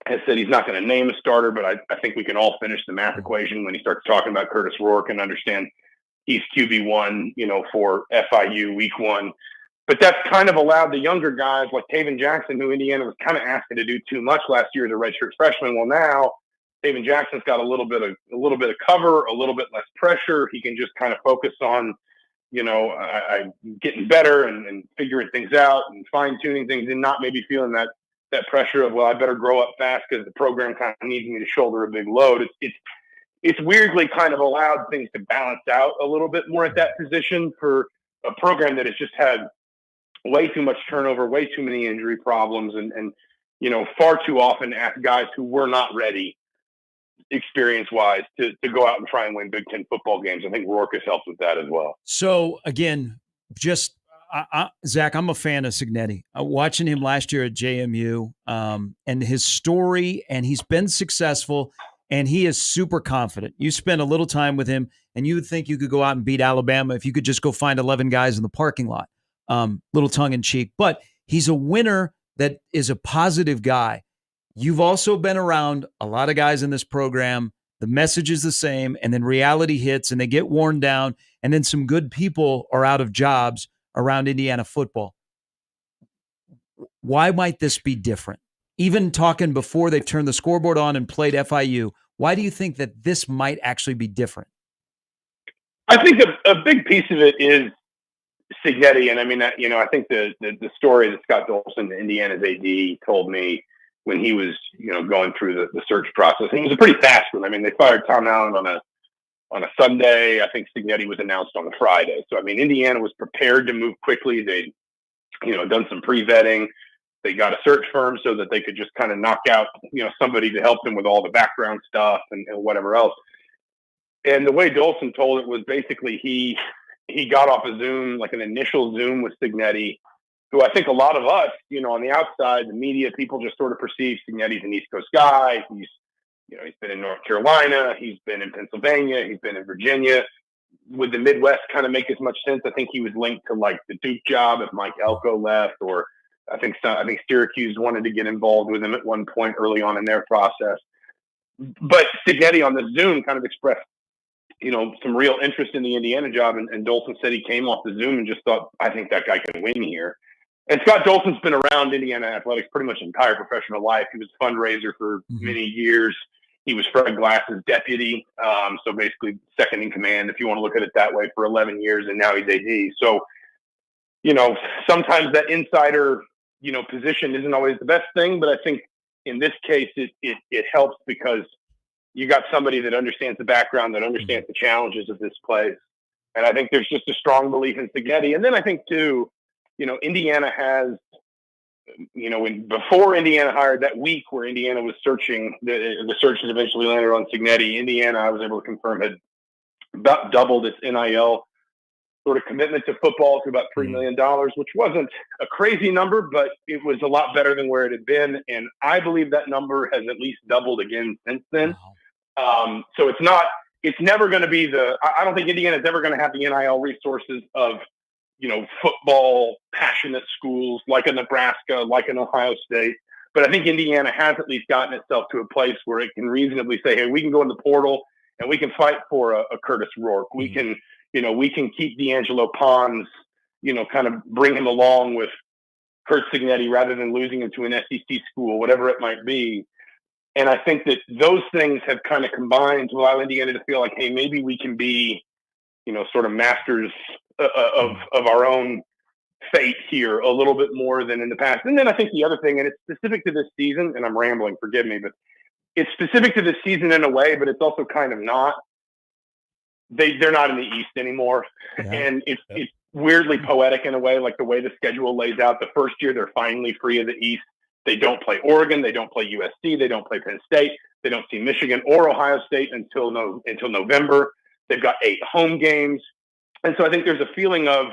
has said he's not going to name a starter, but I think we can all finish the math equation when he starts talking about Curtis Rourke and understand he's QB1, for FIU week 1. But that's kind of allowed the younger guys like Taven Jackson, who Indiana was kind of asking to do too much last year as a redshirt freshman. Well, now Taven Jackson's got a little bit of cover, a little bit less pressure. He can just kind of focus on, getting better and figuring things out and fine tuning things, and not maybe feeling that pressure of, well, I better grow up fast because the program kind of needs me to shoulder a big load. It's weirdly kind of allowed things to balance out a little bit more at that position for a program that has just had way too much turnover, way too many injury problems, and far too often ask guys who were not ready experience-wise to go out and try and win Big Ten football games. I think Rourke has helped with that as well. So, again, Zach, I'm a fan of Signetti. Watching him last year at JMU and his story, and he's been successful, and he is super confident. You spend a little time with him, and you would think you could go out and beat Alabama if you could just go find 11 guys in the parking lot. Little tongue-in-cheek. But he's a winner that is a positive guy. You've also been around a lot of guys in this program. The message is the same, and then reality hits, and they get worn down, and then some good people are out of jobs around Indiana football. Why might this be different? Even talking before they turned the scoreboard on and played FIU, why do you think that this might actually be different? I think a big piece of it is Signetti. And I mean, I think the story that Scott Dolson, Indiana's AD, told me when he was, going through the search process, and it was a pretty fast one. I mean, they fired Tom Allen on a Sunday. I think Signetti was announced on a Friday. So, I mean, Indiana was prepared to move quickly. They'd, done some pre-vetting. They got a search firm so that they could just kind of knock out, somebody to help them with all the background stuff and whatever else. And the way Dolson told it was basically he got off a Zoom, like an initial Zoom with Signetti, who I think a lot of us, on the outside, the media, people just sort of perceive Signetti's an East Coast guy. He's been in North Carolina. He's been in Pennsylvania. He's been in Virginia. Would the Midwest kind of make as much sense? I think he was linked to like the Duke job if Mike Elko left, or I think Syracuse wanted to get involved with him at one point early on in their process. But Signetti on the Zoom kind of expressed, some real interest in the Indiana job. And Dolson said he came off the Zoom and just thought, I think that guy can win here. And Scott Dolson's been around Indiana athletics pretty much his entire professional life. He was a fundraiser for many years. He was Fred Glass's deputy. So basically second in command, if you want to look at it that way, for 11 years. And now he's AD. So, sometimes that insider, position isn't always the best thing, but I think in this case, it helps because you got somebody that understands the background, that understands the challenges of this place. And I think there's just a strong belief in Signetti. And then I think too, Indiana has, before Indiana hired, that week where Indiana was searching, the search has eventually landed on Signetti. Indiana, I was able to confirm, had about doubled its NIL sort of commitment to football to about $3 million, which wasn't a crazy number, but it was a lot better than where it had been. And I believe that number has at least doubled again since then. So it's never going to be I don't think Indiana's ever going to have the NIL resources of, football passionate schools like a Nebraska, like an Ohio State. But I think Indiana has at least gotten itself to a place where it can reasonably say, hey, we can go in the portal and we can fight for a Curtis Rourke. We can, we can keep D'Angelo Pons, kind of bring him along with Curt Signetti rather than losing him to an SEC school, whatever it might be. And I think that those things have kind of combined to allow Indiana to feel like, hey, maybe we can be, sort of masters of our own fate here a little bit more than in the past. And then I think the other thing, and it's specific to this season, and I'm rambling, forgive me, but it's specific to the season in a way, but it's also kind of not. They're not in the East anymore, and it's weirdly poetic in a way, like the way the schedule lays out. The first year they're finally free of the East. They don't play Oregon, they don't play USC, they don't play Penn State, they don't see Michigan or Ohio State until November. They've got 8 home games, and so I think there's a feeling of,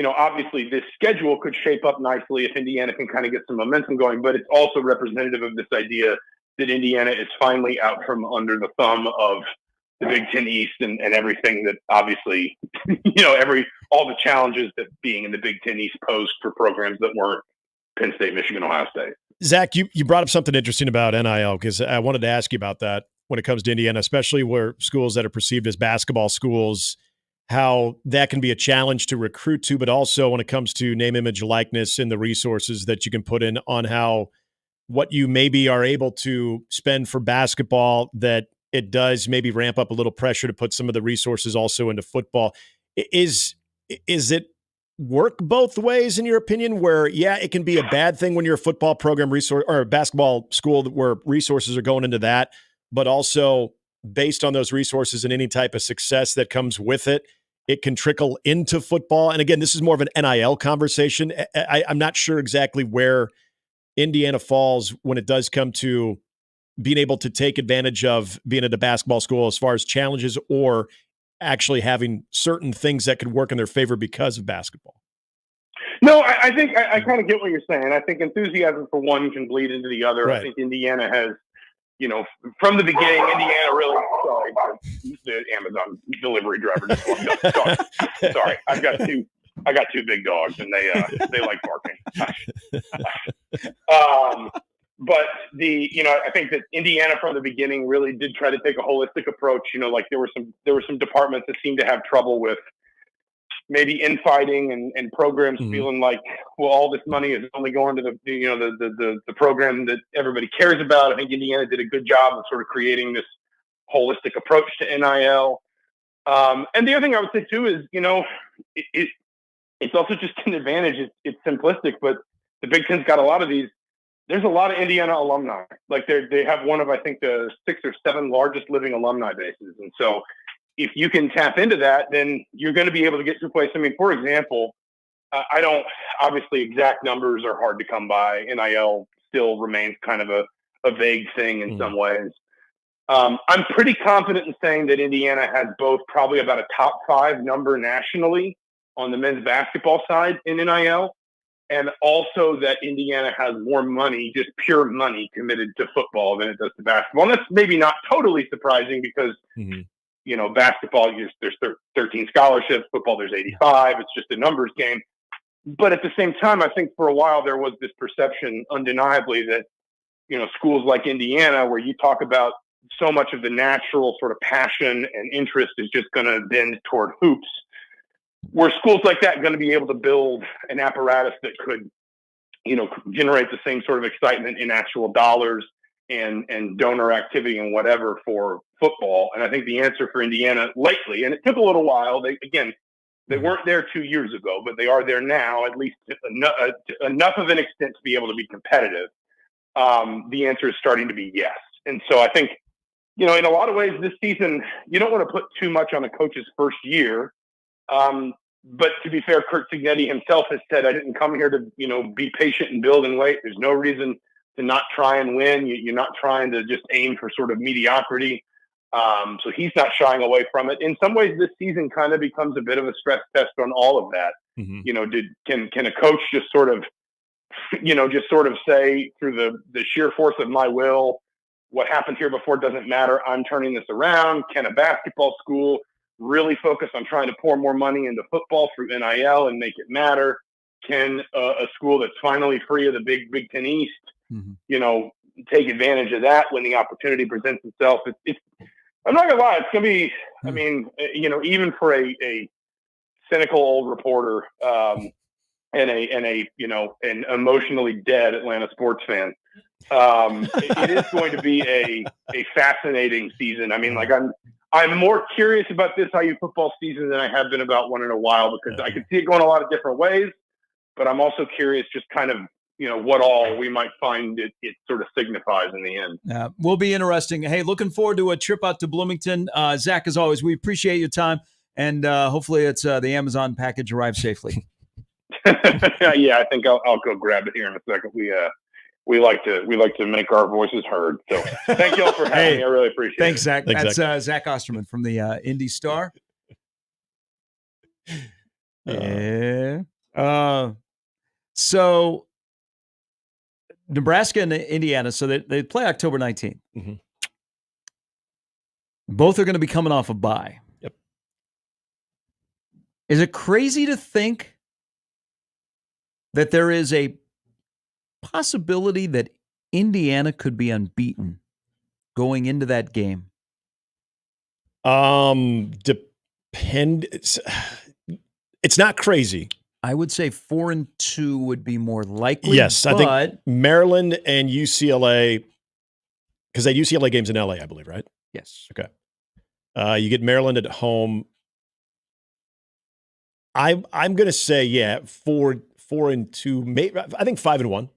obviously this schedule could shape up nicely if Indiana can kind of get some momentum going, but it's also representative of this idea that Indiana is finally out from under the thumb of the Big Ten East and everything that obviously, all the challenges that being in the Big Ten East posed for programs that weren't Penn State, Michigan, Ohio State. Zach, you brought up something interesting about NIL, because I wanted to ask you about that when it comes to Indiana, especially where schools that are perceived as basketball schools, how that can be a challenge to recruit to, but also when it comes to name, image, likeness and the resources that you can put in on how what you maybe are able to spend for basketball, that it does maybe ramp up a little pressure to put some of the resources also into football. Is it work both ways in your opinion, where, it can be a bad thing when you're a football program resource or a basketball school where resources are going into that, but also based on those resources and any type of success that comes with it, it can trickle into football? And again, this is more of an NIL conversation. I'm not sure exactly where Indiana falls when it does come to being able to take advantage of being at a basketball school as far as challenges or actually having certain things that could work in their favor because of basketball. No, I think I kind of get what you're saying. I think enthusiasm for one can bleed into the other. Right. I think Indiana has, from the beginning, Indiana really, sorry, the Amazon delivery driver just walked up. Sorry. I got two big dogs and they like barking. But I think that Indiana from the beginning really did try to take a holistic approach. Like there were some departments that seemed to have trouble with maybe infighting and programs feeling like, well, all this money is only going to the program that everybody cares about. I think Indiana did a good job of sort of creating this holistic approach to NIL. And the other thing I would say too is, it's also just an advantage. It's simplistic, but the Big Ten's got a lot of these. There's a lot of Indiana alumni. Like they have one of, I think, the 6 or 7 largest living alumni bases. And so if you can tap into that, then you're going to be able to get to a place. I mean, for example, obviously exact numbers are hard to come by. NIL still remains kind of a vague thing in some ways. I'm pretty confident in saying that Indiana has both probably about a top 5 number nationally on the men's basketball side in NIL. And also that Indiana has more money, just pure money, committed to football than it does to basketball. And that's maybe not totally surprising because, basketball, there's 13 scholarships, football, there's 85. It's just a numbers game. But at the same time, I think for a while there was this perception undeniably that, schools like Indiana, where you talk about so much of the natural sort of passion and interest is just going to bend toward hoops. Were schools like that going to be able to build an apparatus that could, generate the same sort of excitement in actual dollars and donor activity and whatever for football? And I think the answer for Indiana lately, and it took a little while, they weren't there 2 years ago, but they are there now, at least enough of an extent to be able to be competitive. The answer is starting to be yes. And so I think, in a lot of ways this season, you don't want to put too much on a coach's first year. But to be fair, Kurt Cignetti himself has said, I didn't come here to, be patient and build and wait. There's no reason to not try and win. You're not trying to just aim for sort of mediocrity. So he's not shying away from it. In some ways, this season kind of becomes a bit of a stress test on all of that. Can a coach just sort of say through the sheer force of my will, what happened here before doesn't matter. I'm turning this around. Can a basketball school really focus on trying to pour more money into football through NIL and make it matter? Can a school that's finally free of the Big Ten East, take advantage of that when the opportunity presents itself? I'm not gonna lie, it's gonna be. I mean, even for a cynical old reporter and an emotionally dead Atlanta sports fan, it is going to be a fascinating season. I mean, like I'm more curious about this IU football season than I have been about one in a while, because I can see it going a lot of different ways, but I'm also curious just kind of what all we might find it sort of signifies in the end. Will be interesting. Hey, looking forward to a trip out to Bloomington. Zach, as always, we appreciate your time, and hopefully it's the Amazon package arrives safely. Yeah, I think I'll go grab it here in a second. We like to make our voices heard. So thank you all for having me. I really appreciate it. Thanks, Zach. That's Zach Osterman from the Indy Star. Yeah. So Nebraska and Indiana, so they play October 19th. Mm-hmm. Both are going to be coming off a bye. Yep. Is it crazy to think that there is a possibility that Indiana could be unbeaten going into that game? It's not crazy. I would say 4-2 would be more likely. Yes, I think Maryland and UCLA, because they had UCLA games in LA, I believe, right? Yes. Okay. You get Maryland at home. I'm going to say 4-2. Maybe I think 5-1.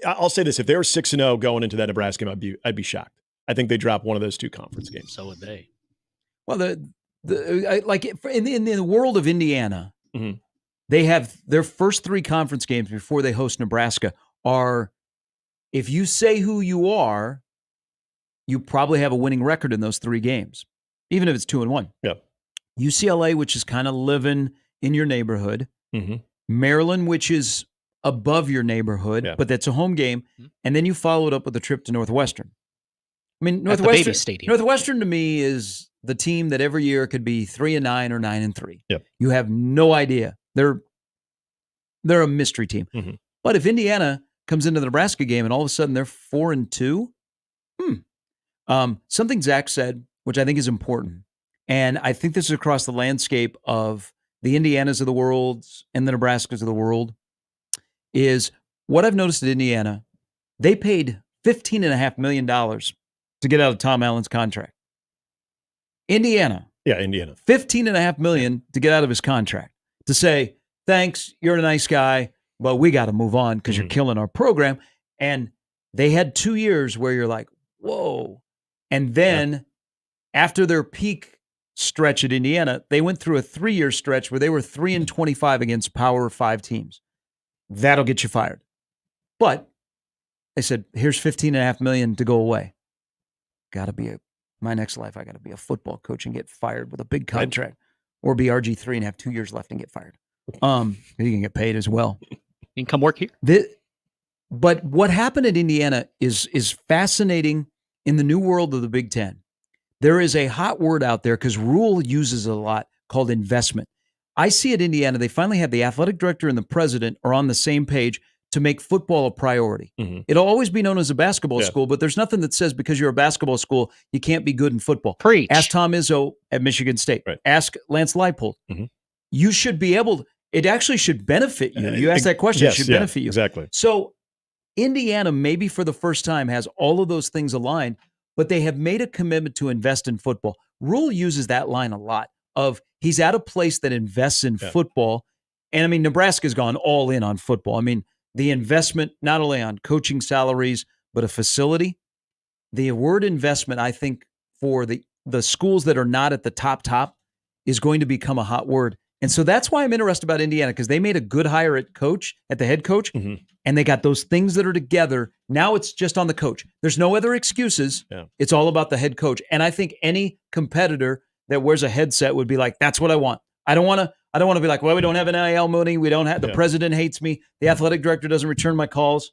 I'll say this: if they were 6-0 going into that Nebraska game, I'd be shocked. I think they drop one of those two conference games. So would they. Well, in the world of Indiana. Mm-hmm. They have their first 3 conference games before they host Nebraska are, if you say who you are, you probably have a winning record in those 3 games, even if it's 2-1. Yeah. UCLA, which is kind of living in your neighborhood. Mm-hmm. Maryland, which is above your neighborhood, but that's a home game. And then you follow it up with a trip to Northwestern. I mean, Northwestern to me is the team that every year could be 3-9 or 9-3. Yep. You have no idea. They're a mystery team. Mm-hmm. But if Indiana comes into the Nebraska game and all of a sudden they're 4-2, something Zach said, which I think is important, and I think this is across the landscape of the Indianas of the world and the Nebraskas of the world, is what I've noticed at Indiana, they paid $15.5 million to get out of Tom Allen's contract. Indiana. Yeah, Indiana. $15.5 million to get out of his contract. To say, thanks, you're a nice guy, but we got to move on because you're killing our program. And they had 2 years where you're like, whoa. And then after their peak stretch at Indiana, they went through a 3-year stretch where they were 3-25 against Power 5 teams. That'll get you fired. But they said, here's $15.5 million to go away. My next life, I got to be a football coach and get fired with a big contract. Or be RG3 and have 2 years left and get fired. You can get paid as well. You can come work here. But what happened at Indiana is fascinating in the new world of the Big Ten. There is a hot word out there because Rule uses it a lot called investment. I see at Indiana, they finally have the athletic director and the president are on the same page to make football a priority. Mm-hmm. It'll always be known as a basketball school, but there's nothing that says because you're a basketball school, you can't be good in football. Preach. Ask Tom Izzo at Michigan State. Right. Ask Lance Leipold. Mm-hmm. You should be able – it actually should benefit you. You asked that question. Yes, it should benefit you. Exactly. So Indiana maybe for the first time has all of those things aligned, but they have made a commitment to invest in football. Rule uses that line a lot of he's at a place that invests in football. And I mean, Nebraska's gone all in on football. I mean, the investment not only on coaching salaries, but a facility. The word investment, I think, for the schools that are not at the top is going to become a hot word. And so that's why I'm interested about Indiana, because they made a good hire at the head coach, and they got those things that are together. Now it's just on the coach. There's no other excuses. Yeah. It's all about the head coach. And I think any competitor that wears a headset would be like, that's what I want. I don't want to be like, well, we don't have an NIL money. We don't have, the president hates me. The athletic director doesn't return my calls.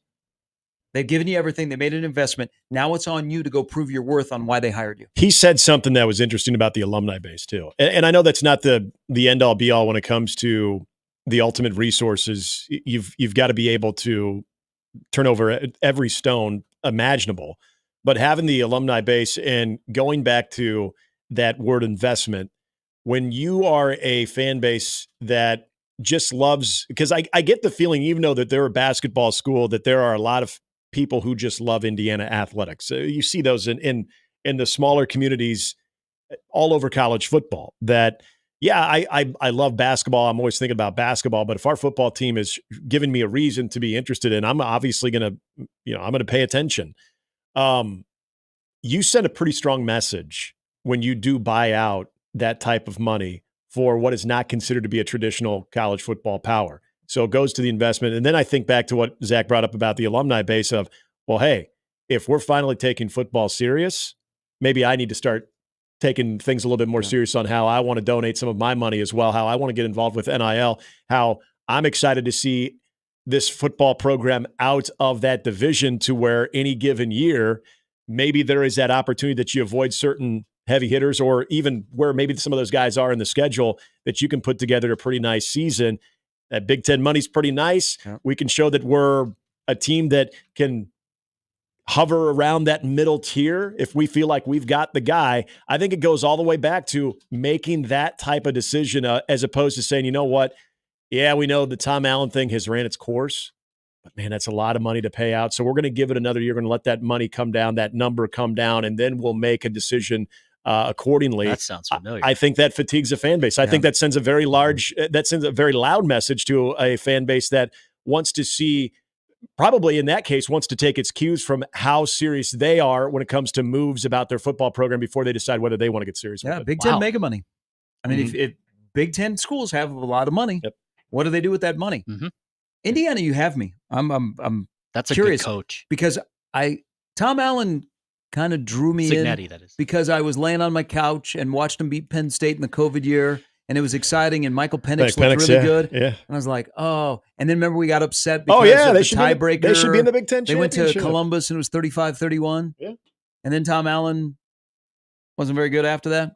They've given you everything. They made an investment. Now it's on you to go prove your worth on why they hired you. He said something that was interesting about the alumni base too. And I know that's not the end all be all when it comes to the ultimate resources. You've got to be able to turn over every stone imaginable, but having the alumni base and going back to that word investment, when you are a fan base that just loves, because I get the feeling, even though that they're a basketball school, that there are a lot of people who just love Indiana athletics. You see those in the smaller communities all over college football, that Yeah, I love basketball. I'm always thinking about basketball, but if our football team is giving me a reason to be interested in, I'm obviously going to, I'm going to pay attention. You send a pretty strong message when you do buy out that type of money for what is not considered to be a traditional college football power. So it goes to the investment. And then I think back to what Zach brought up about the alumni base of, well, hey, if we're finally taking football serious, maybe I need to start taking things a little bit more serious on how I want to donate some of my money as well, how I want to get involved with NIL, how I'm excited to see this football program out of that division to where any given year, maybe there is that opportunity that you avoid certain heavy hitters, or even where maybe some of those guys are in the schedule, that you can put together a pretty nice season. That Big Ten money's pretty nice. Yeah. We can show that we're a team that can hover around that middle tier if we feel like we've got the guy. I think it goes all the way back to making that type of decision as opposed to saying, you know what? Yeah, we know the Tom Allen thing has ran its course, but man, that's a lot of money to pay out. So we're going to give it another year. We're going to let that money come down, that number come down, and then we'll make a decision accordingly. That sounds familiar. I think that fatigues a fan base. I think that sends a very loud message to a fan base that wants to see, probably in that case, wants to take its cues from how serious they are when it comes to moves about their football program before they decide whether they want to get serious with it. Big Ten mega money. I mean, if Big Ten schools have a lot of money, what do they do with that money? Indiana, you have me. I'm That's a curious good coach. because Tom Allen kind of drew me Cignetti, in that is. because I was laying on my couch and watched him beat Penn State in the COVID year, and it was exciting, and Michael Penix looked really good. Yeah. And I was like, oh. And then remember we got upset because of the tiebreaker. They should be in the Big Ten They went to championship. Columbus, and it was 35-31. Yeah. And then Tom Allen wasn't very good after that.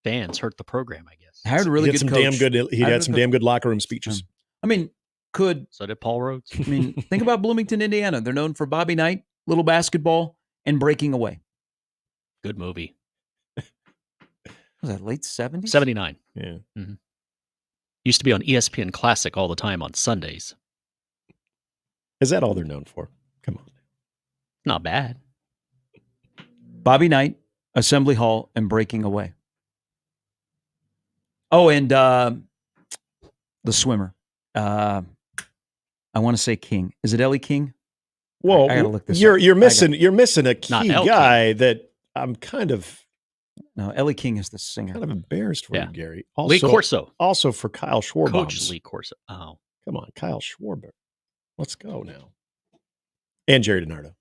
Fans hurt the program, I guess. Hired a really good coach. He had some damn good locker room speeches. I mean, so did Paul Rhodes. I mean, think about Bloomington, Indiana. They're known for Bobby Knight, little basketball, and breaking away. Good movie. Was that late 70s? 79. Yeah. Used to be on ESPN Classic all the time on Sundays. Is that all they're known for? Come on. Not bad. Bobby Knight, Assembly Hall, and breaking away. Oh, and the swimmer. I want to say King. Is it Ellie King? Whoa, I gotta look this you're up. you're missing a key guy that I'm kind of. No, Ellie King is the singer. Kind of embarrassed for you, Gary. Lee Corso. Also for Kyle Schwarber. Coach Lee Corso. Oh. Come on, Kyle Schwarber. Let's go now. And Jerry DiNardo.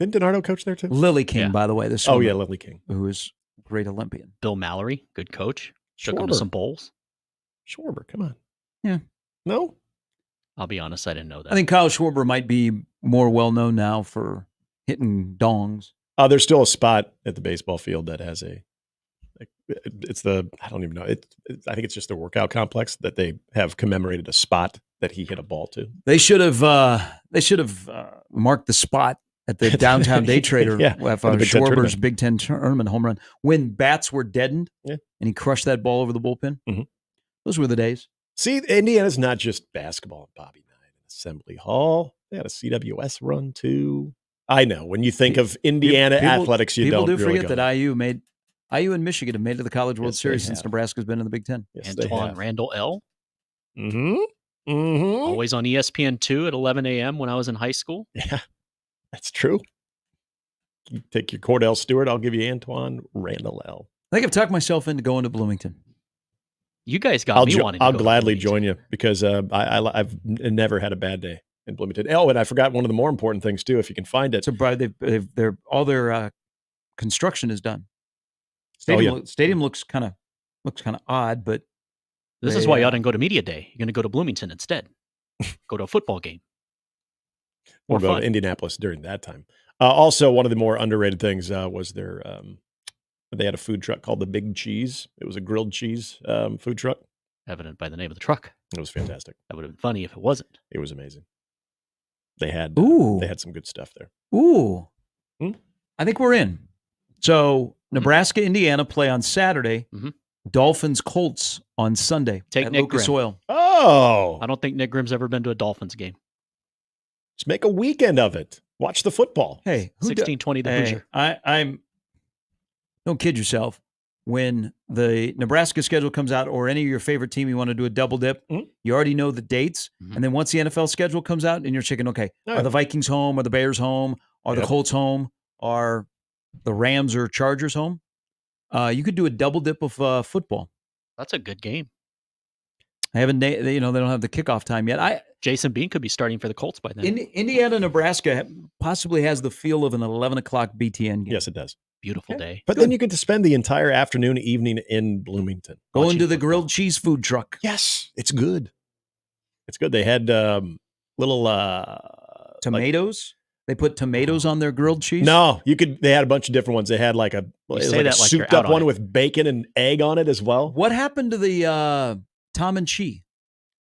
Didn't DiNardo coach there too? Lily King, by the way. This swimmer, Lily King. Who is a great Olympian. Bill Mallory, good coach. Took him to Schwarber. some bowls. Schwarber, come on. Yeah. No? I'll be honest, I didn't know that. I think Kyle Schwarber might be more well-known now for hitting dongs. There's still a spot at the baseball field that has I don't even know. I think it's just a workout complex that they have commemorated a spot that he hit a ball to. They should have marked the spot at the downtown day trader with Schwarber's Big Ten tournament home run when bats were deadened and he crushed that ball over the bullpen. Those were the days. See, Indiana's not just basketball. Bobby Knight, Assembly Hall. They had a CWS run too. I know. When you think of Indiana athletics, you don't really forget that IU and Michigan have made it to the College World Series since Nebraska's been in the Big Ten. Yes, Antoine Randall L. Mm-hmm. Always on ESPN2 at 11 a.m. when I was in high school. Yeah, that's true. You take your Cordell Stewart, I'll give you Antoine Randall L. I think I've talked myself into going to Bloomington. You guys got me wanting to go. I'll gladly join you because I've never had a bad day in Bloomington. Oh, and I forgot one of the more important things too. If you can find it, so all their construction is done. Stadium looks kind of odd, but this is why you ought to go to Media Day. You're going to go to Bloomington instead. Go to a football game. We'll go to Indianapolis during that time. Also, one of the more underrated things was their they had a food truck called the Big Cheese. It was a grilled cheese food truck. Evident by the name of the truck. It was fantastic. That would have been funny if it wasn't. It was amazing. They had some good stuff there. Ooh. I think we're in. So Nebraska, Indiana play on Saturday. Dolphins, Colts on Sunday. Take at Nick Lucas Grimm. Oil. Oh. I don't think Nick Grimm's ever been to a Dolphins game. Just make a weekend of it. Watch the football. Hey, 1620 the Hoosier. I'm. Don't kid yourself. when the Nebraska schedule comes out or any of your favorite team, you want to do a double dip, you already know the dates. And then once the NFL schedule comes out and you're checking, okay, are the Vikings home? Are the Bears home? Are the Colts home? Are the Rams or Chargers home? You could do a double dip of football. That's a good game. I haven't, they don't have the kickoff time yet. Jason Bean could be starting for the Colts by then. Indiana, Nebraska possibly has the feel of an 11 o'clock BTN game. Yes, it does. Beautiful day. But then you get to spend the entire afternoon, evening in Bloomington. Go into the grilled cheese food truck. Yes, it's good. It's good. They had little tomatoes. They put tomatoes on their grilled cheese? No, they had a bunch of different ones. They had like a souped up one with bacon and egg on it as well. What happened to the Tom and Chi?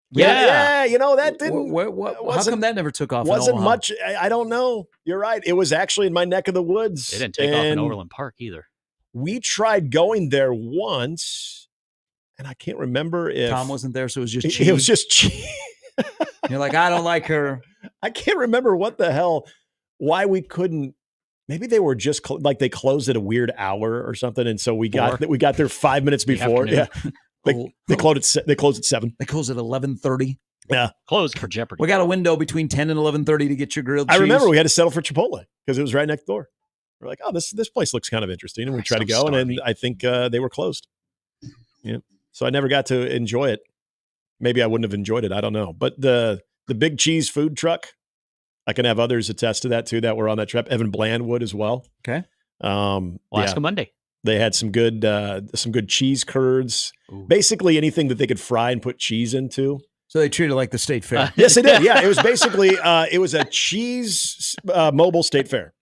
Yeah, that didn't. How come that never took off? Wasn't in Omaha? much. I don't know. You're right. It was actually in my neck of the woods. It didn't take off in Overland Park either. We tried going there once, and I can't remember if Tom wasn't there, so it was just cheese. It was just cheese. You're like, I don't like her. I can't remember what the hell. Why we couldn't. Maybe they were just they closed at a weird hour or something, and so we got there 5 minutes before. Yeah. They closed at 7. They closed at 11:30. Yeah, closed for Jeopardy. We got a window between 10 and 11:30 to get your grilled cheese. I remember we had to settle for Chipotle because it was right next door. We're like, oh, this place looks kind of interesting, and we tried to go, and then I think they were closed. Yeah, so I never got to enjoy it. Maybe I wouldn't have enjoyed it. I don't know. But the big cheese food truck, I can have others attest to that too that were on that trip. Evan Blandwood as well. Okay. Alaska Monday. They had some good cheese curds. Ooh. Basically anything that they could fry and put cheese into. So they treated it like the state fair. Yes, they did. Yeah, it was basically it was a cheese mobile state fair,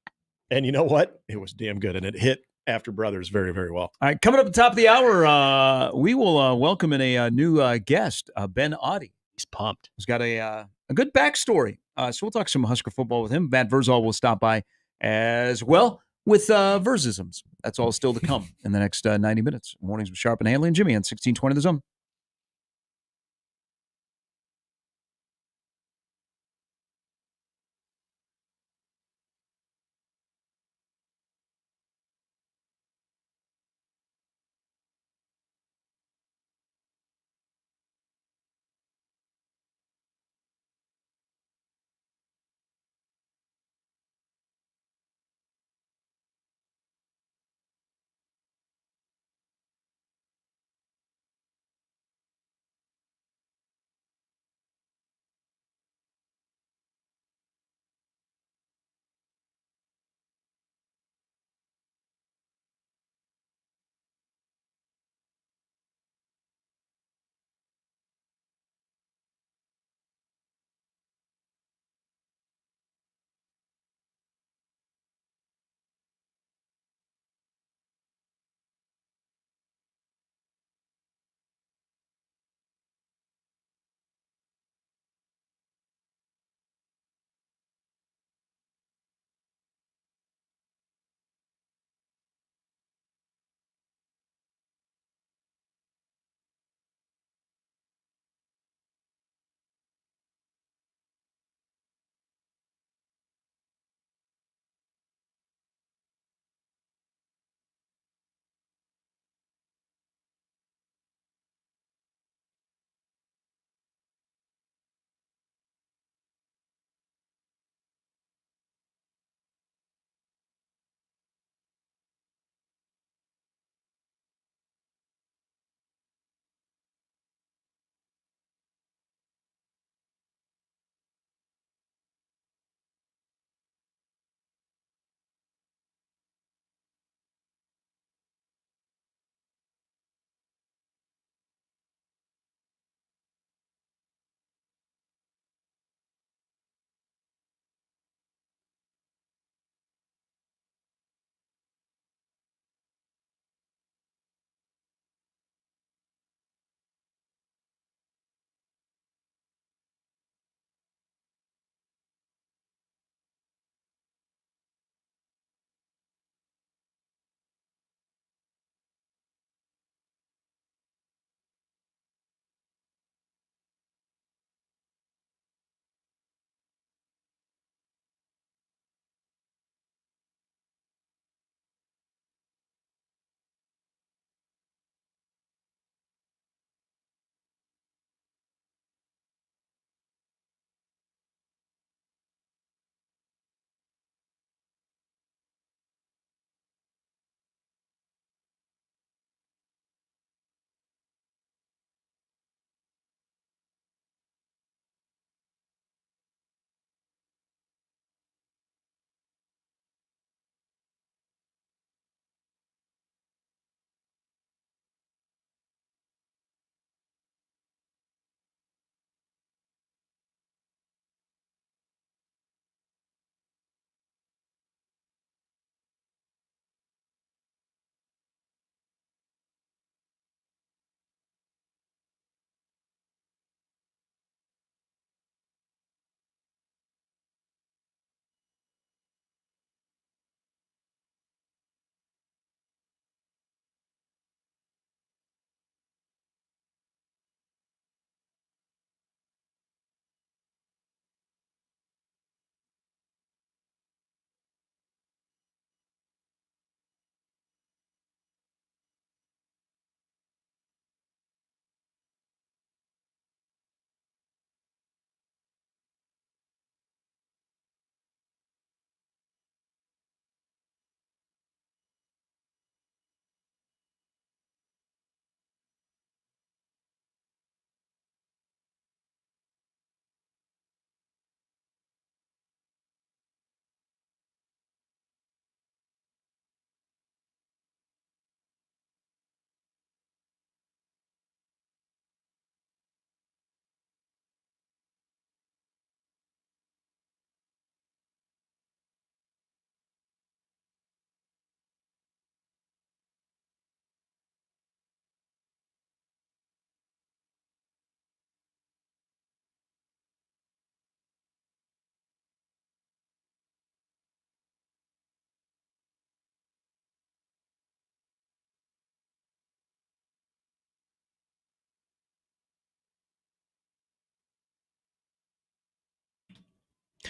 and you know what? It was damn good, and it hit After Brothers very, very well. All right, coming up at the top of the hour, we will welcome in a new guest, Ben Audie. He's pumped. He's got a good backstory. So we'll talk some Husker football with him. Matt Verzal will stop by as well with Verzisms. That's all still to come in the next 90 minutes. Mornings with Sharp and Handley and Jimmy on 1620 The Zone.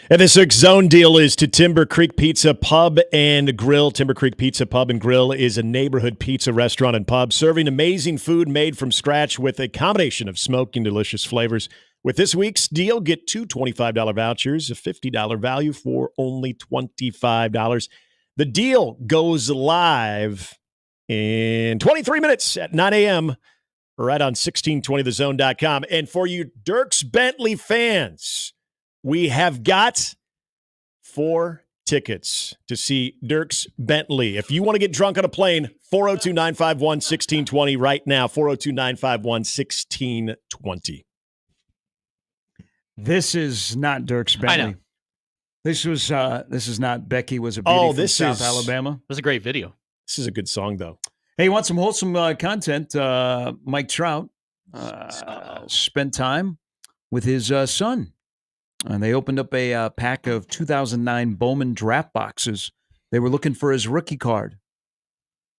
And this week's Zone deal is to Timber Creek Pizza Pub and Grill. Timber Creek Pizza Pub and Grill is a neighborhood pizza restaurant and pub serving amazing food made from scratch with a combination of smoky and delicious flavors. With this week's deal, get two $25 vouchers, a $50 value for only $25. The deal goes live in 23 minutes at 9 a.m. right on 1620thezone.com. And for you Dirks Bentley fans, we have got 4 tickets to see Dirks Bentley. If you want to get drunk on a plane, 402-951-1620 right now, 402-951-1620. This is not Dirks Bentley. I know. This is not Becky Was a Beauty from South Alabama. It was a great video. This is a good song, though. Hey, you want some wholesome content? Mike Trout spent time with his son. And they opened up a pack of 2009 Bowman draft boxes. They were looking for his rookie card.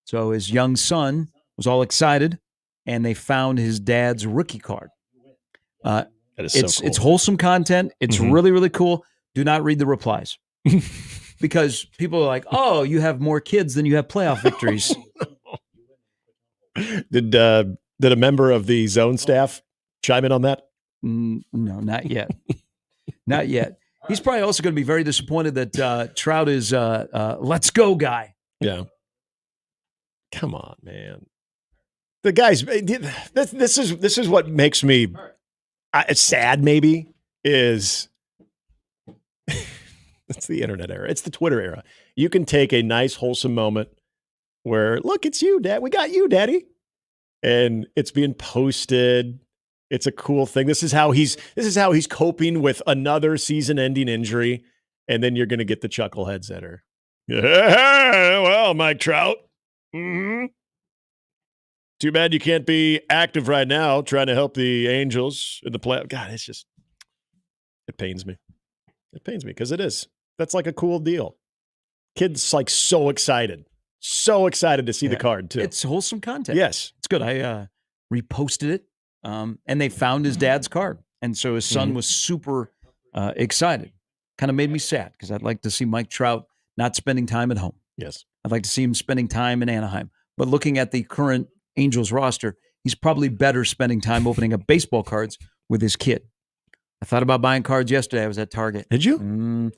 So his young son was all excited, and they found his dad's rookie card. It's wholesome content. It's really, really cool. Do not read the replies. Because people are like, oh, you have more kids than you have playoff victories. Did a member of the Zone staff chime in on that? No, not yet. Not yet. He's probably also going to be very disappointed that Trout is let's go guy. Yeah. Come on, man. The guys, this is what makes me sad. Maybe is it's the internet era. It's the Twitter era. You can take a nice wholesome moment where look, it's you, Dad. We got you, Daddy, and it's being posted. It's a cool thing. This is how he's coping with another season-ending injury, and then you're going to get the chuckleheads at her. Yeah, well, Mike Trout. Mm-hmm. Too bad you can't be active right now trying to help the Angels in the play. God, it pains me. It pains me because it is. That's like a cool deal. Kid's like so excited to see the card too. It's wholesome content. Yes, it's good. I reposted it. And they found his dad's card. And so his son was super excited. Kind of made me sad because I'd like to see Mike Trout not spending time at home. Yes. I'd like to see him spending time in Anaheim. But looking at the current Angels roster, he's probably better spending time opening up baseball cards with his kid. I thought about buying cards yesterday. I was at Target. Did you?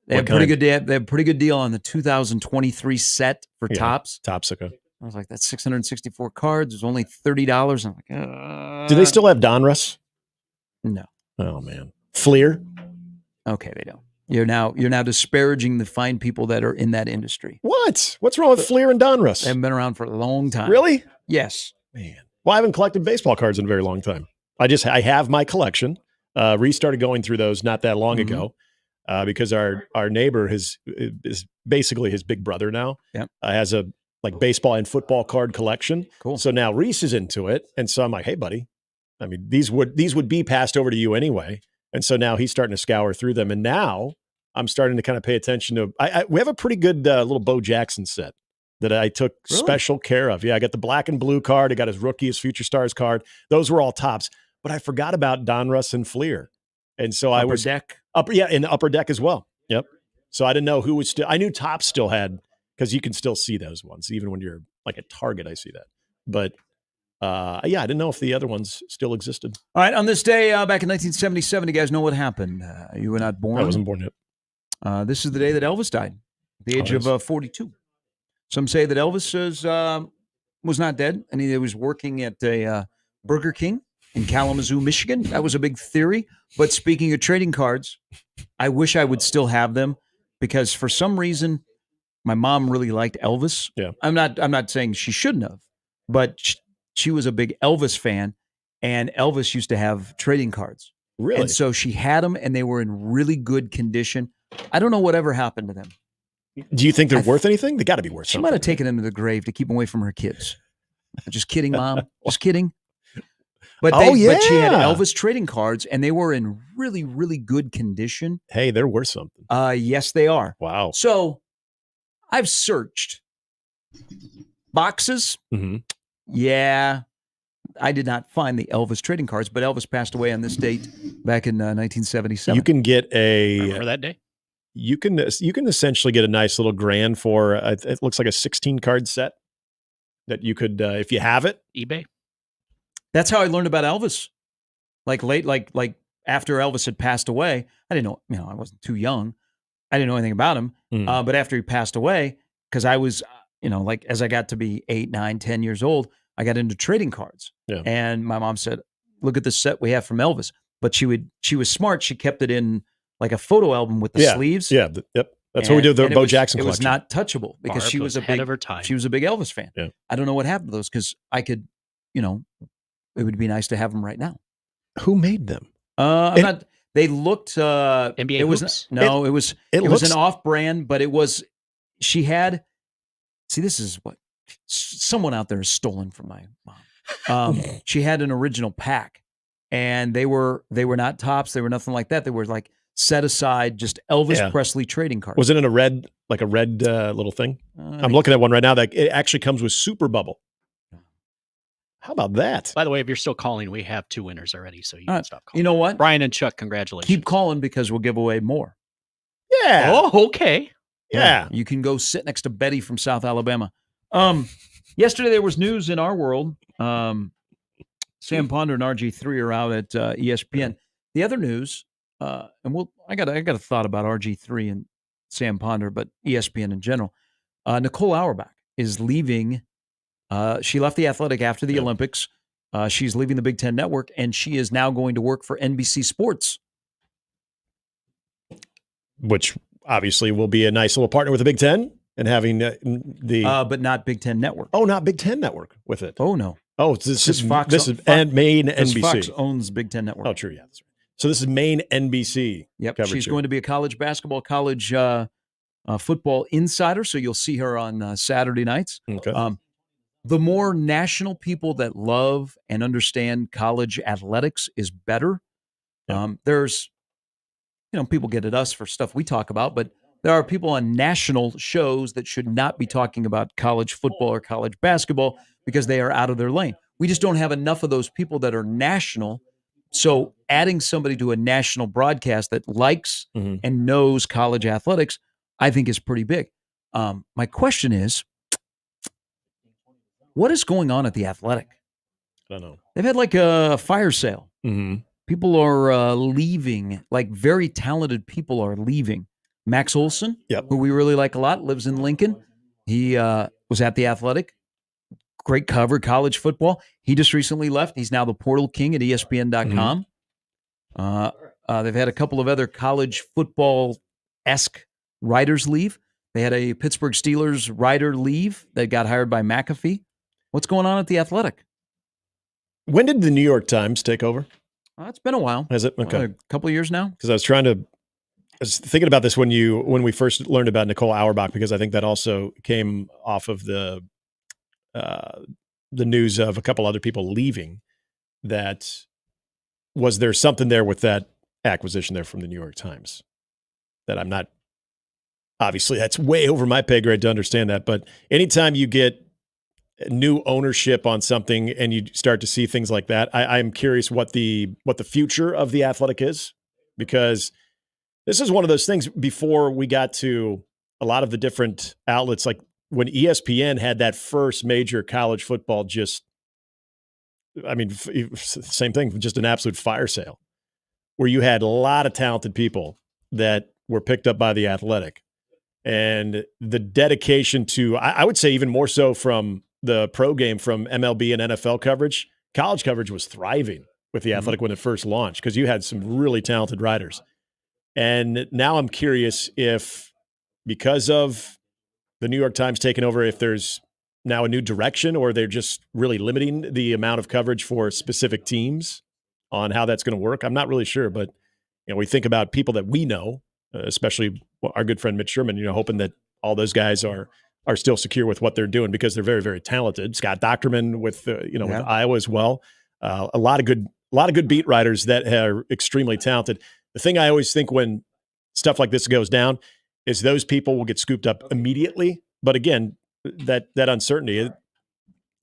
They have pretty good. They have a pretty good deal on the 2023 set for Topps. Topps, okay. I was like, that's 664 cards. It was only $30. I'm like, do they still have Donruss? No. Oh man, Fleer. Okay, they don't. You're now disparaging the fine people that are in that industry. What? What's wrong with Fleer and Donruss? They haven't been around for a long time. Really? Yes. Man. Well, I haven't collected baseball cards in a very long time. I have my collection. Restarted going through those not that long ago. Because our neighbor is basically his big brother now. Yep. Has a like baseball and football card collection. Cool. So now Reese is into it. And so I'm like, hey, buddy, I mean, these would be passed over to you anyway. And so now he's starting to scour through them. And now I'm starting to kind of pay attention to, we have a pretty good little Bo Jackson set that I took special care of. Yeah, I got the black and blue card. I got his rookie, his future stars card. Those were all Topps. But I forgot about Donruss and Fleer. And so Upper Deck. In the Upper Deck as well. Yep. So I didn't know who was still, I knew Topps still had, because you can still see those ones. Even when you're like at Target, I see that. But I didn't know if the other ones still existed. All right. On this day, back in 1977, you guys know what happened. You were not born. I wasn't born yet. This is the day that Elvis died, the age of 42. Some say that Elvis was not dead, and he was working at a Burger King in Kalamazoo, Michigan. That was a big theory. But speaking of trading cards, I wish I would still have them because for some reason, my mom really liked Elvis. Yeah. I'm not saying she shouldn't have, but she was a big Elvis fan, and Elvis used to have trading cards. Really? And so she had them, and they were in really good condition. I don't know whatever happened to them. Do you think they're worth anything? They got to be worth She something. might have taken them to the grave to keep them away from her kids. Just kidding, Mom. Just kidding. But she had Elvis trading cards, and they were in really, really good condition. Hey, they're worth something. Yes, they are. Wow. So I've searched boxes. Mm-hmm. Yeah. I did not find the Elvis trading cards, but Elvis passed away on this date back in 1977. You can get Remember that day? You can essentially get a nice little grand for it looks like a 16 card set that you could if you have it. eBay. That's how I learned about Elvis. Like after Elvis had passed away, I didn't know. I wasn't too young. I didn't know anything about him. But after he passed away, because I was, as I got to be 8, 9, 10 years old, I got into trading cards. Yeah. And my mom said, "Look at this set we have from Elvis." But she was smart. She kept it in like a photo album with the sleeves. Yeah. Yep. That's what we did with the Bo Jackson collection. It was collection. not touchable because she was a big Elvis fan. Yeah. I don't know what happened to those because I could, it would be nice to have them right now. Who made them? They looked NBA it was hoops? no, it was an off-brand, but it was she had this is what someone out there has stolen from my mom. She had an original pack and they were not tops, they were nothing like that. They were like set aside just Elvis Presley trading cards. Was it in a red little thing? I'm looking at one right now that it actually comes with Super Bubble. How about that? By the way, if you're still calling, we have 2 winners already, so you can stop calling. You know what? Brian and Chuck, congratulations. Keep calling because we'll give away more. Yeah. Oh, okay. Yeah. You can go sit next to Betty from South Alabama. Yesterday there was news in our world. Sam Ponder and RG3 are out at ESPN. The other news, and I got a thought about RG3 and Sam Ponder, but ESPN in general. Nicole Auerbach is leaving. She left The Athletic after the Olympics. She's leaving the Big Ten Network, and she is now going to work for NBC Sports. Which obviously will be a nice little partner with the Big Ten and having but not Big Ten Network. Oh, not Big Ten Network with it. Oh, no. Oh, this is Fox. This is main NBC. Fox owns Big Ten Network. Oh, true. Yeah, that's right. So this is main NBC. Yep. Coverage She's here. going to be a college basketball, college football insider. So you'll see her on Saturday nights. Okay. The more national people that love and understand college athletics is better. There's, people get at us for stuff we talk about, but there are people on national shows that should not be talking about college football or college basketball because they are out of their lane. We just don't have enough of those people that are national. So adding somebody to a national broadcast that likes and knows college athletics, I think is pretty big. My question is, what is going on at The Athletic? I don't know. They've had like a fire sale. Mm-hmm. People are leaving, like very talented people are leaving. Max Olson, who we really like a lot, lives in Lincoln. He was at The Athletic. Great cover, college football. He just recently left. He's now the portal king at ESPN.com. They've had a couple of other college football-esque writers leave. They had a Pittsburgh Steelers writer leave that got hired by McAfee. What's going on at The Athletic? When did the New York Times take over? It's been a while. Has it? Okay. A couple of years now. Because I was thinking about this when we first learned about Nicole Auerbach, because I think that also came off of the news of a couple other people leaving. That was there something there with that acquisition there from the New York Times that I'm not. Obviously, that's way over my pay grade to understand that. But anytime you get new ownership on something and you start to see things like that, I'm curious what the future of The Athletic is, because this is one of those things before we got to a lot of the different outlets, like when ESPN had that first major college football, same thing, just an absolute fire sale where you had a lot of talented people that were picked up by The Athletic. And the dedication to, I would say even more so from the pro game, from MLB and NFL coverage, college coverage was thriving with The Athletic when it first launched, because you had some really talented writers. And now I'm curious if, because of the New York Times taking over, if there's now a new direction, or they're just really limiting the amount of coverage for specific teams on how that's going to work. I'm not really sure, but we think about people that we know, especially our good friend Mitch Sherman, hoping that all those guys are still secure with what they're doing, because they're very, very talented. Scott Docterman with with Iowa as well. A lot of good beat writers that are extremely talented. The thing I always think when stuff like this goes down is those people will get scooped up immediately. But again, that uncertainty,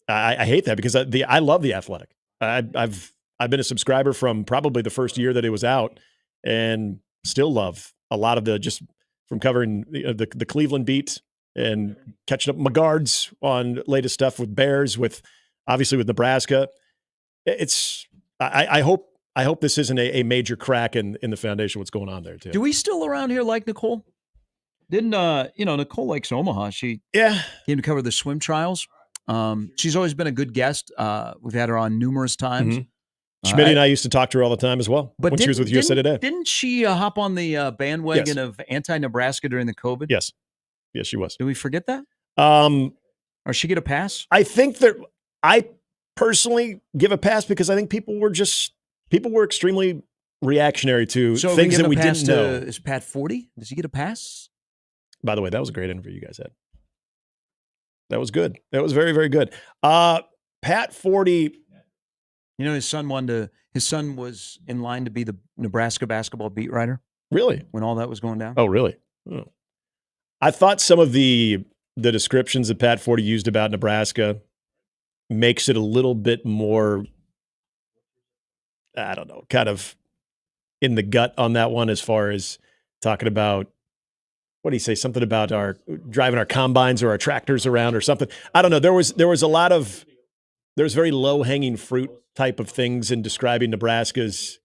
I hate that, because I love The Athletic. I've been a subscriber from probably the first year that it was out, and still love a lot of just from covering the Cleveland beat and catching up my guards on latest stuff with Bears, obviously with Nebraska. I hope this isn't a major crack in the foundation. What's going on there too? Do we still around here like Nicole? Didn't Nicole likes Omaha. She came to cover the swim trials. She's always been a good guest. We've had her on numerous times. Schmidt and I used to talk to her all the time as well when she was with USA Today. Didn't she hop on the bandwagon of anti-Nebraska during the COVID? Yes, she was. Do we forget that? Or she get a pass? I think that I personally give a pass because I think people were extremely reactionary to things that we didn't know. Is Pat 40? Does he get a pass? By the way, that was a great interview you guys had. That was good. That was very, very good. Pat 40. His son was in line to be the Nebraska basketball beat writer. Really? When all that was going down? Oh, really? Oh. I thought some of the descriptions that Pat 40 used about Nebraska makes it a little bit more, I don't know, kind of in the gut on that one as far as talking about, what do you say? Something about driving our combines or our tractors around or something. I don't know. There was very low hanging fruit type of things in describing Nebraska's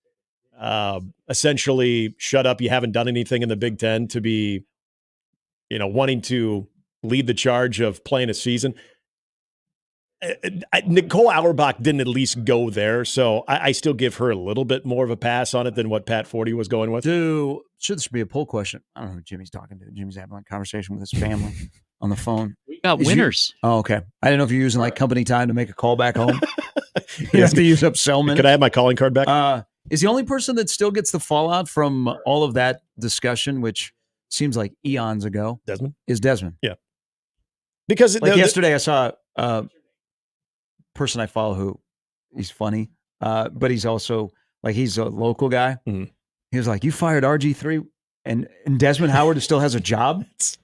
essentially shut up. You haven't done anything in the Big Ten to be, wanting to lead the charge of playing a season. Nicole Auerbach didn't at least go there, so I still give her a little bit more of a pass on it than what Pat 40 was going with. Should this be a poll question? I don't know who Jimmy's talking to. Jimmy's having a conversation with his family on the phone. We got winners. Okay. I didn't know if you're using company time to make a call back home. You have to use up cell minutes. Could I have my calling card back? Is the only person that still gets the fallout from all of that discussion, which seems like eons ago, is Desmond. Yeah. Because yesterday I saw person I follow who he's funny, but he's also he's a local guy. Mm-hmm. He was like, "You fired RG3 and Desmond Howard still has a job." It's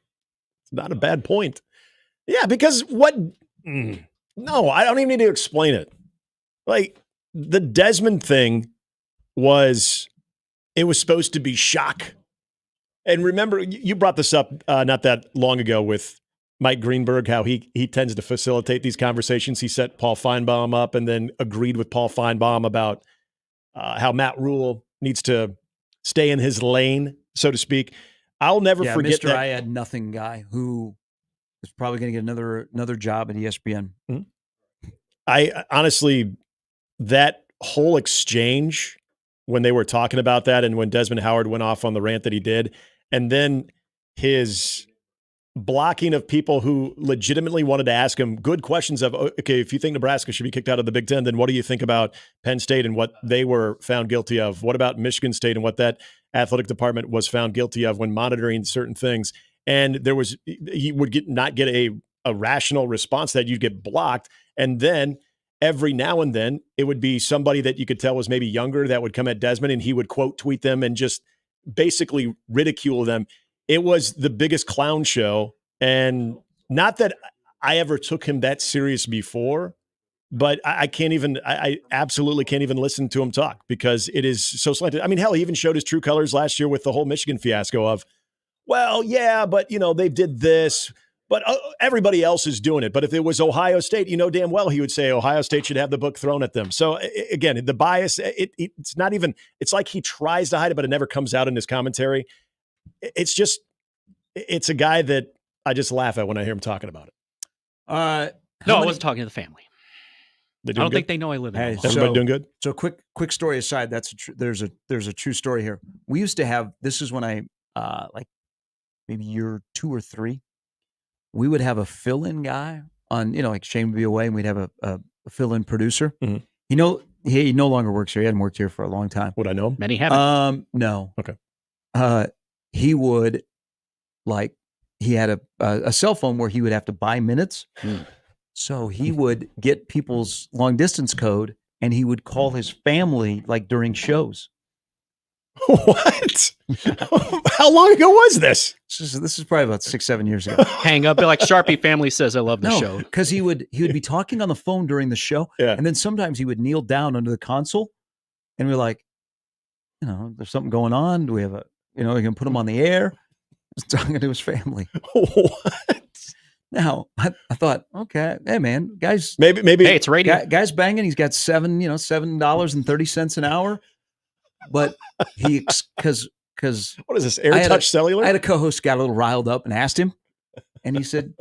not a bad point. Yeah, because no, I don't even need to explain it. The Desmond thing was supposed to be shock. And remember, you brought this up not that long ago with Mike Greenberg, how he tends to facilitate these conversations. He set Paul Feinbaum up and then agreed with Paul Feinbaum about how Matt Rule needs to stay in his lane, so to speak. I'll never forget Mr. I had nothing guy who is probably going to get another job at ESPN. Mm-hmm. I honestly, that whole exchange when they were talking about that and when Desmond Howard went off on the rant that he did, and then his blocking of people who legitimately wanted to ask him good questions of, okay, if you think Nebraska should be kicked out of the Big Ten, then what do you think about Penn State and what they were found guilty of? What about Michigan State and what that athletic department was found guilty of when monitoring certain things? And he would not get a rational response, that you'd get blocked. And then every now and then it would be somebody that you could tell was maybe younger that would come at Desmond and he would quote tweet them and just basically ridicule them. It was the biggest clown show. And not that I ever took him that serious before, but I absolutely can't even listen to him talk because it is so slanted. I mean, hell, he even showed his true colors last year with the whole Michigan fiasco of, well, yeah, but they did this, but everybody else is doing it. But if it was Ohio State, damn well he would say Ohio State should have the book thrown at them. So again, the bias, it's not even, it's like he tries to hide it, but it never comes out in his commentary. It's a guy that I just laugh at when I hear him talking about it. I wasn't talking to the family. I don't think they know I live in Omaha. Everybody doing good? So quick story aside, there's a true story here. We used to have, this is when I maybe year 2 or 3, we would have a fill-in guy on, Shane would be away and we'd have a fill-in producer. Mm-hmm. He no longer works here. He hadn't worked here for a long time. Would I know him? Many haven't. No. Okay. He would he had a cell phone where he would have to buy minutes. So he would get people's long distance code and he would call his family during shows. What? How long ago was this? This is probably about 6-7 years ago. Hang up, be like Sharpie family says, I love the show. Because he would be talking on the phone during the show, and then sometimes he would kneel down under the console, and we're like, there's something going on. Do we have we can put him on the air? He's talking to his family. What? Now I thought, okay, hey man, guys, maybe hey, it's radio. Guys banging. He's got $7.30 an hour, but because what is this, AirTouch Cellular? I had a co-host got a little riled up and asked him, and he said,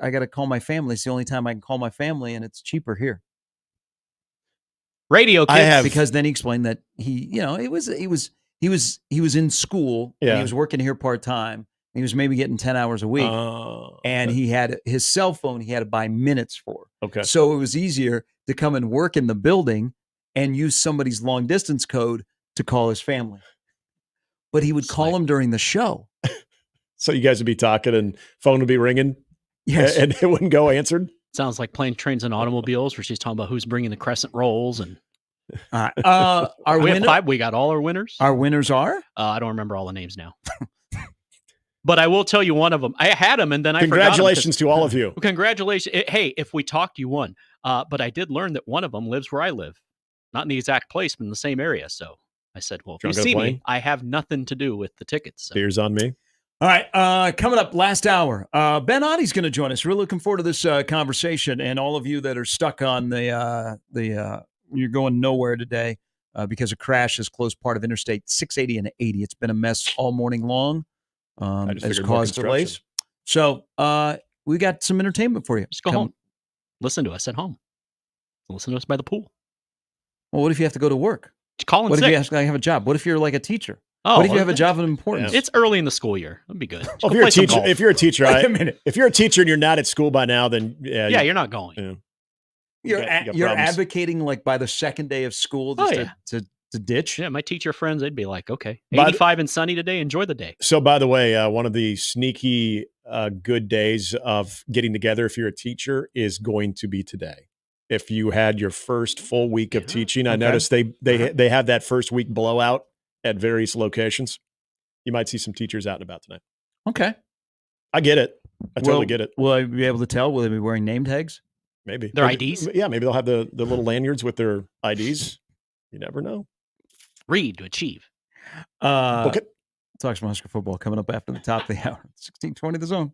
I got to call my family. It's the only time I can call my family, and it's cheaper here. Radio kids. Because then he explained that he was in school and he was working here part-time. He was maybe getting 10 hours a week, and he had his cell phone he had to buy minutes for. Okay. So it was easier to come and work in the building and use somebody's long distance code to call his family. But he would call him during the show. So you guys would be talking and phone would be ringing? Yes. And it wouldn't go answered? Sounds like Planes, Trains, and Automobiles, where she's talking about who's bringing the crescent rolls. And we got all our winners. Our winners are? I don't remember all the names now. But I will tell you one of them. I had them, and then I forgot them. Congratulations to all of you. Congratulations. Hey, if we talked, you won. But I did learn that one of them lives where I live. Not in the exact place, but in the same area. So I said, well, if you see me, I have nothing to do with the tickets. So. Beers on me. All right, coming up last hour, Ben Otte's going to join us. We're looking forward to this conversation, and all of you that are stuck on you're going nowhere today because a crash has closed part of Interstate 680 and 80. It's been a mess all morning long. Has caused delays. So we got some entertainment for you. Just go home. Listen to us at home. Listen to us by the pool. Well, what if you have to go to work? Just call in What sick. if you have a job? What if you're like a teacher? Oh, what if you have a job of importance? It's early in the school year. That'd be good. Oh, if you're a teacher, Wait a minute. if you're a teacher and you're not at school by now, then you're not going. Yeah. You're advocating like by the second day of school to ditch. Yeah, my teacher friends, they'd be like, okay, 85 and sunny today. Enjoy the day. So, by the way, one of the sneaky good days of getting together if you're a teacher is going to be today. If you had your first full week of teaching, I noticed they have that first week blowout at various locations. You might see some teachers out and about tonight. Okay. I get it. I totally get it. Will I be able to tell? Will they be wearing name tags? Maybe. Their IDs? Yeah, maybe they'll have the little lanyards with their IDs. You never know. Read to achieve. Book it. Talk some Husker football coming up after the top of the hour. 1620 The Zone.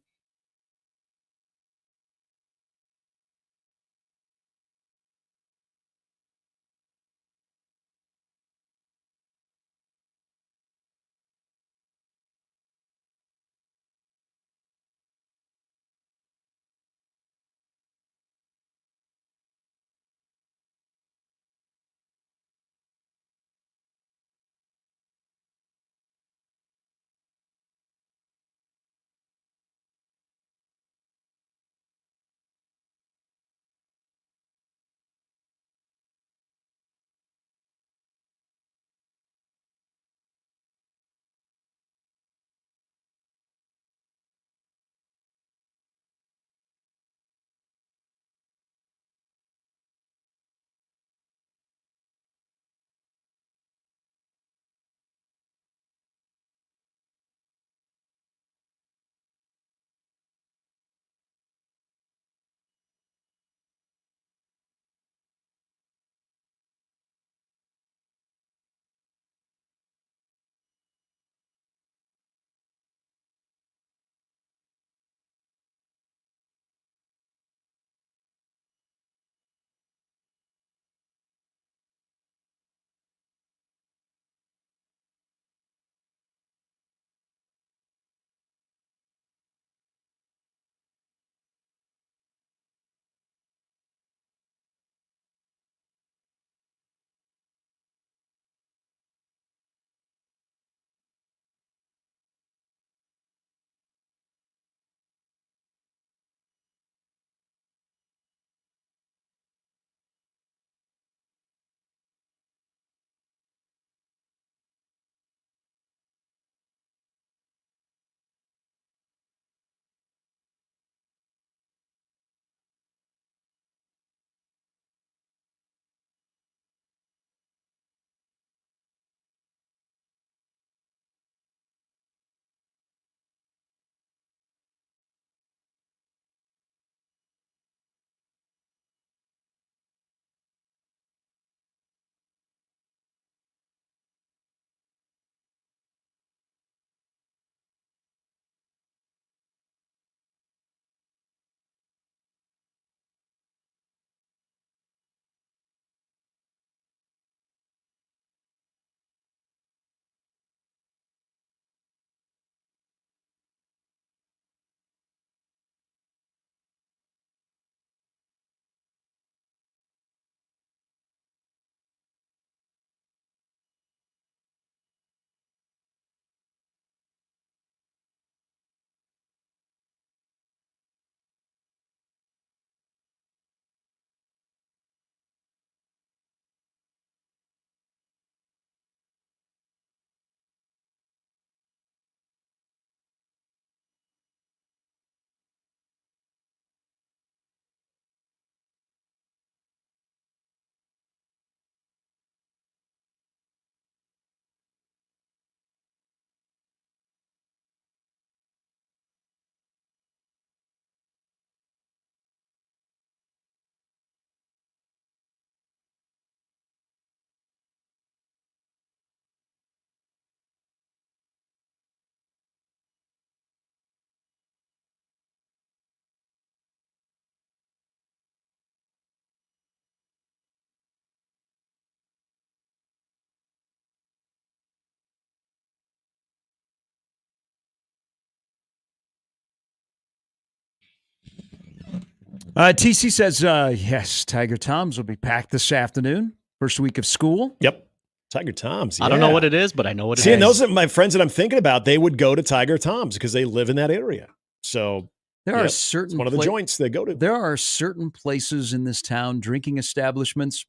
TC says, yes, Tiger Toms will be packed this afternoon. First week of school. Yep. Tiger Toms. I don't know what it is, but I know what it See, is. and those are my friends that I'm thinking about. They would go to Tiger Toms because they live in that area. So There are certain it's one of the joints they go to. There are certain places in this town, drinking establishments,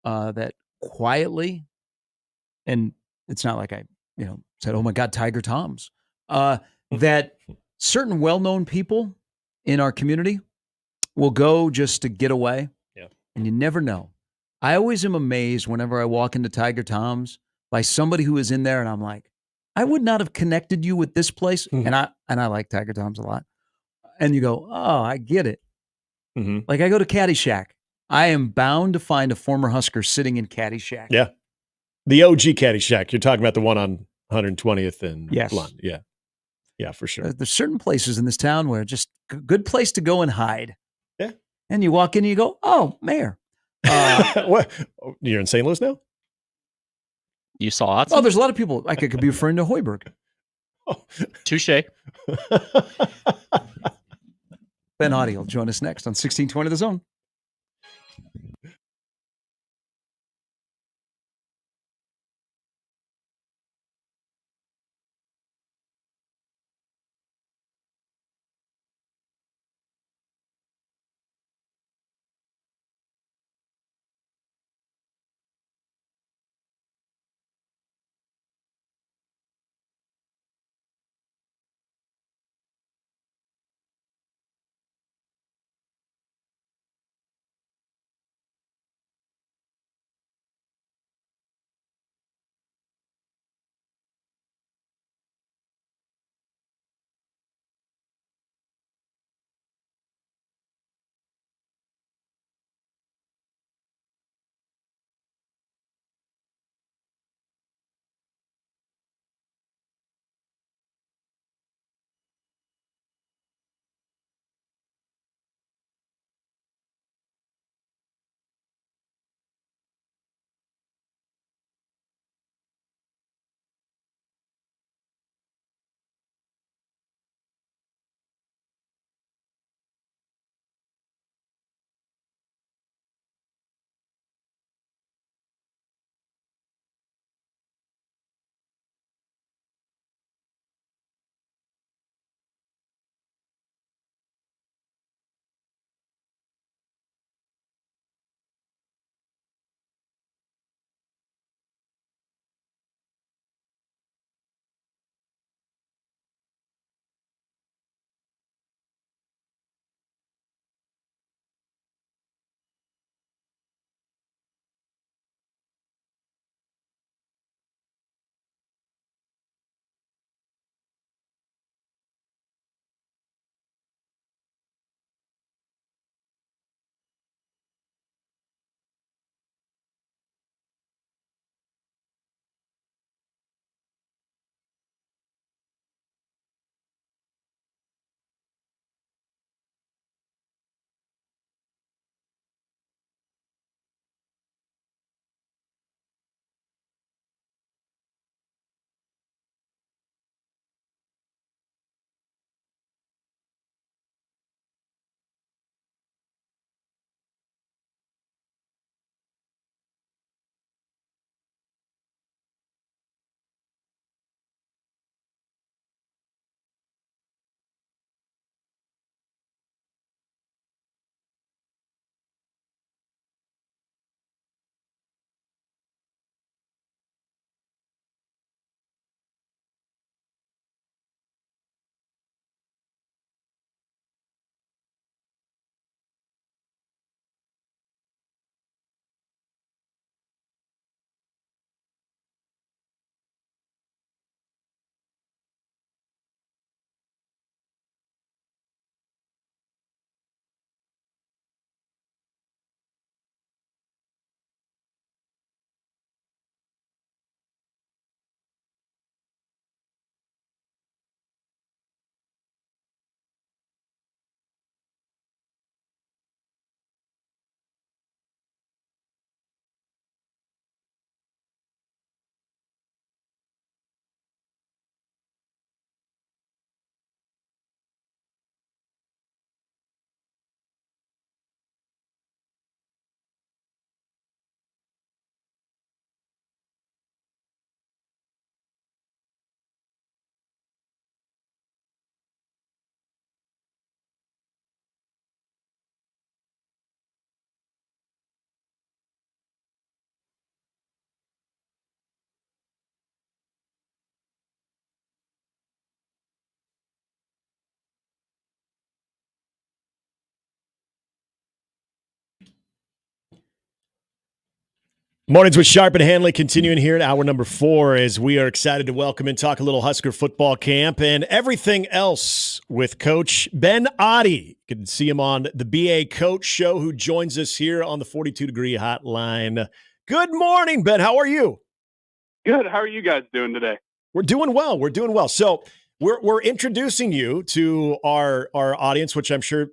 that quietly, and it's not like I, said, "Oh my God, Tiger Toms," that certain well-known people in our community will go just to get away. Yeah, and you never know. I always am amazed whenever I walk into Tiger Tom's by somebody who is in there, and I'm like, I would not have connected you with this place, and I like Tiger Tom's a lot. And you go, oh, I get it. Like I go to Caddyshack. I am bound to find a former Husker sitting in Caddyshack. Yeah. The OG Caddyshack. You're talking about the one on 120th and Yes. Blunt. Yeah. Yeah, for sure. There's certain places in this town where just a good place to go and hide. Yeah. And you walk in and you go, oh, Mayor. What? You're in St. Louis now? You saw it? Oh, there's a lot of people. I could be referring to Hoiberg. Touche. Ben Audie will join us next on 1620 The Zone. Mornings with Sharp and Handley continuing here at hour number 4 as we are excited to welcome and talk a little Husker football camp and everything else with Coach Ben Oddie. You can see him on the BA Coach Show, who joins us here on the 42-degree hotline. Good morning, Ben. How are you? Good. How are you guys doing today? We're doing well. We're doing well. So we're introducing you to our audience, which I'm sure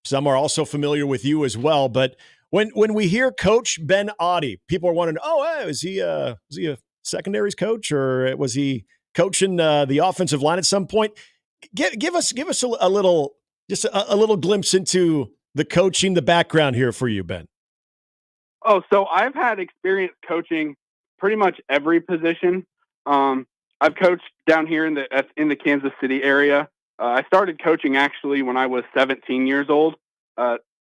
some are also familiar with you as well, but when we hear Coach Ben Oddie, people are wondering, hey, was he a secondaries coach, or was he coaching the offensive line at some point? Give us a little glimpse into the coaching, the background here for you, Ben. Oh, so I've had experience coaching pretty much every position. I've coached down here in the Kansas City area. I started coaching actually when I was 17 years old.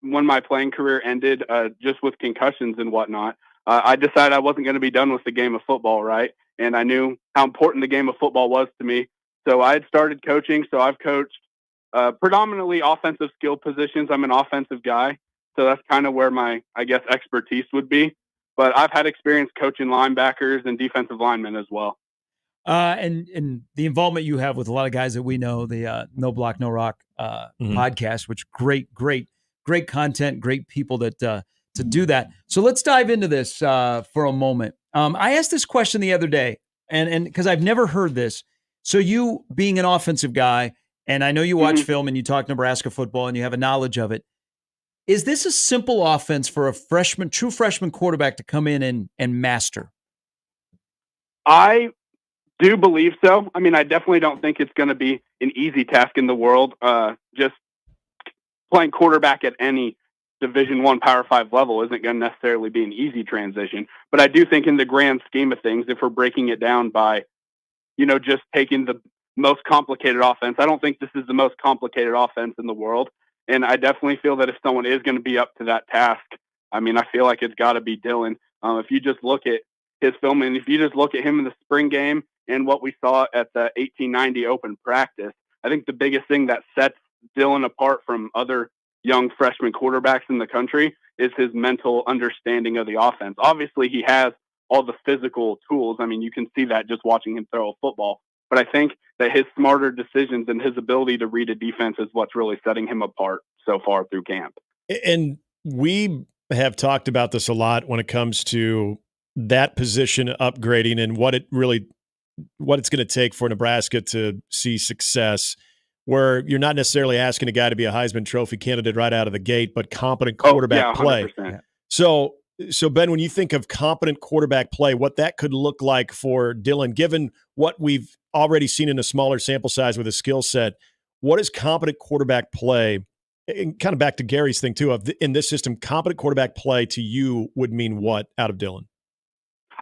When my playing career ended, just with concussions and whatnot, I decided I wasn't going to be done with the game of football, right? And I knew how important the game of football was to me. So I had started coaching. So I've coached predominantly offensive skill positions. I'm an offensive guy. So that's kind of where my, I guess, expertise would be. But I've had experience coaching linebackers and defensive linemen as well. And the involvement you have with a lot of guys that we know, the No Block, No Rock podcast, which great content, great people that to do that. So let's dive into this for a moment. I asked this question the other day, and because I've never heard this. So you being an offensive guy, and I know you watch film and you talk Nebraska football and you have a knowledge of it. Is this a simple offense for a true freshman quarterback to come in and master? I do believe so. I mean, I definitely don't think it's going to be an easy task in the world. Just playing quarterback at any Division I Power 5 level isn't going to necessarily be an easy transition. But I do think in the grand scheme of things, if we're breaking it down by, just taking the most complicated offense, I don't think this is the most complicated offense in the world. And I definitely feel that if someone is going to be up to that task, I mean, I feel like it's got to be Dylan. If you just look at his film and if you just look at him in the spring game and what we saw at the 1890 open practice, I think the biggest thing that sets Dylan apart from other young freshman quarterbacks in the country is his mental understanding of the offense. Obviously, he has all the physical tools. I mean, you can see that just watching him throw a football. But I think that his smarter decisions and his ability to read a defense is what's really setting him apart so far through camp. And we have talked about this a lot when it comes to that position upgrading and what it's going to take for Nebraska to see success, where you're not necessarily asking a guy to be a Heisman Trophy candidate right out of the gate, but competent quarterback play. So Ben, when you think of competent quarterback play, what that could look like for Dylan, given what we've already seen in a smaller sample size with his skill set, what is competent quarterback play? And kind of back to Gary's thing too, in this system, competent quarterback play to you would mean what out of Dylan?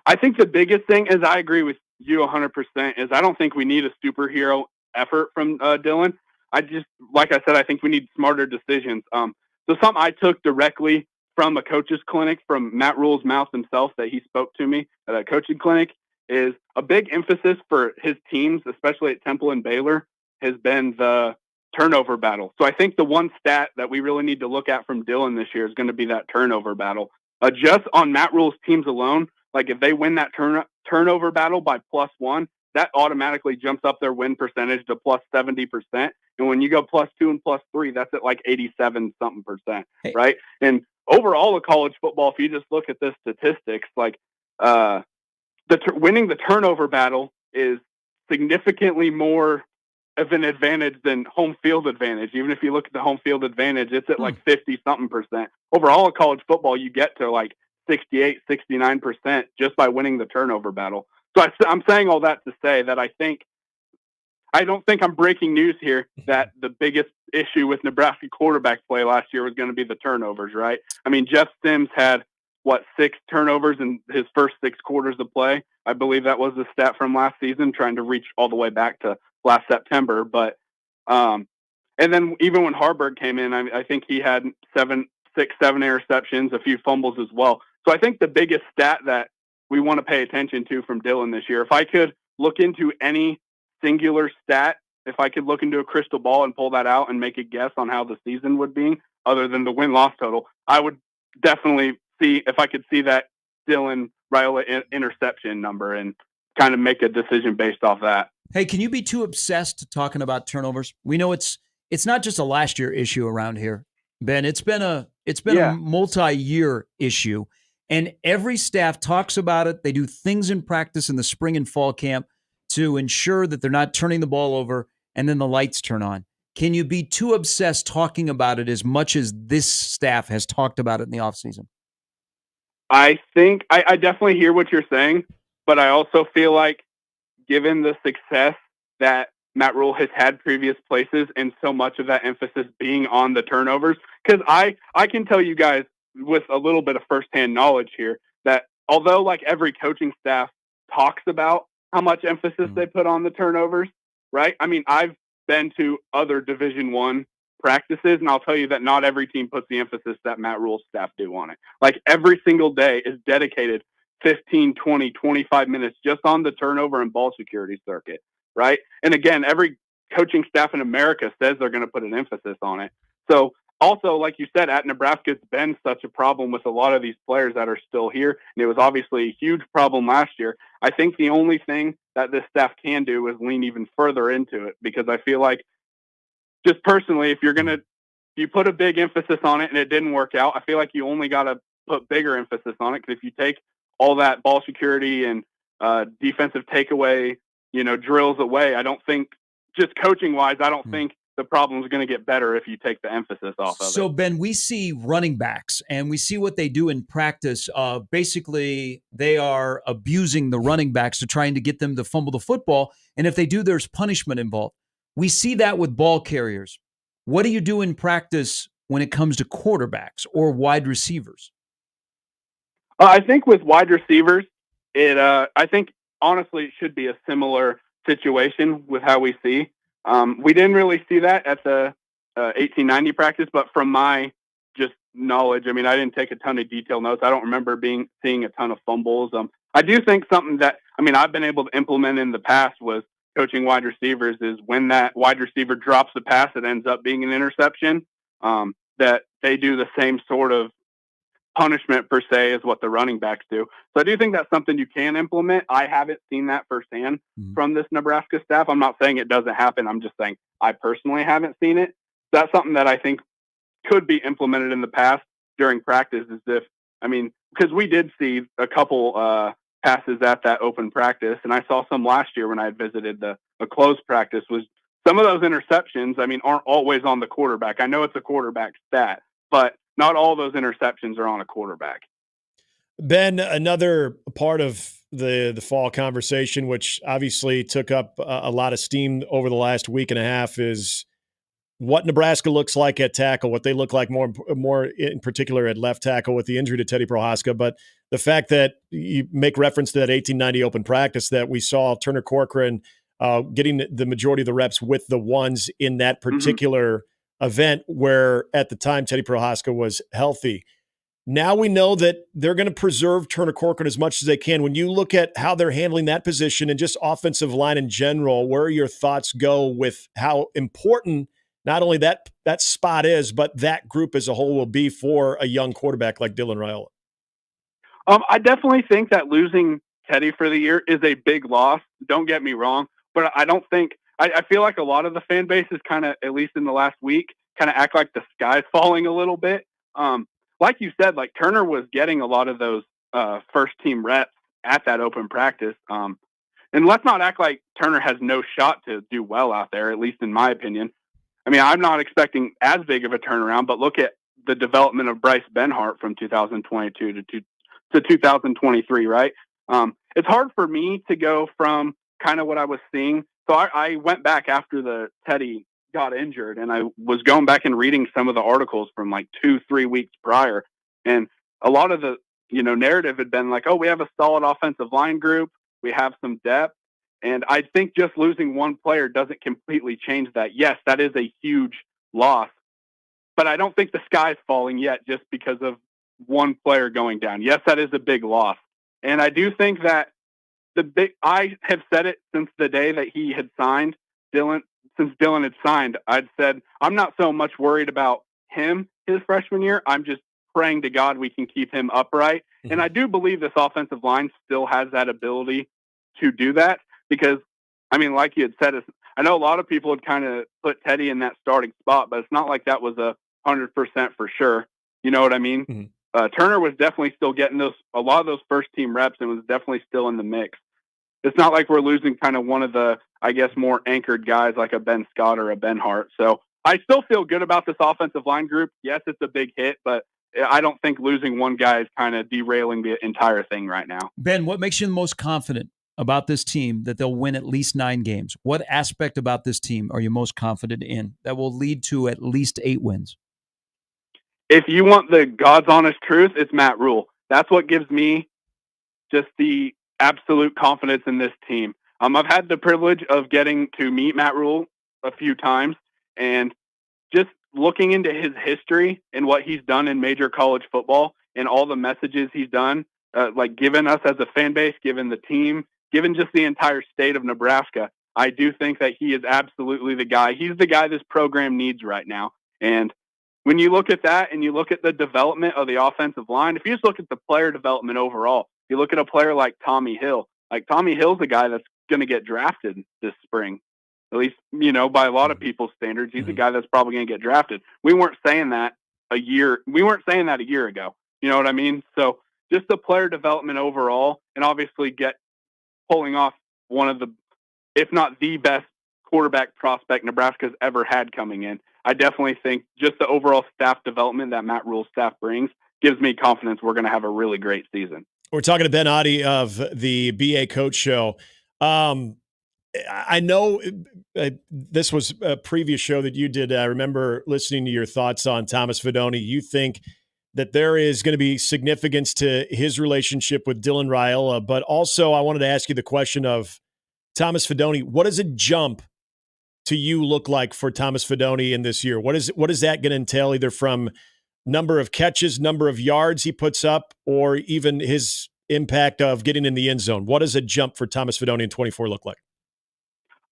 I think the biggest thing is, I agree with you 100%, is I don't think we need a superhero effort from Dylan. Like I said, I think we need smarter decisions. So something I took directly from a coach's clinic, from Matt Rule's mouth himself, that he spoke to me at a coaching clinic, is a big emphasis for his teams, especially at Temple and Baylor, has been the turnover battle. So I think the one stat that we really need to look at from Dylan this year is going to be that turnover battle. Just on Matt Rule's teams alone, like if they win that turnover battle by +1, that automatically jumps up their win percentage to +70%. And when you go +2 and +3, that's at like 87-something%, right? And overall of college football, if you just look at the statistics, like winning the turnover battle is significantly more of an advantage than home field advantage. Even if you look at the home field advantage, it's at like 50-something%. Overall of college football, you get to like 68-69% just by winning the turnover battle. So I'm saying all that to say that I don't think I'm breaking news here that the biggest issue with Nebraska quarterback play last year was going to be the turnovers, right? I mean, Jeff Sims had 6 turnovers in his first 6 quarters of play. I believe that was the stat from last season, trying to reach all the way back to last September. But and then even when Harburg came in, I think he had 7 interceptions, a few fumbles as well. So I think the biggest stat that we want to pay attention to from Dylan this year, if I could look into any singular stat, if I could look into a crystal ball and pull that out and make a guess on how the season would be, other than the win-loss total, I would definitely see if I could see that Dylan Raiola interception number and kind of make a decision based off that. Hey, can you be too obsessed talking about turnovers? We know it's not just a last year issue around here, Ben. It's been a multi-year issue, and every staff talks about it. They do things in practice in the spring and fall camp to ensure that they're not turning the ball over, and then the lights turn on. Can you be too obsessed talking about it as much as this staff has talked about it in the offseason? I think I definitely hear what you're saying, but I also feel like given the success that Matt Rule has had previous places and so much of that emphasis being on the turnovers, because I can tell you guys with a little bit of firsthand knowledge here that although like every coaching staff talks about how much emphasis they put on the turnovers, right? I mean, I've been to other Division I practices, and I'll tell you that not every team puts the emphasis that Matt Rule's staff do on it. Like every single day is dedicated 15, 20, 25 minutes just on the turnover and ball security circuit, right? And again, every coaching staff in America says they're going to put an emphasis on it. So also, like you said, at Nebraska, it's been such a problem with a lot of these players that are still here. And it was obviously a huge problem last year. I think the only thing that this staff can do is lean even further into it, because I feel like just personally, if you put a big emphasis on it and it didn't work out, I feel like you only got to put bigger emphasis on it. Because if you take all that ball security and defensive takeaway, drills away, I don't think, just coaching wise, I don't think the problem is going to get better if you take the emphasis off of it. So, Ben, we see running backs and we see what they do in practice. Basically, they are abusing the running backs to trying to get them to fumble the football. And if they do, there's punishment involved. We see that with ball carriers. What do you do in practice when it comes to quarterbacks or wide receivers? I think with wide receivers, I think honestly it should be a similar situation with how we see. We didn't really see that at the 1890 practice, but from my just knowledge, I mean, I didn't take a ton of detailed notes. I don't remember seeing a ton of fumbles. I do think something that, I've been able to implement in the past was coaching wide receivers is when that wide receiver drops the pass, it ends up being an interception, that they do the same sort of punishment per se as what the running backs do. So I do think that's something you can implement. I haven't seen that firsthand from this Nebraska staff. I'm not saying it doesn't happen. I'm just saying I personally haven't seen it. That's something that I think could be implemented in the past during practice because we did see a couple passes at that open practice. And I saw some last year when I had visited a closed practice. Was some of those interceptions, aren't always on the quarterback. I know it's a quarterback stat, but not all those interceptions are on a quarterback. Ben, another part of the fall conversation, which obviously took up a lot of steam over the last week and a half, is what Nebraska looks like at tackle, what they look like more in particular at left tackle with the injury to Teddy Prohaska. But the fact that you make reference to that 1890 open practice that we saw Turner Corcoran getting the majority of the reps with the ones in that particular event where at the time Teddy Prohaska was healthy. Now we know that they're going to preserve Turner Corcoran as much as they can. When you look at how they're handling that position and just offensive line in general, where your thoughts go with how important not only that spot is, but that group as a whole will be for a young quarterback like Dylan Raiola? I definitely think that losing Teddy for the year is a big loss. Don't get me wrong, but I don't think I feel like a lot of the fan base is kind of, at least in the last week, kind of act like the sky's falling a little bit. Like you said, like Turner was getting a lot of those first team reps at that open practice. And let's not act like Turner has no shot to do well out there, at least in my opinion. I'm not expecting as big of a turnaround, but look at the development of Bryce Benhart from 2022 to 2023, right? It's hard for me to go from kind of what I was seeing. So I went back after the Teddy got injured, and I was going back and reading some of the articles from like 2-3 weeks prior. And a lot of the, narrative had been like, oh, we have a solid offensive line group. We have some depth. And I think just losing one player doesn't completely change that. Yes, that is a huge loss, but I don't think the sky's falling yet just because of one player going down. Yes, that is a big loss. And I do think that I have said it since the day that he had signed Dylan, since Dylan had signed, I'd said, I'm not so much worried about him his freshman year. I'm just praying to God we can keep him upright. Mm-hmm. And I do believe this offensive line still has that ability to do that because, I mean, like you had said, I know a lot of people had kind of put Teddy in that starting spot, but it's not like that was 100% for sure. You know what I mean? Mm-hmm. Turner was definitely still getting a lot of those first team reps and was definitely still in the mix. It's not like we're losing kind of one of the, I guess, more anchored guys like a Ben Scott or a Ben Hart. So I still feel good about this offensive line group. Yes, it's a big hit, but I don't think losing one guy is kind of derailing the entire thing right now. Ben, what makes you the most confident about this team that they'll win at least 9 games? What aspect about this team are you most confident in that will lead to at least 8 wins? If you want the God's honest truth, it's Matt Rule. That's what gives me just the absolute confidence in this team. I've had the privilege of getting to meet Matt Rule a few times, and just looking into his history and what he's done in major college football and all the messages he's done, like given us as a fan base, given the team, given just the entire state of Nebraska, I do think that he is absolutely the guy. He's the guy this program needs right now. And when you look at that and you look at the development of the offensive line, if you just look at the player development overall, you look at a player like Tommy Hill. Like Tommy Hill's a guy that's going to get drafted this spring. At least, you know, by a lot of people's standards, he's a guy that's probably going to get drafted. We weren't saying that a year ago. You know what I mean? So just the player development overall, and obviously pulling off one of the, if not the best quarterback prospect Nebraska's ever had coming in. I definitely think just the overall staff development that Matt Rule's staff brings gives me confidence we're going to have a really great season. We're talking to Ben Otte of the BA Coach Show. I know this was a previous show that you did. I remember listening to your thoughts on Thomas Fidone. You think that there is going to be significance to his relationship with Dylan Raiola, but also I wanted to ask you the question of Thomas Fidone. What does a jump to you look like for Thomas Fidone in this year? What is that going to entail, either from number of catches, number of yards he puts up, or even his impact of getting in the end zone? What does a jump for Thomas Fidone in 24 look like?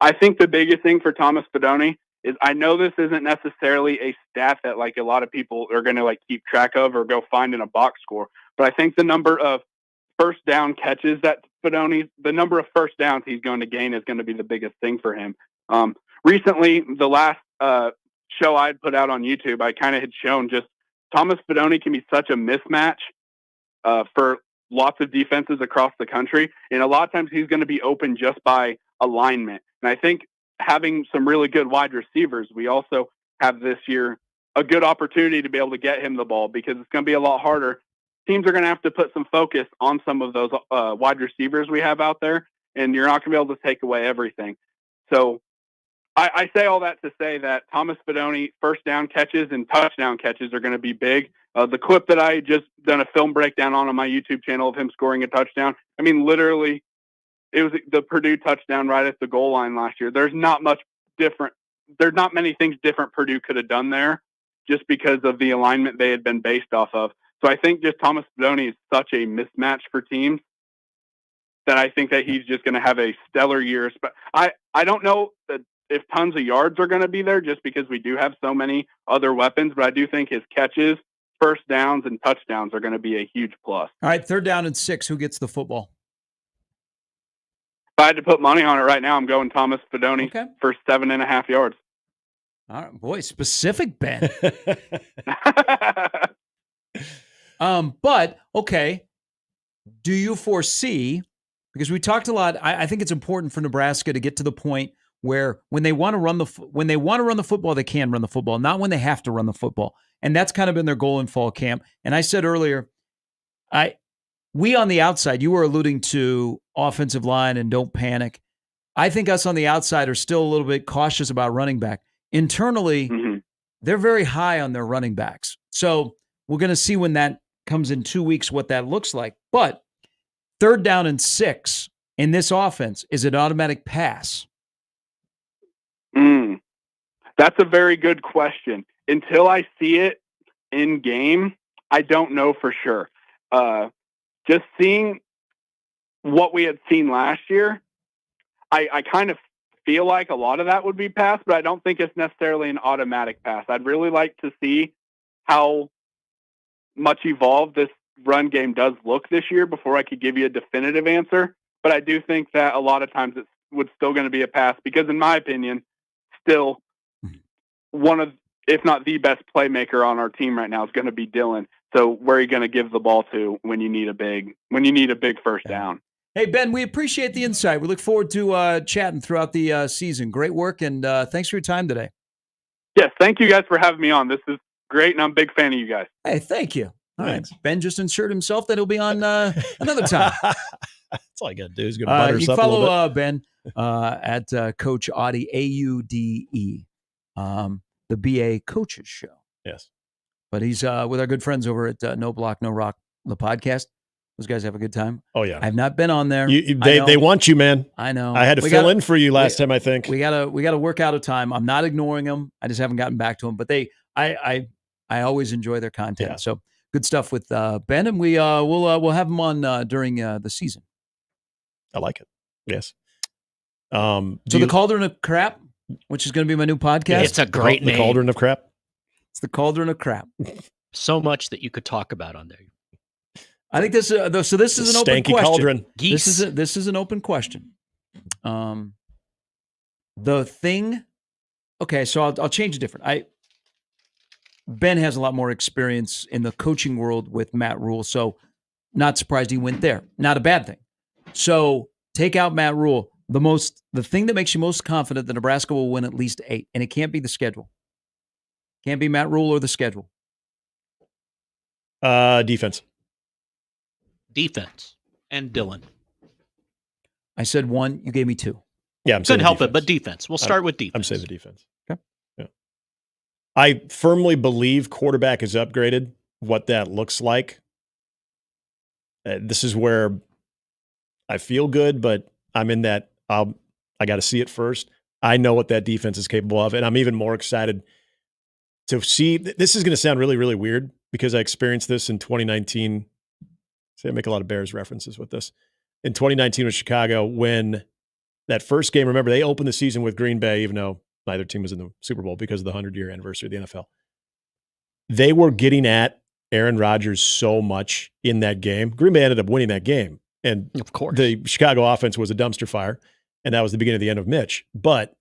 I think the biggest thing for Thomas Fidone is, I know this isn't necessarily a stat that like a lot of people are going to like keep track of or go find in a box score, but I think the number of first down catches that the number of first downs he's going to gain is going to be the biggest thing for him. Recently, the last show I'd put out on YouTube, I kind of had shown just Thomas Fidone can be such a mismatch for lots of defenses across the country. And a lot of times he's going to be open just by alignment. And I think having some really good wide receivers, we also have this year a good opportunity to be able to get him the ball, because it's going to be a lot harder. Teams are going to have to put some focus on some of those wide receivers we have out there, and you're not going to be able to take away everything. So I say all that to say that Thomas Fidone first down catches and touchdown catches are going to be big. The clip that I just done a film breakdown on my YouTube channel of him scoring a touchdown, I mean, literally, it was the Purdue touchdown right at the goal line last year. There's not much different. There's not many things different Purdue could have done there just because of the alignment they had been based off of. So I think just Thomas Fidone is such a mismatch for teams that I think that he's just going to have a stellar year. But I don't know that if tons of yards are going to be there, just because we do have so many other weapons, but I do think his catches, first downs, and touchdowns are going to be a huge plus. All right, 3rd down and 6. Who gets the football? If I had to put money on it right now, I'm going Thomas Fidone for 7.5 yards. All right, boy, specific, Ben. But, okay, do you foresee, because we talked a lot, I think it's important for Nebraska to get to the point where when they want to run the football, they can run the football, not when they have to run the football. And that's kind of been their goal in fall camp. And I said earlier, we on the outside, you were alluding to offensive line and don't panic. I think us on the outside are still a little bit cautious about running back. Internally, they're very high on their running backs. So we're going to see when that comes in 2 weeks what that looks like. But 3rd down and 6 in this offense is an automatic pass. That's a very good question. Until I see it in game, I don't know for sure. Just seeing what we had seen last year, I kind of feel like a lot of that would be pass, but I don't think it's necessarily an automatic pass. I'd really like to see how much evolved this run game does look this year before I could give you a definitive answer. But I do think that a lot of times it's still going to be a pass because, in my opinion, still one of, if not the best playmaker on our team right now is going to be Dylan. So where are you going to give the ball to when you need a big first down? Hey, Ben, we appreciate the insight. We look forward to chatting throughout the season. Great work, and thanks for your time today. Yes, thank you guys for having me on. This is great, and I'm a big fan of you guys. Hey, thank you. All right. Ben just assured himself that he'll be on another time. That's all I got to do is go butter us you up a little follow bit. Ben at Coach Audie, AUDE, the BA Coaches Show. Yes. But he's with our good friends over at No Block, No Rock, the podcast. Those guys have a good time. Oh, yeah. I've not been on there. They want you, man. I know. I had to fill in for you last time, I think. We gotta work out a time. I'm not ignoring them. I just haven't gotten back to them. But I always enjoy their content. Yeah. So good stuff with Ben, and we'll have them on during the season. I like it. Yes. So the Cauldron of Crap, which is going to be my new podcast. It's a great name. The Cauldron of Crap. It's the Cauldron of Crap. So much that you could talk about on there. I think this. So this is an open Stanky question. cauldron. This is an open question. The thing. Okay, so I'll change it different. Ben has a lot more experience in the coaching world with Matt Rule, so not surprised he went there. Not a bad thing. So take out Matt Rule. The thing that makes you most confident that Nebraska will win at least 8, and it can't be the schedule. Can't be Matt Rule or the schedule. Defense. Defense and Dylan. I said 1. You gave me 2. Yeah, I'm saying couldn't help defense. it, but defense. We'll start with defense. I'm saying the defense. Okay. Yeah. I firmly believe quarterback is upgraded. What that looks like. This is where I feel good, but I'm in that. I got to see it first. I know what that defense is capable of, and I'm even more excited to see. This is going to sound really, really weird because I experienced this in 2019. See, I make a lot of Bears references with this. In 2019 with Chicago, when that first game, remember, they opened the season with Green Bay, even though neither team was in the Super Bowl because of the 100-year anniversary of the NFL. They were getting at Aaron Rodgers so much in that game. Green Bay ended up winning that game. And of course, the Chicago offense was a dumpster fire, and that was the beginning of the end of Mitch. But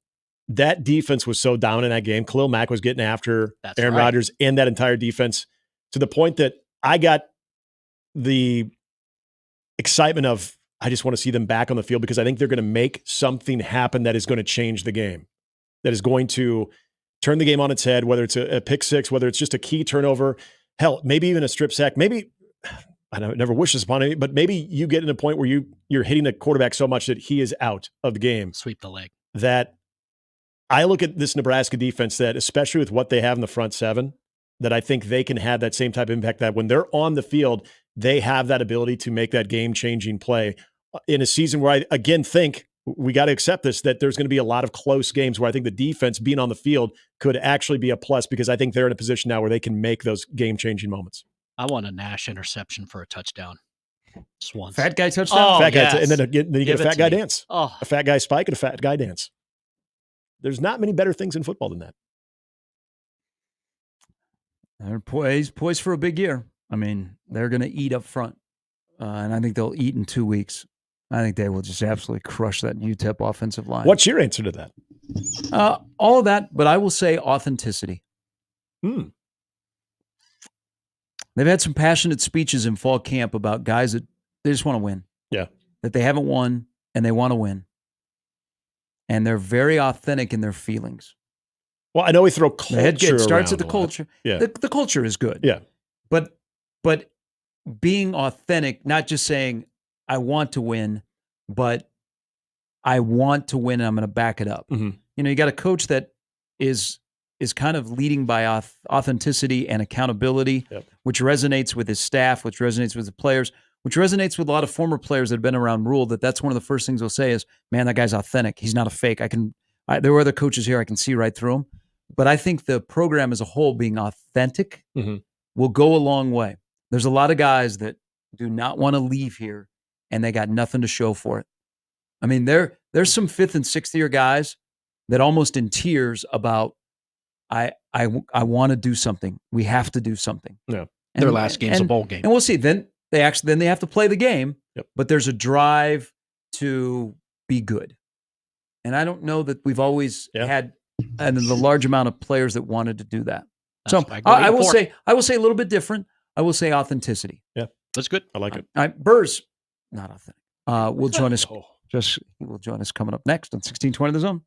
that defense was so down in that game. Khalil Mack was getting after Aaron Rodgers and that entire defense to the point that I got the excitement of, I just want to see them back on the field because I think they're going to make something happen that is going to change the game, that is going to turn the game on its head, whether it's a pick six, whether it's just a key turnover, hell, maybe even a strip sack. Maybe, I never wish this upon any, but maybe you get in a point where you're hitting a quarterback so much that he is out of the game. Sweep the leg. That I look at this Nebraska defense that, especially with what they have in the front seven, that I think they can have that same type of impact, that when they're on the field, they have that ability to make that game-changing play in a season where I, again, think we got to accept this, that there's going to be a lot of close games where I think the defense being on the field could actually be a plus because I think they're in a position now where they can make those game-changing moments. I want a Nash interception for a touchdown. Just once. Fat guy touchdown? Oh, fat guy, and then you get a fat guy me. dance. Oh. A fat guy spike and a fat guy dance. There's not many better things in football than that. They're poised for a big year. I mean, they're going to eat up front, and I think they'll eat in 2 weeks. I think they will just absolutely crush that UTEP offensive line. What's your answer to that? All of that, but I will say authenticity. They've had some passionate speeches in fall camp about guys that they just want to win. Yeah. That they haven't won, and they want to win. And they're very authentic in their feelings. Well, I know we throw culture It starts at the around a lot. culture. Yeah. The culture is good. Yeah. But being authentic, not just saying, I want to win, but I want to win and I'm going to back it up. Mm-hmm. You know, you got a coach that is kind of leading by authenticity and accountability, which resonates with his staff, which resonates with the players, which resonates with a lot of former players that have been around Rule, that's one of the first things they'll say is, man, that guy's authentic. He's not a fake. There were other coaches here, I can see right through them. But I think the program as a whole being authentic will go a long way. There's a lot of guys that do not want to leave here and they got nothing to show for it. I mean, there's some 5th and 6th year guys that almost in tears about, I want to do something. We have to do something. Yeah. Their last game's a bowl game. And we'll see. Then they have to play the game, but there's a drive to be good. And I don't know that we've always had the large amount of players that wanted to do that. So I will say a little bit different. I will say authenticity. Yeah, that's good. I like it. Burrs, not authentic. Will join us. He will join us coming up next on 1620 The Zone.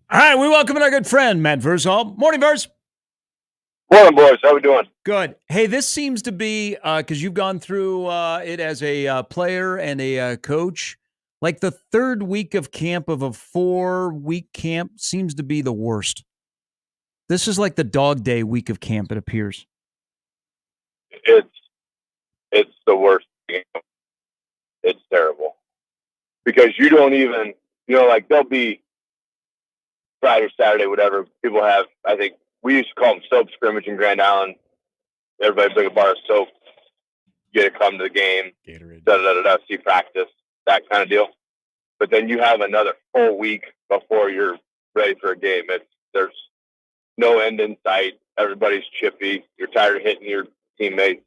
All right, we welcome in our good friend, Matt Versall. Morning, Vers. Morning, boys. How we doing? Good. Hey, this seems to be, because you've gone through it as a player and a coach, like the third week of camp of a 4-week camp seems to be the worst. This is like the dog day week of camp, it appears. It's the worst game. It's terrible. Because you don't even, like there'll be Friday, Saturday, whatever. People have, I think, we used to call them soap scrimmage in Grand Island. Everybody bring a bar of soap, get to come to the game, see practice, that kind of deal. But then you have another full week before you're ready for a game. There's no end in sight. Everybody's chippy. You're tired of hitting your teammates.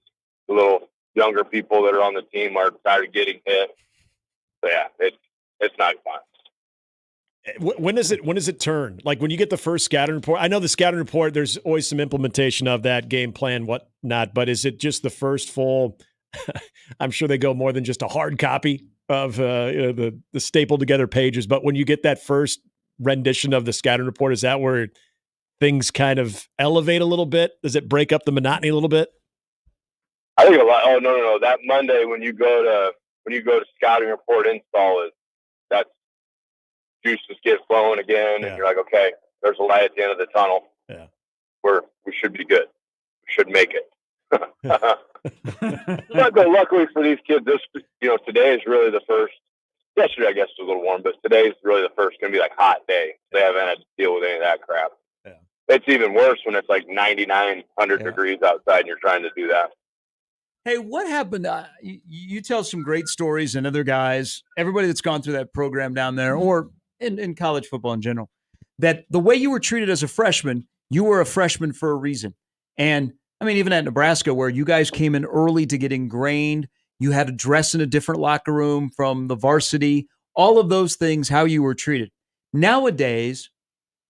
The little younger people that are on the team are tired of getting hit. So yeah, it's not fun. When does it turn? Like when you get the first scouting report, I know the scouting report, there's always some implementation of that game plan, whatnot, but is it just the first full, I'm sure they go more than just a hard copy of the stapled together pages, but when you get that first rendition of the scouting report, is that where things kind of elevate a little bit? Does it break up the monotony a little bit? I think a lot. Oh, no. That Monday when you go to scouting report install, that's juices get flowing again, and you're like, okay, there's a light at the end of the tunnel. Yeah, we should be good. We should make it. But luckily for these kids, today is really the first. Yesterday, I guess, was a little warm, but today is really the first going to be like hot day. They haven't had to deal with any of that crap. Yeah. It's even worse when it's like 99, 100 degrees outside and you're trying to do that. Hey, what happened? You tell some great stories, and other guys, everybody that's gone through that program down there, or in college football in general, that the way you were treated as a freshman, you were a freshman for a reason. And I mean, even at Nebraska, where you guys came in early to get ingrained, you had to dress in a different locker room from the varsity, all of those things, how you were treated. Nowadays,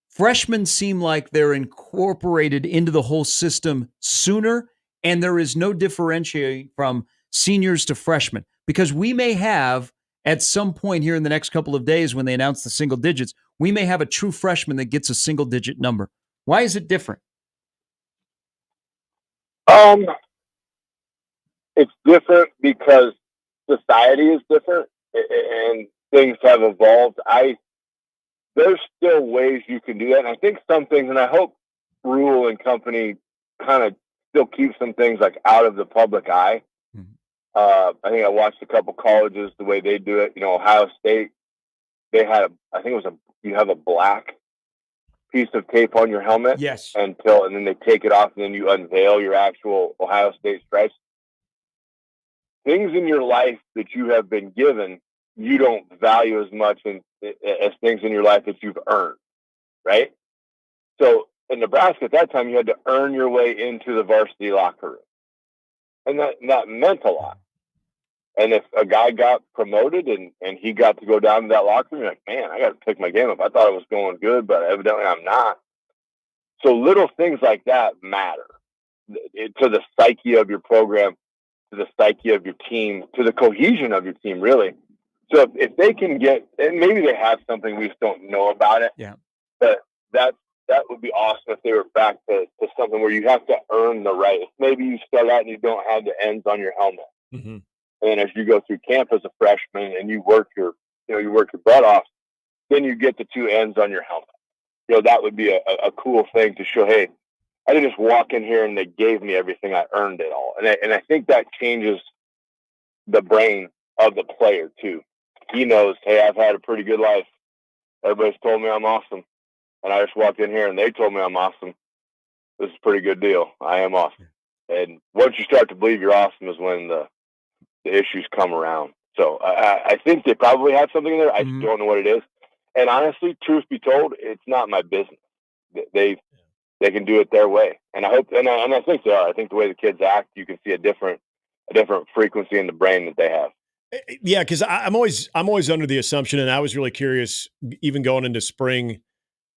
freshmen seem like they're incorporated into the whole system sooner, and there is no differentiating from seniors to freshmen, because we may have, at some point here in the next couple of days when they announce the single digits, we may have a true freshman that gets a single digit number. Why is it different? It's different because society is different and things have evolved. There's still ways you can do that. And I think some things, and I hope Rule and company kind of still keep some things like out of the public eye. I think I watched a couple colleges, the way they do it. Ohio State, they had you have a black piece of tape on your helmet. Yes. And then they take it off and then you unveil your actual Ohio State stripes. Things in your life that you have been given, you don't value as much as things in your life that you've earned, right? So in Nebraska at that time, you had to earn your way into the varsity locker room. And that meant a lot. And if a guy got promoted and he got to go down to that locker room, you're like, man, I got to pick my game up. I thought it was going good, but evidently I'm not. So little things like that matter to the psyche of your program, to the psyche of your team, to the cohesion of your team, really. So if they can get, and maybe they have something we just don't know about it. Yeah. But that would be awesome if they were back to something where you have to earn the right. If maybe you start out and you don't have the ends on your helmet. Mm-hmm. And as you go through camp as a freshman and you work your butt off, then you get the two ends on your helmet. That would be a cool thing to show, hey, I didn't just walk in here and they gave me everything. I earned it all. And I think that changes the brain of the player too. He knows, hey, I've had a pretty good life. Everybody's told me I'm awesome. And I just walked in here and they told me I'm awesome. This is a pretty good deal. I am awesome. And once you start to believe you're awesome is when the issues come around. So I think they probably have something in there. I just don't know what it is. And honestly, truth be told, it's not my business. They can do it their way. And I hope, and I think they are. I think the way the kids act, you can see a different frequency in the brain that they have. Yeah, because I'm always under the assumption, and I was really curious, even going into spring,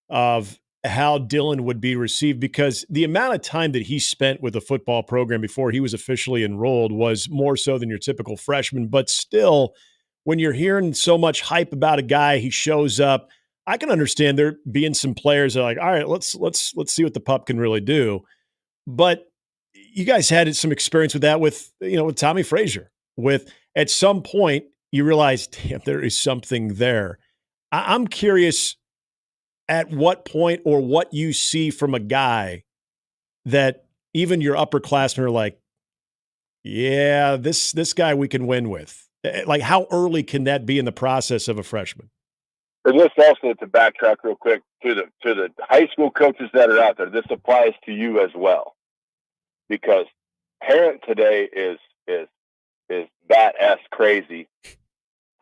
of how Dylan would be received, because the amount of time that he spent with the football program before he was officially enrolled was more so than your typical freshman. But still, when you're hearing so much hype about a guy, he shows up. I can understand there being some players that are like, all right, let's see what the pup can really do. But you guys had some experience with that with Tommy Frazier. With at some point you realize, damn, there is something there. I'm curious at what point or what you see from a guy that even your upperclassmen are like, yeah, this guy we can win with. Like, how early can that be in the process of a freshman? And this also, to backtrack real quick, to the high school coaches that are out there, this applies to you as well, because parent today is badass crazy,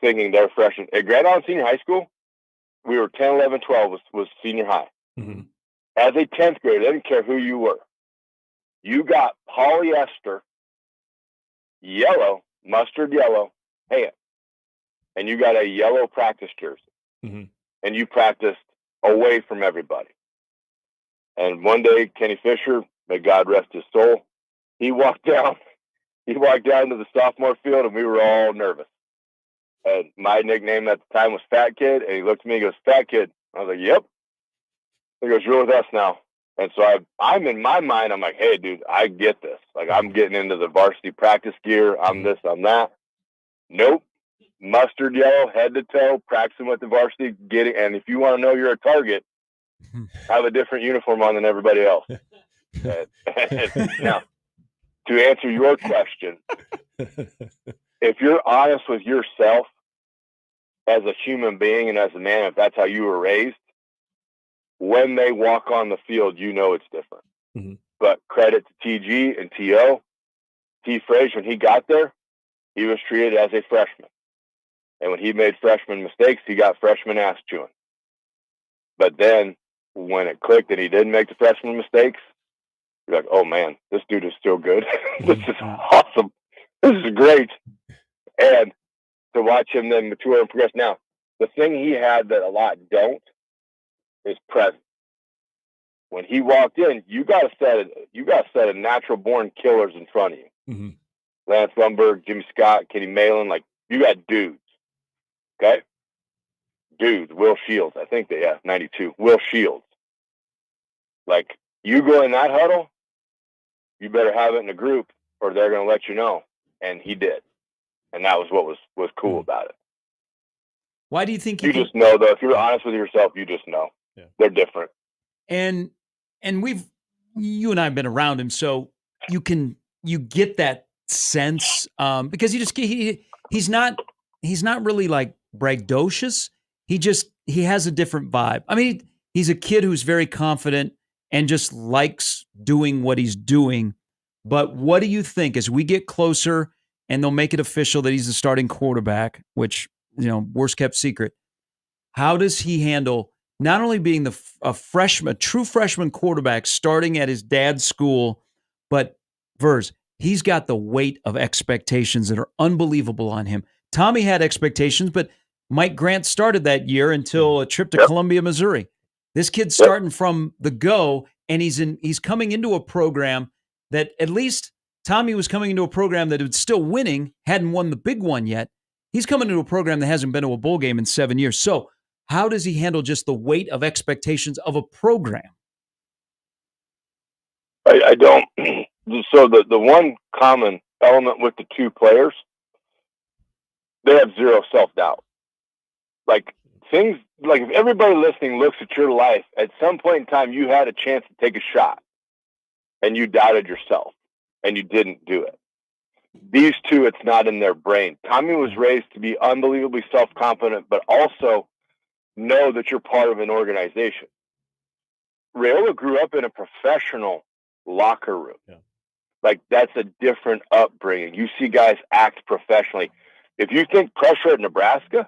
thinking they're freshmen. At Grand Island Senior High School, we were 10, 11, 12 was senior high. Mm-hmm. As a 10th grader, I didn't care who you were. You got polyester, yellow, mustard yellow pants, and you got a yellow practice jersey. Mm-hmm. And you practiced away from everybody. And one day, Kenny Fisher, may God rest his soul, he walked down to the sophomore field, and we were all nervous. And my nickname at the time was Fat Kid, and he looked at me and goes, "Fat Kid." I was like, "Yep." He goes, "You're with us now." And so I'm in my mind, I'm like, "Hey, dude, I get this. Like, I'm getting into the varsity practice gear. I'm this, I'm that." Nope. Mustard yellow, head to toe, practicing with the varsity, and if you want to know you're a target, have a different uniform on than everybody else. Now, to answer your question, if you're honest with yourself as a human being and as a man, if that's how you were raised, when they walk on the field, you know it's different. Mm-hmm. But credit to TG and TO. T. Frazier, when he got there, he was treated as a freshman. And when he made freshman mistakes, he got freshman ass chewing. But then when it clicked and he didn't make the freshman mistakes, you're like, "Oh man, this dude is still good. This is awesome. This is great." And to watch him then mature and progress. Now, the thing he had that a lot don't is presence. When he walked in, you got to set a natural born killers in front of you. Mm-hmm. Lance Lumberg, Jimmy Scott, Kenny Malin, like, you got dudes. Okay? Dudes, Will Shields. I think 92. Will Shields. Like, you go in that huddle, you better have it in a group or they're going to let you know. And he did. And that was what was cool about it. Why do you think you just know, though? If you're honest with yourself, you just know. Yeah. They're different. And you and I have been around him, so you get that sense because he's not really like braggadocious. He has a different vibe. I mean, he's a kid who's very confident and just likes doing what he's doing. But what do you think as we get closer and they'll make it official that he's the starting quarterback, which, worst kept secret? How does he handle not only being a true freshman quarterback starting at his dad's school, but Verz, he's got the weight of expectations that are unbelievable on him. Tommy had expectations, but Mike Grant started that year until a trip to Columbia, Missouri. This kid's starting from the go, and he's coming into a program that at least Tommy was coming into a program that was still winning, hadn't won the big one yet. He's coming into a program that hasn't been to a bowl game in 7 years. So how does he handle just the weight of expectations of a program? I don't. So the one common element with the two players, they have zero self-doubt. Like, things, like if everybody listening looks at your life, at some point in time, you had a chance to take a shot and you doubted yourself and you didn't do it. These two, it's not in their brain. Tommy was raised to be unbelievably self-confident, but also know that you're part of an organization. Rayola grew up in a professional locker room. Yeah. Like, that's a different upbringing. You see guys act professionally. If you think pressure at Nebraska,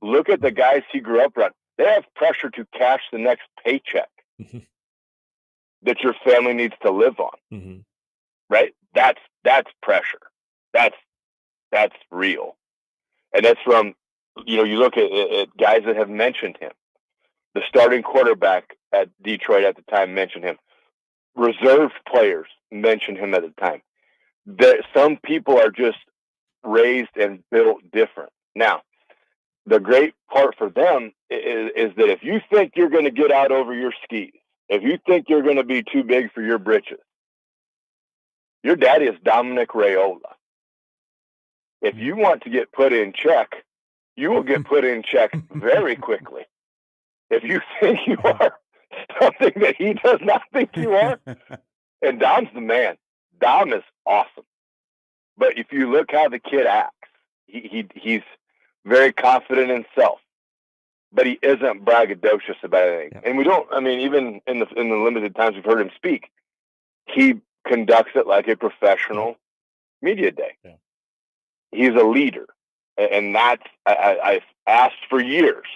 look at the guys he grew up around. They have pressure to cash the next paycheck that your family needs to live on. Mm-hmm. Right? That's pressure. That's real. And that's from, you look at guys that have mentioned him. The starting quarterback at Detroit at the time mentioned him. Reserve players mentioned him at the time. Some people are just raised and built different. Now, the great part for them is that if you think you're going to get out over your skis, if you think you're going to be too big for your britches, your daddy is Dominic Rayola. If you want to get put in check, you will get put in check very quickly. If you think you are something that he does not think you are, and Dom's the man. Dom is awesome. But if you look how the kid acts, he's very confident in himself. but he isn't braggadocious about anything. Yeah. And we don't. I mean, even in the limited times we've heard him speak, he conducts it like a professional media day. Yeah. He's a leader, and that's I've asked for years,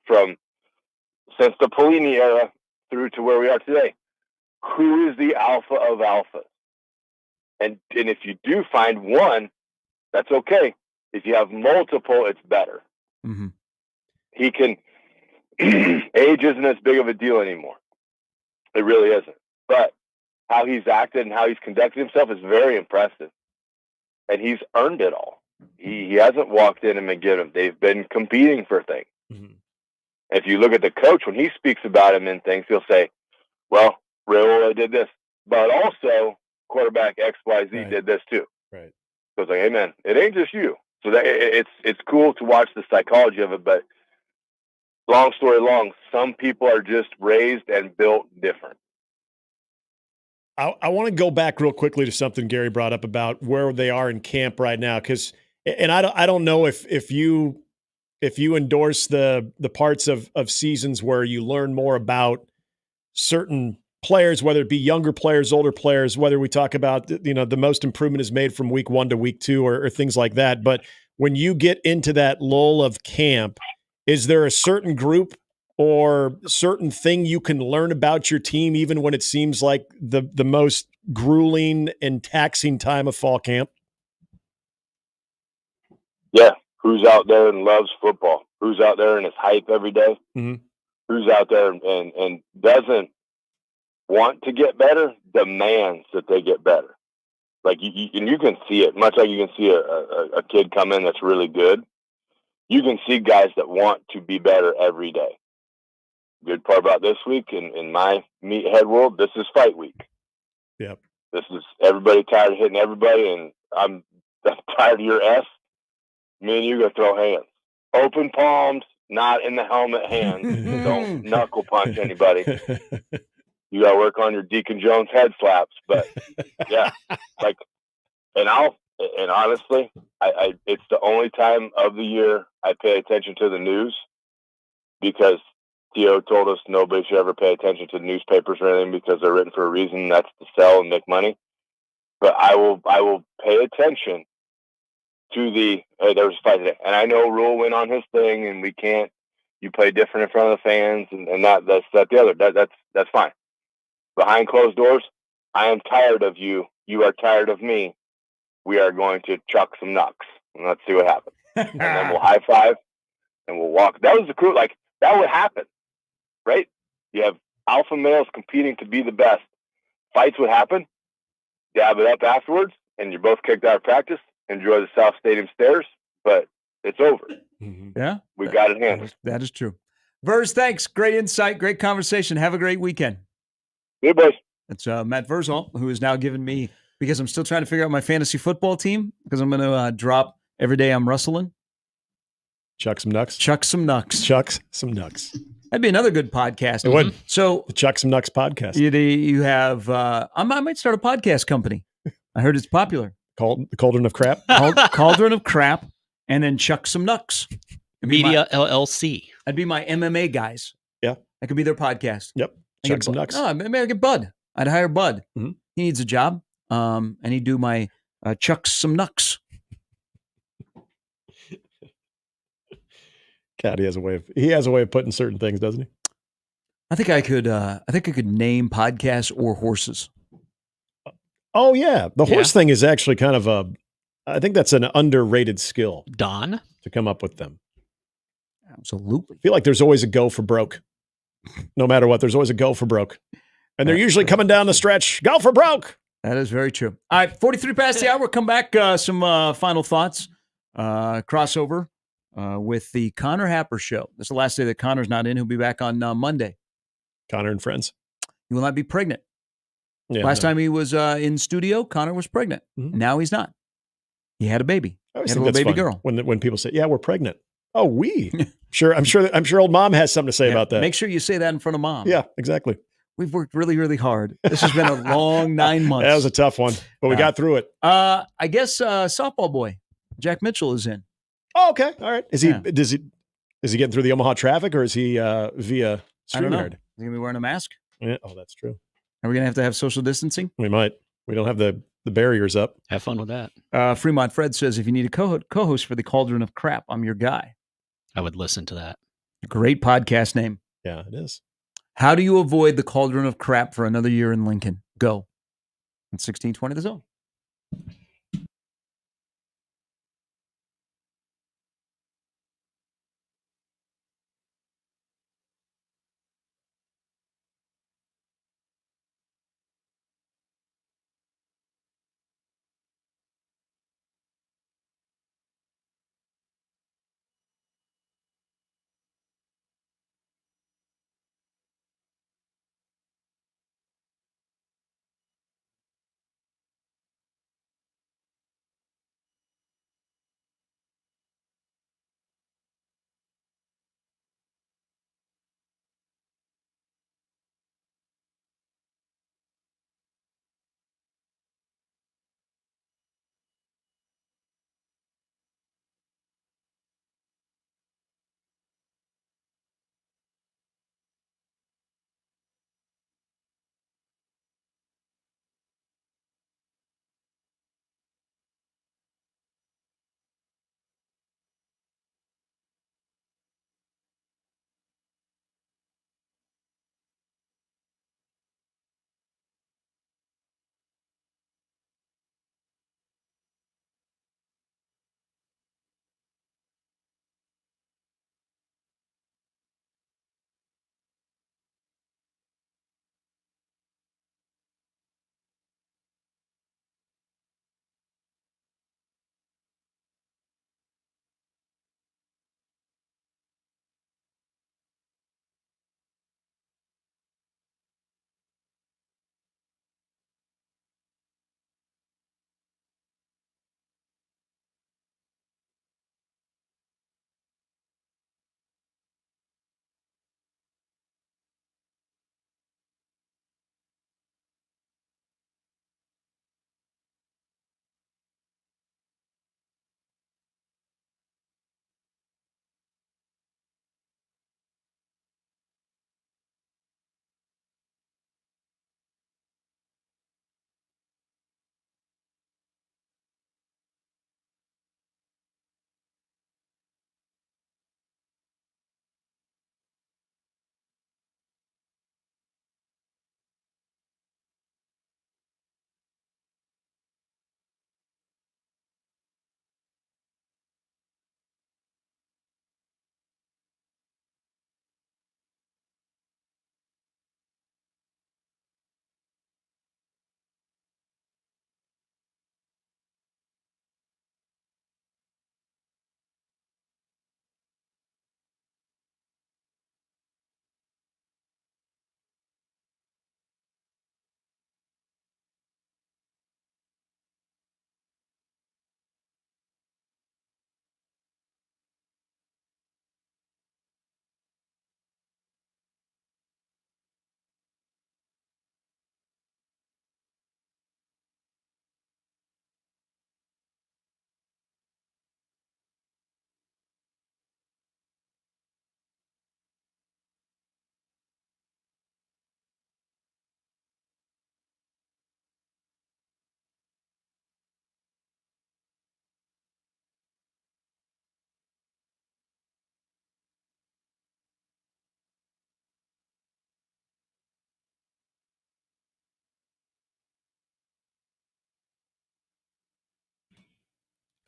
since the Pelini era through to where we are today. Who is the alpha of alphas? And if you do find one, that's okay. If you have multiple, it's better. Mm-hmm. He can. Age isn't as big of a deal anymore. It really isn't. But how he's acted and how he's conducted himself is very impressive, and he's earned it all. He hasn't walked in and been given. They've been competing for things. Mm-hmm. If you look at the coach, when he speaks about him in things, he'll say, well, Raiola did this, but also quarterback XYZ did this too. Right. So it's like, hey man, it ain't just you. So that it's cool to watch the psychology of it, but long story long, some people are just raised and built different. I want to go back real quickly to something Gary brought up about where they are in camp right now, because I don't know if you endorse the parts of seasons where you learn more about certain players, whether it be younger players, older players, whether we talk about, the most improvement is made from week 1 to week 2 or things like that. But when you get into that lull of camp, is there a certain group or certain thing you can learn about your team, even when it seems like the most grueling and taxing time of fall camp? Yeah. Who's out there and loves football? Who's out there and is hype every day? Mm-hmm. Who's out there and doesn't want to get better, demands that they get better. Like you can see it, much like you can see a kid come in that's really good. You can see guys that want to be better every day. Good part about this week in my meathead world, this is fight week. Yep. This is everybody tired of hitting everybody, and I'm tired of your S. Me and you go throw hands. Open palms, not in the helmet hands. Don't knuckle punch anybody. You got to work on your Deacon Jones head slaps. But yeah, and honestly, I it's the only time of the year I pay attention to the news, because Theo told us nobody should ever pay attention to newspapers or anything because they're written for a reason. That's to sell and make money. But I will pay attention to hey, there was a fight today, and I know Rule went on his thing, and you play different in front of the fans, and that's the other. That's fine. Behind closed doors, I am tired of you. You are tired of me. We are going to chuck some knucks, and let's see what happens. And then we'll high five, and we'll walk. That was the crew. Like, that would happen, right? You have alpha males competing to be the best. Fights would happen. Dab it up afterwards, and you're both kicked out of practice. Enjoy the South Stadium stairs, but it's over. Mm-hmm. Yeah. We got it handled. That is true. Verz, thanks. Great insight. Great conversation. Have a great weekend. Good, boys. It's Matt Verzal, who has now given me, because I'm still trying to figure out my fantasy football team, because I'm going to drop every day I'm rustling. Chuck some Nucks. Chuck some Nucks. Chucks some Nucks. That'd be another good podcast. It would. So the Chuck some Nucks podcast. You have, I might start a podcast company. I heard it's popular. Called the Cauldron of Crap. Cauldron of Crap, and then Chuck some Nucks. Media LLC. That'd be my MMA guys. Yeah. That could be their podcast. Yep. Chuck some Nucks. Oh, maybe I get Bud. I'd hire Bud. Mm-hmm. He needs a job. And he'd do my Chuck some Nucks. God, he has a way of putting certain things, doesn't he? I think I could name podcasts or horses. Oh yeah. The horse thing is actually kind of I think that's an underrated skill. Don? To come up with them. Absolutely. I feel like there's always a go for broke. No matter what, there's always a go for broke. And they're usually coming down the stretch. Go for broke. That is very true. All right, 43 past the hour. Come back. Some final thoughts. Crossover with the Connor Happer Show. This is the last day that Connor's not in. He'll be back on Monday. Connor and friends. He will not be pregnant. Yeah, last time he was in studio, Connor was pregnant. Mm-hmm. Now he's not. He had a baby. I always he had think a little that's baby fun girl. when people say, "Yeah, we're pregnant." Oh, we. I'm sure old mom has something to say about that. Make sure you say that in front of mom. Yeah, exactly. We've worked really, really hard. This has been a long 9 months. That was a tough one, but we got through it. I guess softball boy Jack Mitchell is in. Oh, okay. All right. Does he Is he getting through the Omaha traffic, or is he via I don't know. Is StreamYard? he going to be wearing a mask? Yeah. Oh, that's true. Are we going to have social distancing? We might. We don't have the barriers up. Have fun with that. Fremont Fred says, if you need a co-host for the Cauldron of Crap, I'm your guy. I would listen to that. Great podcast name. Yeah, it is. How do you avoid the Cauldron of Crap for another year in Lincoln? Go. On 1620 The Zone.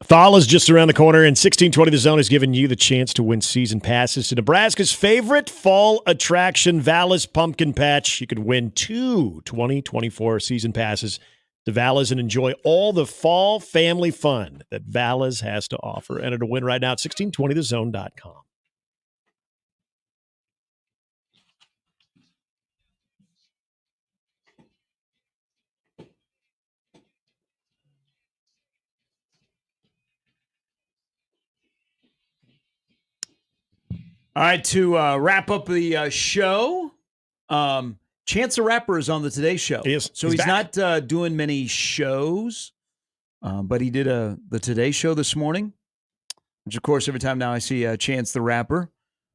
Fall is just around the corner, and 1620 The Zone is giving you the chance to win season passes to Nebraska's favorite fall attraction, Vallis Pumpkin Patch. You could win 2 2024 season passes to Vallis and enjoy all the fall family fun that Vallis has to offer. Enter to win right now at 1620thezone.com. All right, to wrap up the show, Chance the Rapper is on the Today Show. He is. So he's not doing many shows, but he did the Today Show this morning, which, of course, every time now I see Chance the Rapper,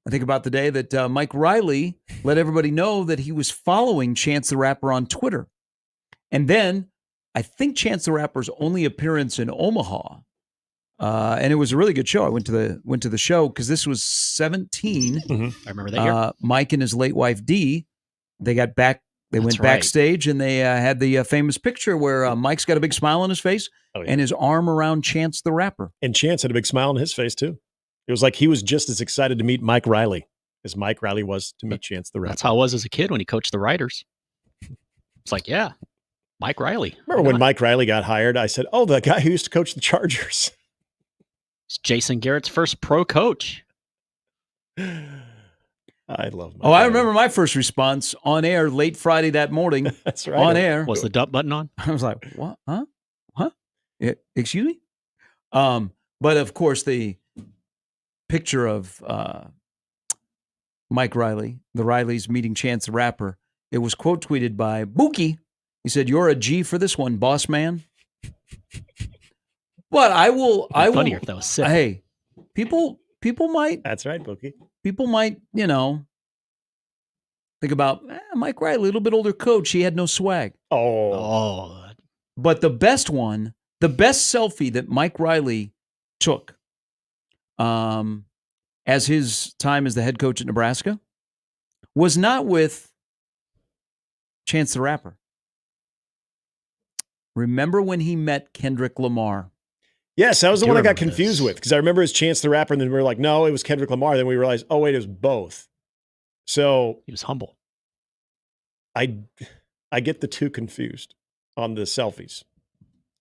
I think about the day that Mike Riley let everybody know that he was following Chance the Rapper on Twitter. And then I think Chance the Rapper's only appearance in Omaha, and it was a really good show. I went to the show because this was 17. I remember that year. Mike and his late wife Dee, they got back. They went right. backstage and they had the famous picture where Mike's got a big smile on his face and his arm around Chance the Rapper. And Chance had a big smile on his face too. It was like he was just as excited to meet Mike Riley as Mike Riley was to meet Chance the Rapper. That's how I was as a kid when he coached the Riders. It's like, yeah, Mike Riley. Remember when Mike Riley got hired? I said, "Oh, the guy who used to coach the Chargers." It's Jason Garrett's first pro coach. I love Mike I remember my first response on air late Friday that morning. That's right. On air. Was the dump button on? I was like, what? Huh? Excuse me? But of course, the picture of Mike Riley, the Rileys meeting Chance the Rapper, it was quote tweeted by Buki. He said, "You're a G for this one, boss man." But I will. Funnier if that was sick. Hey, people might. That's right, Buki. People might, think about Mike Riley, a little bit older coach. He had no swag. Oh. But the best selfie that Mike Riley took as his time as the head coach at Nebraska was not with Chance the Rapper. Remember when he met Kendrick Lamar? Yes, that was the one I got confused with because I remember it was Chance the Rapper, and then we were like, no, it was Kendrick Lamar. Then we realized, oh, wait, it was both. So he was humble. I get the two confused on the selfies.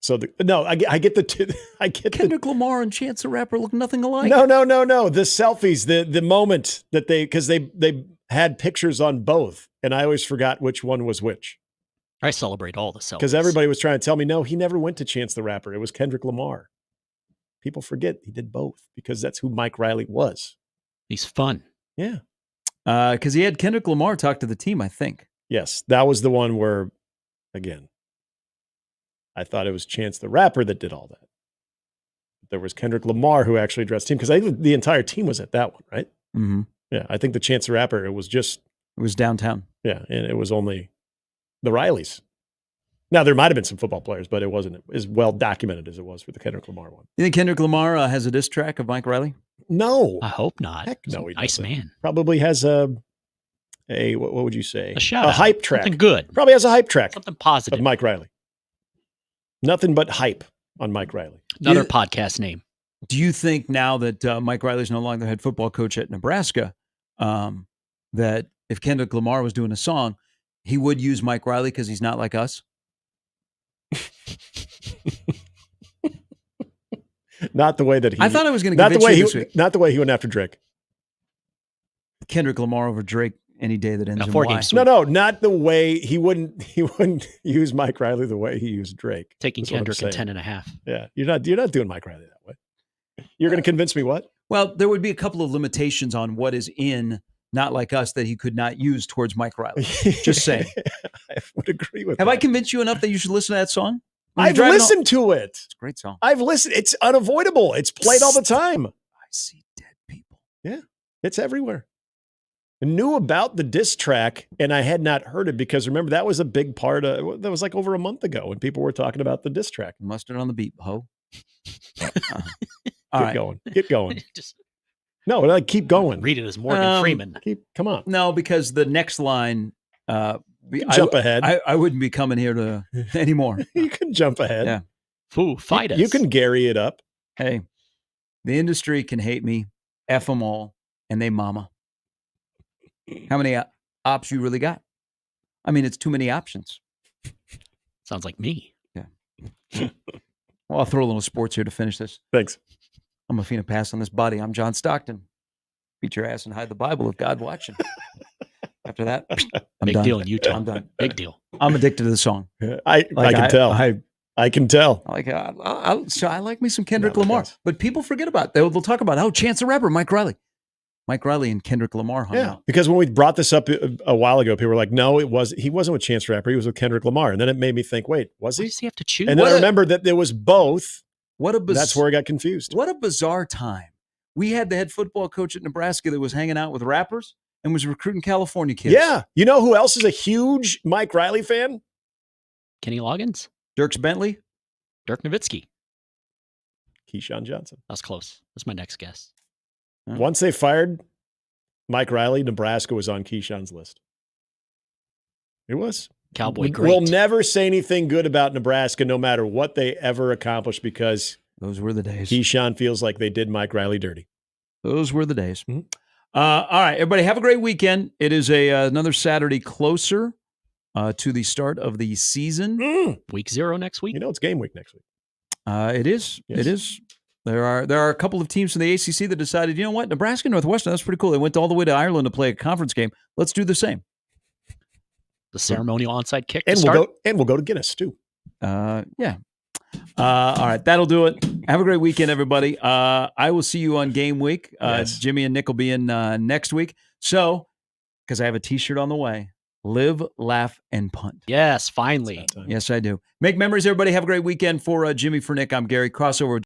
So I get the two. I get Kendrick Lamar and Chance the Rapper look nothing alike. No. The selfies, the moment that because they had pictures on both, and I always forgot which one was which. I celebrate all the selfies because everybody was trying to tell me, no, he never went to Chance the Rapper. It was Kendrick Lamar. People forget he did both because that's who Mike Riley was. He's fun. Yeah. Because he had Kendrick Lamar talk to the team, I think. Yes, that was the one where, again, I thought it was Chance the Rapper that did all that. There was Kendrick Lamar who actually addressed the team because I think the entire team was at that one, right? Mm-hmm. Yeah, I think the Chance the Rapper, it was downtown. Yeah, and it was only the Rileys. Now, there might have been some football players, but it wasn't as well documented as it was for the Kendrick Lamar one. You think Kendrick Lamar has a diss track of Mike Riley? No. I hope not. Heck no, he nice doesn't. man. Probably has a what would you say? A shout-out. A hype track. Something good. Probably has a hype track. Something positive. Of Mike Riley. Nothing but hype on Mike Riley. Another podcast name. Do you think now that Mike Riley's no longer the head football coach at Nebraska, that if Kendrick Lamar was doing a song, he would use Mike Riley because he's not like us? Not the way that he. I thought I was going to convince you this week. Not the way he went after Drake. Kendrick Lamar over Drake any day that ends in four Y. games. No, not the way he wouldn't use Mike Riley the way he used Drake. Taking Kendrick in 10.5. Yeah, you're not doing Mike Riley that way. You're going to convince me what? Well, there would be a couple of limitations on what is in Not Like Us that he could not use towards Mike Riley. Just saying. I would agree with Have that. I convinced you enough that you should listen to that song? I've listened to it. It's a great song. I've listened. It's unavoidable. It's played all the time. I see dead people. Yeah, it's everywhere. I knew about the diss track, and I had not heard it because remember that was a big part of that was like over a month ago when people were talking about the diss track. Mustard on the beat, ho. Get going. No, keep going. Read it as Morgan Freeman. Come on. No, because the next line. Jump ahead. I wouldn't be coming here to anymore. You can jump ahead. Yeah. Foo, fight us. You can Gary it up. Hey, the industry can hate me, F them all, and they mama. How many ops you really got? I mean, it's too many options. Sounds like me. Yeah. Well, I'll throw a little sports here to finish this. Thanks. I'm a fiend pass on this body. I'm John Stockton. Beat your ass and hide the Bible if God watching. After that, I'm big done. deal in Utah. I'm done. Big deal. I'm addicted to the song. I can tell. I can tell. I like me some Kendrick Lamar, but people forget about it. They'll talk about Chance the Rapper, Mike Riley and Kendrick Lamar hung out. Because when we brought this up a while ago, people were like, "No, he wasn't with Chance the Rapper. He was with Kendrick Lamar." And then it made me think, "Wait, was he?" Why does he have to choose? And then I remembered that there was both. What a that's where I got confused. What a bizarre time We had the head football coach at Nebraska that was hanging out with rappers and was recruiting California kids. Yeah. You know who else is a huge Mike Riley fan? Kenny Loggins, Dirks Bentley, Dirk Nowitzki, Keyshawn Johnson. That's close. That's my next guess. Once they fired Mike Riley, Nebraska was on Keyshawn's list. It was. Cowboy great. We'll never say anything good about Nebraska no matter what they ever accomplish because those were the days. Keyshawn feels like they did Mike Riley dirty. Those were the days. Mm-hmm. All right, everybody, have a great weekend. It is another Saturday closer to the start of the season. Week 0 next week. You know, it's game week next week. It is. Yes. It is. There are a couple of teams from the ACC that decided, you know what, Nebraska, Northwestern, that's pretty cool. They went all the way to Ireland to play a conference game. Let's do the same. The ceremonial onside kick. And we'll go to Guinness too. Yeah. All right, that'll do it. Have a great weekend, everybody. I will see you on game week. Yes. Jimmy and Nick will be in next week. So, because I have a T-shirt on the way, live, laugh, and punt. Yes, finally. Yes, I do. Make memories, everybody. Have a great weekend. For Jimmy, for Nick, I'm Gary. Crossover.